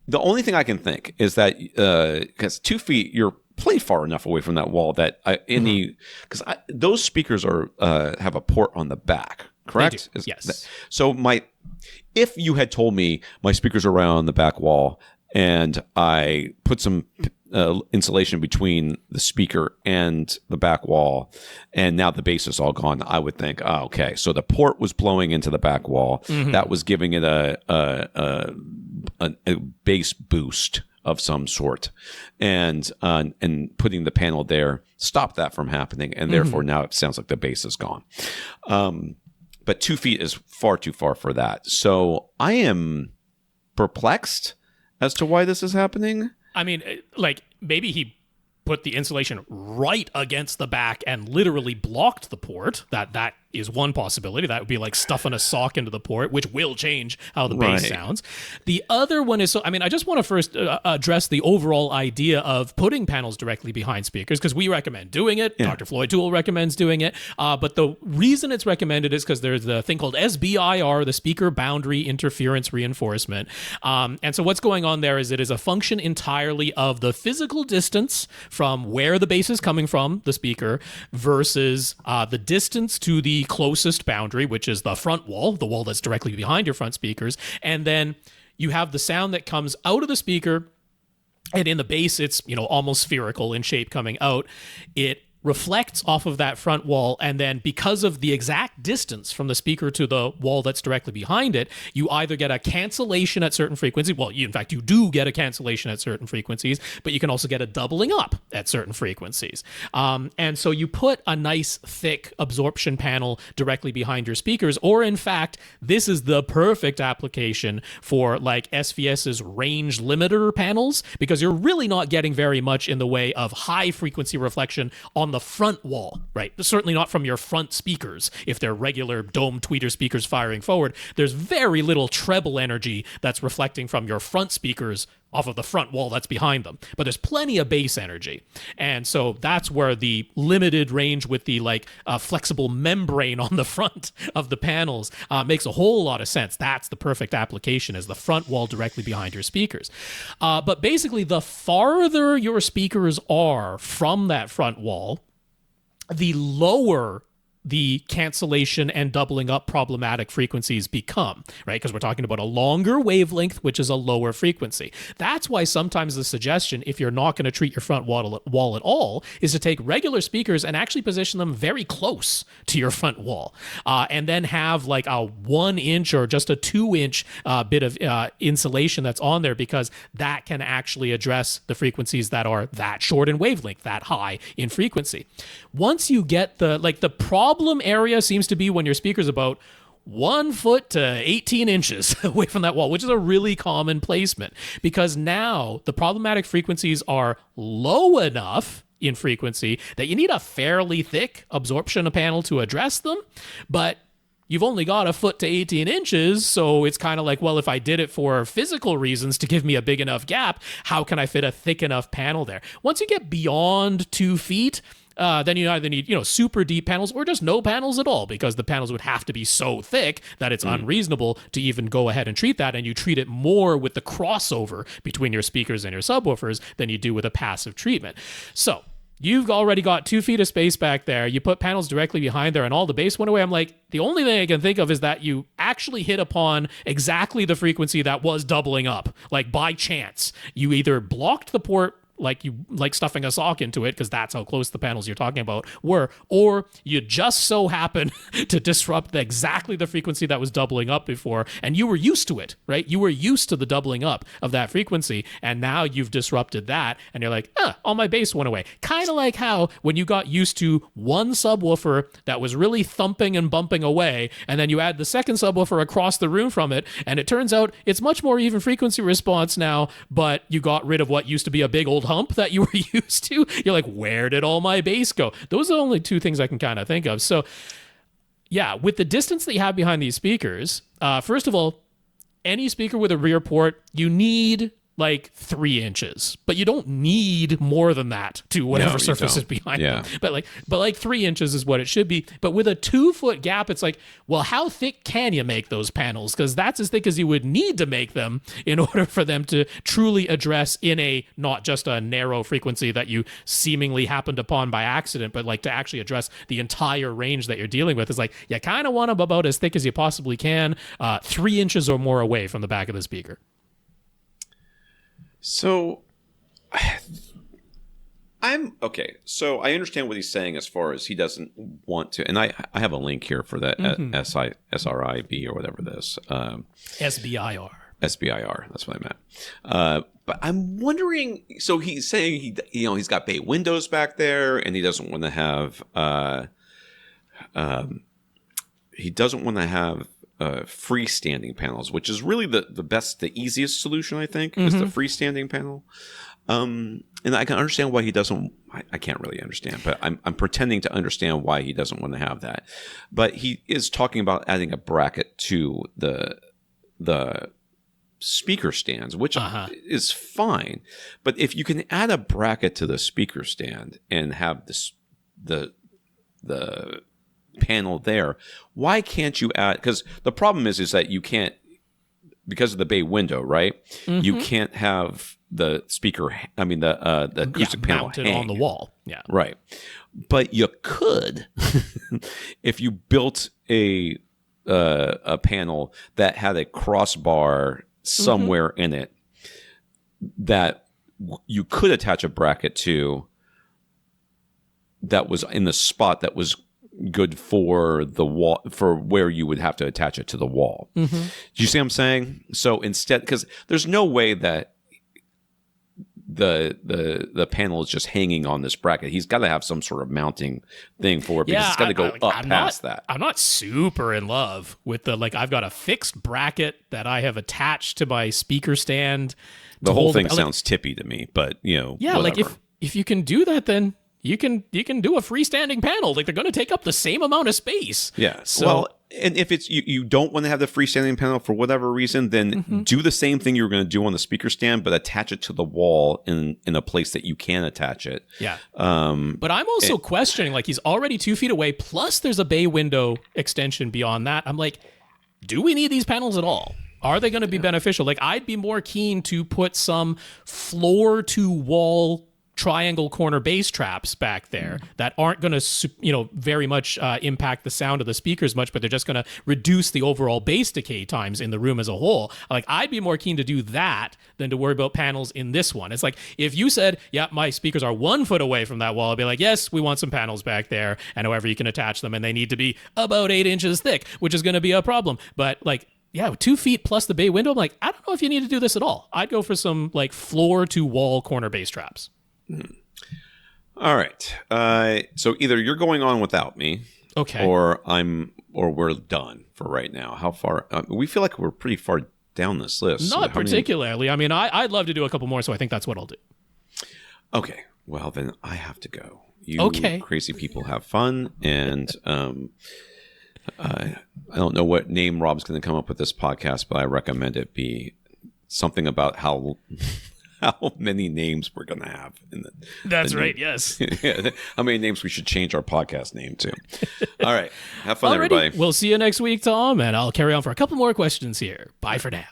the only thing I can think is that because 2 feet, you're played far enough away from that wall that because those speakers are have a port on the back, correct? Yes. So if you had told me my speakers are around the back wall and I put some insulation between the speaker and the back wall, and now the bass is all gone, I would think, oh, okay, so the port was blowing into the back wall. That was giving it a bass boost of some sort, and putting the panel there stopped that from happening, and therefore now it sounds like the bass is gone. But 2 feet is far too far for that. So I am perplexed as to why this is happening. I mean, like, maybe he put the insulation right against the back and literally blocked the port. That is one possibility. That would be like stuffing a sock into the port, which will change how the bass sounds. The other one is, I just want to first address the overall idea of putting panels directly behind speakers, because we recommend doing it. Yeah. Dr. Floyd Toole recommends doing it. But the reason it's recommended is because there's the thing called SBIR, the Speaker Boundary Interference Reinforcement. And so what's going on there is it is a function entirely of the physical distance from where the bass is coming from, the speaker, versus the distance to the closest boundary, which is the front wall, the wall that's directly behind your front speakers. And then you have the sound that comes out of the speaker, and in the bass, it's, almost spherical in shape coming out. It reflects off of that front wall, and then because of the exact distance from the speaker to the wall that's directly behind it, you either get a cancellation at certain frequencies. Well, in fact, you do get a cancellation at certain frequencies, but you can also get a doubling up at certain frequencies. And so you put a nice thick absorption panel directly behind your speakers, or in fact, this is the perfect application for like SVS's range limiter panels, because you're really not getting very much in the way of high frequency reflection on the front wall, right? Certainly not from your front speakers. If they're regular dome tweeter speakers firing forward, there's very little treble energy that's reflecting from your front speakers off of the front wall that's behind them. But there's plenty of bass energy. And so that's where the limited range with the flexible membrane on the front of the panels makes a whole lot of sense. That's the perfect application, is the front wall directly behind your speakers. But basically, the farther your speakers are from that front wall, the lower the cancellation and doubling up problematic frequencies become, right? Because we're talking about a longer wavelength, which is a lower frequency. That's why sometimes the suggestion, if you're not going to treat your front wall at all, is to take regular speakers and actually position them very close to your front wall, and then have like a 1 inch or just a 2 inch bit of insulation that's on there, because that can actually address the frequencies that are that short in wavelength, that high in frequency. Once you get the problem area seems to be when your speaker's about 1 foot to 18 inches away from that wall, which is a really common placement, because now the problematic frequencies are low enough in frequency that you need a fairly thick absorption panel to address them, but you've only got 1 foot to 18 inches, so it's kind of like, well, if I did it for physical reasons to give me a big enough gap, how can I fit a thick enough panel there? Once you get beyond 2 feet, then you either need, super deep panels or just no panels at all, because the panels would have to be so thick that it's unreasonable to even go ahead and treat that. And you treat it more with the crossover between your speakers and your subwoofers than you do with a passive treatment. So you've already got 2 feet of space back there. You put panels directly behind there and all the bass went away. I'm like, the only thing I can think of is that you actually hit upon exactly the frequency that was doubling up. Like by chance, you either blocked the port like stuffing a sock into it, because that's how close the panels you're talking about were, or you just so happen to disrupt exactly the frequency that was doubling up before, and you were used to it, right? You were used to the doubling up of that frequency, and now you've disrupted that, and you're like, all my bass went away. Kind of like how when you got used to one subwoofer that was really thumping and bumping away, and then you add the second subwoofer across the room from it, and it turns out it's much more even frequency response now, but you got rid of what used to be a big old hump that you were used to. You're like, where did all my bass go? Those are the only two things I can kind of think of. So Yeah, with the distance that you have behind these speakers, first of all, any speaker with a rear port, you need like 3 inches, but you don't need more than that to whatever surface is behind them. But like 3 inches is what it should be. But with a 2-foot gap, it's like, well, how thick can you make those panels? Because that's as thick as you would need to make them in order for them to truly address in a not just a narrow frequency that you seemingly happened upon by accident, but like to actually address the entire range that you're dealing with. Is like you kind of want them about as thick as you possibly can, 3 inches or more away from the back of the speaker. So, I'm okay. So I understand what he's saying as far as he doesn't want to, and I have a link here for that SRIB or whatever this SBIR. SBIR. That's what I meant. But I'm wondering. So he's saying he's got bay windows back there, and he doesn't want to have freestanding panels, which is really the best, the easiest solution, I think, is the freestanding panel. And I can understand why he doesn't. I can't really understand, but I'm pretending to understand why he doesn't want to have that. But he is talking about adding a bracket to the speaker stands, which is fine. But if you can add a bracket to the speaker stand and have the panel there, why can't you add? Because the problem is that you can't, because of the bay window, right? You can't have the speaker, the acoustic panel mounted hang on the wall. Yeah, right. But you could, if you built a panel that had a crossbar somewhere in it that you could attach a bracket to, that was in the spot that was good for the wall, for where you would have to attach it to the wall. Do you see what I'm saying? So instead, because there's no way that the panel is just hanging on this bracket. He's got to have some sort of mounting thing for it, because it's got to go up past that. I'm not super in love with I've got a fixed bracket that I have attached to my speaker stand. The whole thing sounds tippy to me, but yeah, whatever. like if you can do that, then you can do a freestanding panel. Like, they're going to take up the same amount of space. Yeah. So, well, and if it's you don't want to have the freestanding panel for whatever reason, then do the same thing you were going to do on the speaker stand, but attach it to the wall in a place that you can attach it. Yeah. But I'm also questioning, like, he's already 2 feet away, plus there's a bay window extension beyond that. I'm like, do we need these panels at all? Are they going to be beneficial? Like, I'd be more keen to put some floor to wall triangle corner bass traps back there that aren't going to, very much impact the sound of the speakers much, but they're just going to reduce the overall bass decay times in the room as a whole. Like, I'd be more keen to do that than to worry about panels in this one. It's like, if you said, yeah, my speakers are 1 foot away from that wall, I'd be like, yes, we want some panels back there, and however you can attach them, and they need to be about 8 inches thick, which is going to be a problem. But like, yeah, 2 feet plus the bay window, I'm like, I don't know if you need to do this at all. I'd go for some like floor to wall corner bass traps. All right. So either you're going on without me, okay, or we're done for right now. How far? We feel like we're pretty far down this list. Not particularly. I mean, I'd love to do a couple more, so I think that's what I'll do. Okay. Well, then I have to go. You crazy people have fun, and I don't know what name Rob's going to come up with this podcast, but I recommend it be something about how many names we're going to have. That's right, yes. How many names we should change our podcast name to. All right. Have fun, everybody. We'll see you next week, Tom, and I'll carry on for a couple more questions here. Bye for now.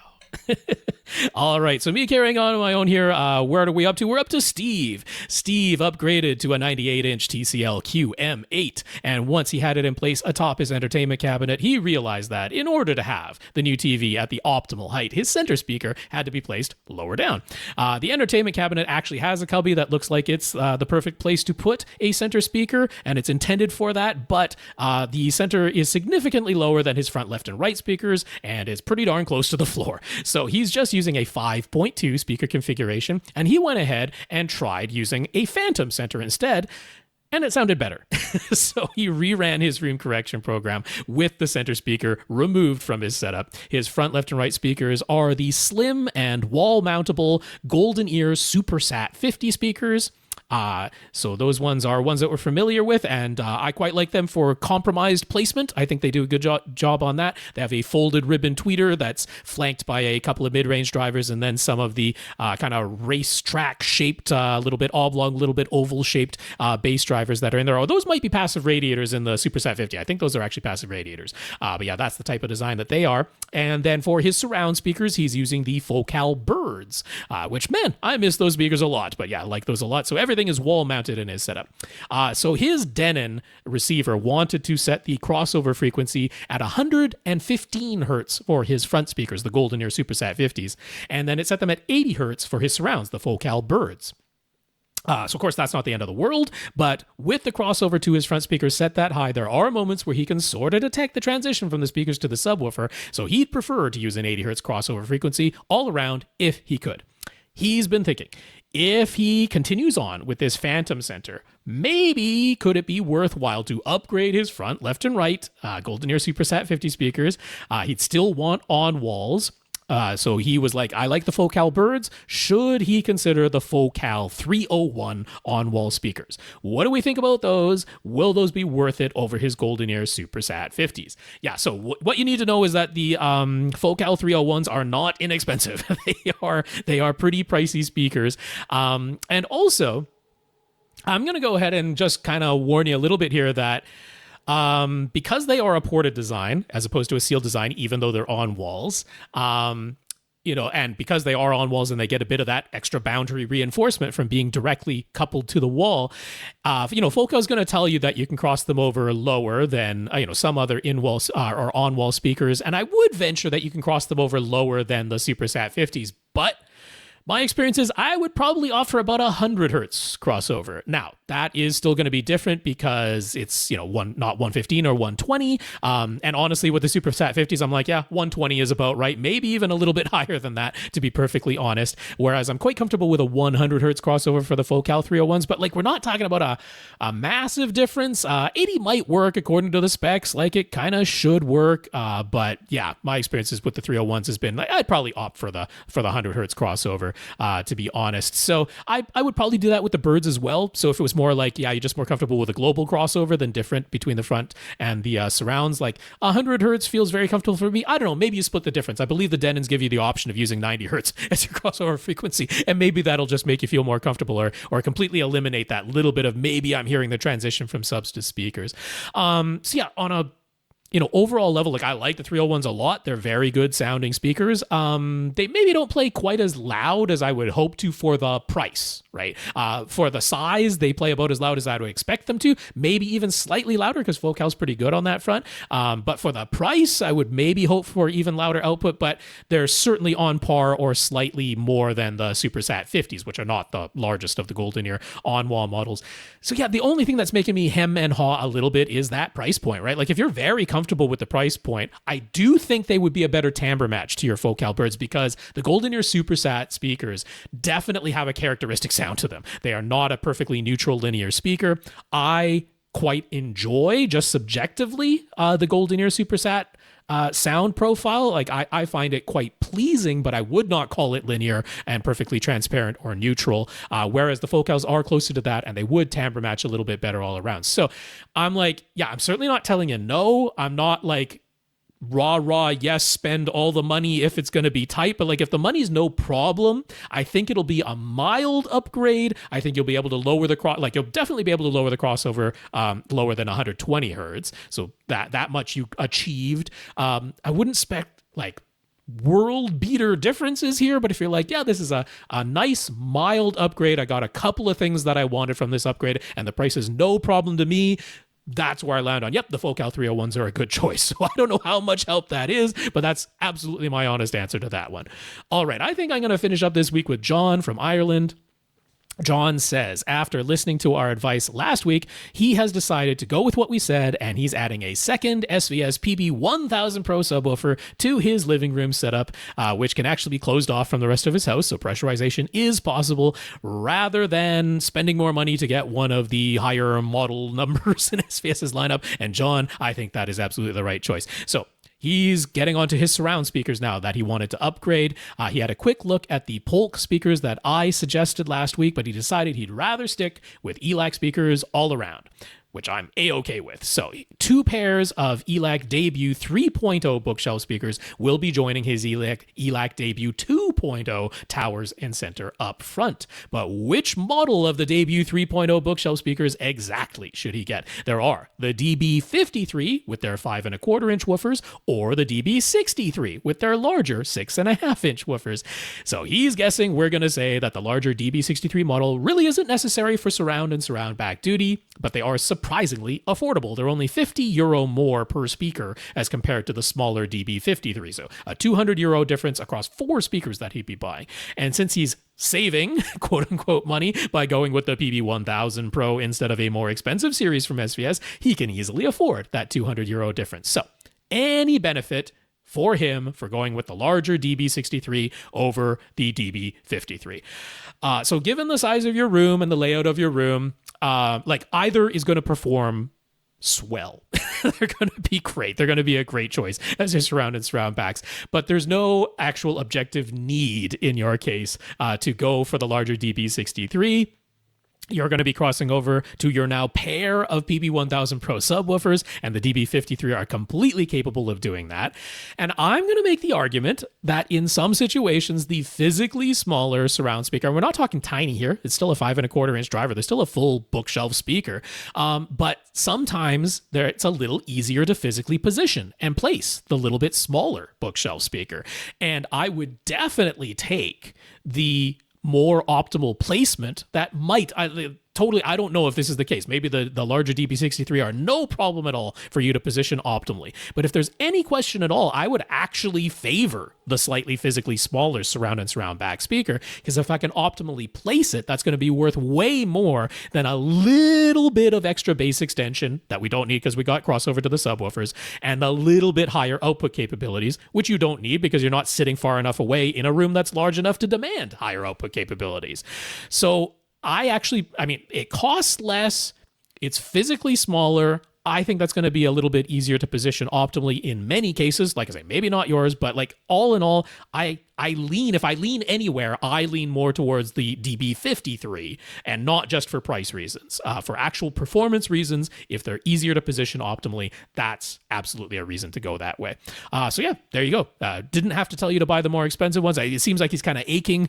All right, so me carrying on my own here. Where are we up to? We're up to Steve. Steve upgraded to a 98-inch TCL QM8, and once he had it in place atop his entertainment cabinet, he realized that in order to have the new TV at the optimal height, his center speaker had to be placed lower down. The entertainment cabinet actually has a cubby that looks like it's the perfect place to put a center speaker, and it's intended for that, but the center is significantly lower than his front left and right speakers, and is pretty darn close to the floor. So he's just using a 5.2 speaker configuration, and he went ahead and tried using a phantom center instead, and it sounded better. So he reran his room correction program with the center speaker removed from his setup. His front, left, and right speakers are the slim and wall-mountable GoldenEar SuperSat 50 speakers. So those ones are ones that we're familiar with, and I quite like them for compromised placement. I think they do a good job on that. They have a folded ribbon tweeter that's flanked by a couple of mid-range drivers, and then some of the kind of racetrack shaped, little bit oblong, little bit oval shaped bass drivers that are in there. Oh, those might be passive radiators in the Supersat 50. I think those are actually passive radiators. But yeah, that's the type of design that they are. And then for his surround speakers, he's using the Focal Birds, which, man, I miss those speakers a lot. But yeah, I like those a lot. So everything is wall mounted in his setup. So his Denon receiver wanted to set the crossover frequency at 115 hertz for his front speakers, the GoldenEar Supersat 50s. And then it set them at 80 hertz for his surrounds, the Focal Birds. So, of course, that's not the end of the world, but with the crossover to his front speakers set that high, there are moments where he can sort of detect the transition from the speakers to the subwoofer, so he'd prefer to use an 80 hertz crossover frequency all around if he could. He's been thinking, if he continues on with this Phantom Center, maybe could it be worthwhile to upgrade his front, left, and right GoldenEar Supersat 50 speakers? He'd still want on-walls. So he was like, I like the Focal Birds. Should he consider the Focal 301 on-wall speakers? What do we think about those? Will those be worth it over his GoldenEar Supersat 50s? Yeah, so what you need to know is that the Focal 301s are not inexpensive. They are pretty pricey speakers. And also, I'm going to go ahead and just kind of warn you a little bit here that because they are a ported design as opposed to a sealed design, even though they're on walls, and because they are on walls and they get a bit of that extra boundary reinforcement from being directly coupled to the wall, Focal is going to tell you that you can cross them over lower than, some other in-wall or on-wall speakers. And I would venture that you can cross them over lower than the Supersat 50s, but my experience is I would probably offer about 100 hertz crossover. Now, that is still going to be different because it's, not 115 or 120. And honestly, with the Supersat 50s, I'm like, yeah, 120 is about right. Maybe even a little bit higher than that, to be perfectly honest. Whereas I'm quite comfortable with a 100 hertz crossover for the Focal 301s. But we're not talking about a massive difference. 80 might work according to the specs. It kind of should work. But yeah, my experiences with the 301s has been, I'd probably opt for the 100 hertz crossover. To be honest. So I would probably do that with the Birds as well. So if it was more you're just more comfortable with a global crossover than different between the front and the surrounds, 100 hertz feels very comfortable for me. I don't know, maybe you split the difference. I believe the Denons give you the option of using 90 hertz as your crossover frequency, and maybe that'll just make you feel more comfortable or completely eliminate that little bit of maybe I'm hearing the transition from subs to speakers. So yeah, on a overall level, I like the 301s a lot. They're very good sounding speakers. They maybe don't play quite as loud as I would hope to for the price, right? For the size, they play about as loud as I would expect them to, maybe even slightly louder because Focal's pretty good on that front. But for the price, I would maybe hope for even louder output, but they're certainly on par or slightly more than the Supersat 50s, which are not the largest of the GoldenEar on-wall models. So yeah, the only thing that's making me hem and haw a little bit is that price point, right? If you're very comfortable with the price point, I do think they would be a better timbre match to your Focal Birds because the GoldenEar Supersat speakers definitely have a characteristic sound to them. They are not a perfectly neutral linear speaker. I quite enjoy, just subjectively, the GoldenEar Supersat sound profile. I find it quite pleasing, but I would not call it linear and perfectly transparent or neutral, whereas the Focals are closer to that and they would timbre match a little bit better all around. So I'm I'm certainly not telling you no. I'm not rah, yes, spend all the money if it's going to be tight. But if the money's no problem, I think it'll be a mild upgrade. I think you'll be able to lower the you'll definitely be able to lower the crossover lower than 120 hertz. So that much you achieved. I wouldn't expect world beater differences here, but if you're this is a nice mild upgrade, I got a couple of things that I wanted from this upgrade and the price is no problem to me, that's where I land on, yep, the Focal 301s are a good choice. So I don't know how much help that is, but that's absolutely my honest answer to that one. All right, I think I'm going to finish up this week with John from Ireland. John says, after listening to our advice last week, he has decided to go with what we said, and he's adding a second SVS PB1000 Pro subwoofer to his living room setup, which can actually be closed off from the rest of his house, so pressurization is possible, rather than spending more money to get one of the higher model numbers in SVS's lineup. And John, I think that is absolutely the right choice. So he's getting onto his surround speakers now that he wanted to upgrade. He had a quick look at the Polk speakers that I suggested last week, but he decided he'd rather stick with ELAC speakers all around, which I'm A-okay with. So 2 pairs of ELAC Debut 3.0 bookshelf speakers will be joining his ELAC Debut 2.0 towers and center up front. But which model of the Debut 3.0 bookshelf speakers exactly should he get? There are the DB53 with their 5.25-inch woofers, or the DB63 with their larger 6.5-inch woofers. So he's guessing we're going to say that the larger DB63 model really isn't necessary for surround and surround back duty, but they are surprisingly affordable. They're only €50 more per speaker as compared to the smaller DB53. So a €200 difference across 4 speakers that he'd be buying. And since he's saving quote unquote money by going with the PB1000 Pro instead of a more expensive series from SVS, he can easily afford that €200 difference. So any benefit for him for going with the larger DB63 over the DB53. So given the size of your room and the layout of your room, either is going to perform swell. They're going to be great. They're going to be a great choice as your surround and surround backs. But there's no actual objective need in your case to go for the larger DB63. You're going to be crossing over to your now pair of PB1000 Pro subwoofers, and the DB53 are completely capable of doing that. And I'm going to make the argument that in some situations, the physically smaller surround speaker, and we're not talking tiny here, it's still a 5.25-inch driver, there's still a full bookshelf speaker, but sometimes it's a little easier to physically position and place the little bit smaller bookshelf speaker. And I would definitely take the more optimal placement that might, I don't know if this is the case. Maybe the larger DB63 are no problem at all for you to position optimally. But if there's any question at all, I would actually favor the slightly physically smaller surround and surround back speaker, because if I can optimally place it, that's going to be worth way more than a little bit of extra bass extension that we don't need because we got crossover to the subwoofers, and a little bit higher output capabilities, which you don't need because you're not sitting far enough away in a room that's large enough to demand higher output capabilities. So it costs less, it's physically smaller. I think that's going to be a little bit easier to position optimally in many cases. Like I say, maybe not yours, but all in all, if I lean anywhere, I lean more towards the DB53, and not just for price reasons. For actual performance reasons, if they're easier to position optimally, that's absolutely a reason to go that way. So yeah, there you go. Didn't have to tell you to buy the more expensive ones. It seems like he's kind of aching,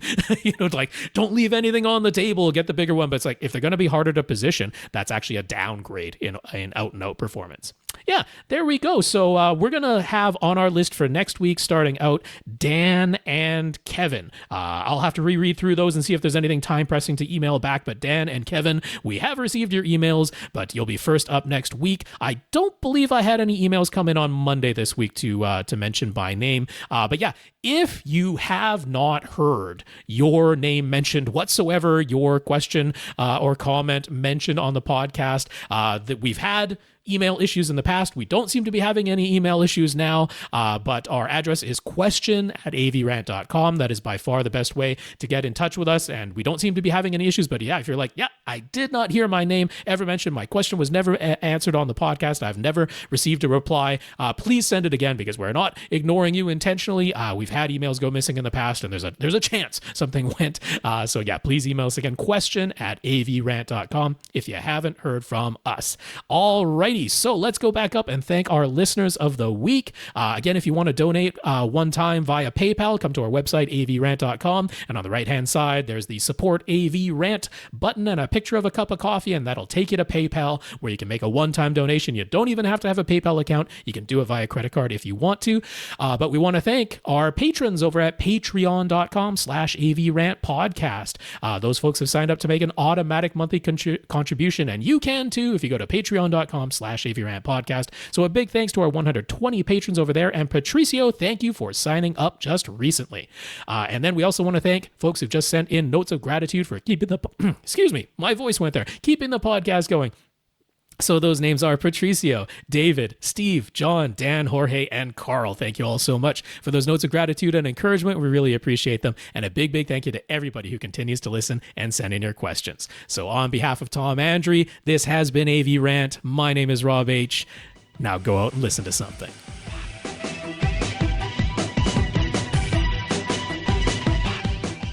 don't leave anything on the table, get the bigger one. But it's if they're going to be harder to position, that's actually a downgrade in out and out performance. Yeah, there we go. So we're going to have on our list for next week, starting out, Dan and Kevin. I'll have to reread through those and see if there's anything time pressing to email back. But Dan and Kevin, we have received your emails, but you'll be first up next week. I don't believe I had any emails come in on Monday this week to mention by name. But yeah, if you have not heard your name mentioned whatsoever, your question or comment mentioned on the podcast, that we've had email issues in the past. We don't seem to be having any email issues now, but our address is question@avrant.com. That is by far the best way to get in touch with us, and we don't seem to be having any issues. But yeah, if you're like, yeah, I did not hear my name ever mentioned, my question was never answered on the podcast, I've never received a reply, please send it again, because we're not ignoring you intentionally. We've had emails go missing in the past, and there's a chance something went. So yeah, please email us again, question@avrant.com, if you haven't heard from us. Alrighty, so let's go back up and thank our listeners of the week. Again, if you want to donate one time via PayPal, come to our website, avrant.com, and on the right-hand side, there's the Support AV Rant button and a picture of a cup of coffee, and that'll take you to PayPal, where you can make a one-time donation. You don't even have to have a PayPal account. You can do it via credit card if you want to. But we want to thank our patrons over at patreon.com/AVRant podcast. Those folks have signed up to make an automatic monthly contribution, and you can too if you go to patreon.com/AVRant podcast. So a big thanks to our 120 patrons over there, and Patricio, thank you for signing up just recently. And then we also want to thank folks who've just sent in notes of gratitude for keeping the excuse me, my voice went there, keeping the podcast going. So those names are Patricio, David, Steve, John, Dan, Jorge, and Karl. Thank you all so much for those notes of gratitude and encouragement. We really appreciate them. And a big, big thank you to everybody who continues to listen and send in your questions. So on behalf of Tom Andry, this has been AV Rant. My name is Rob H. Now go out and listen to something.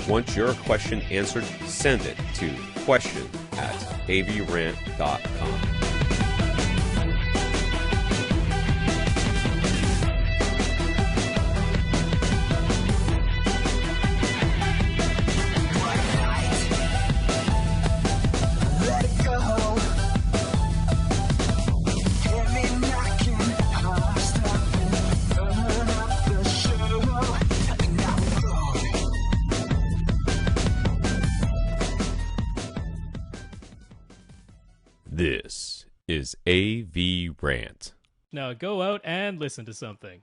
Want your question answered? Send it to question@avrant.com. This is AVRant. Now go out and listen to something.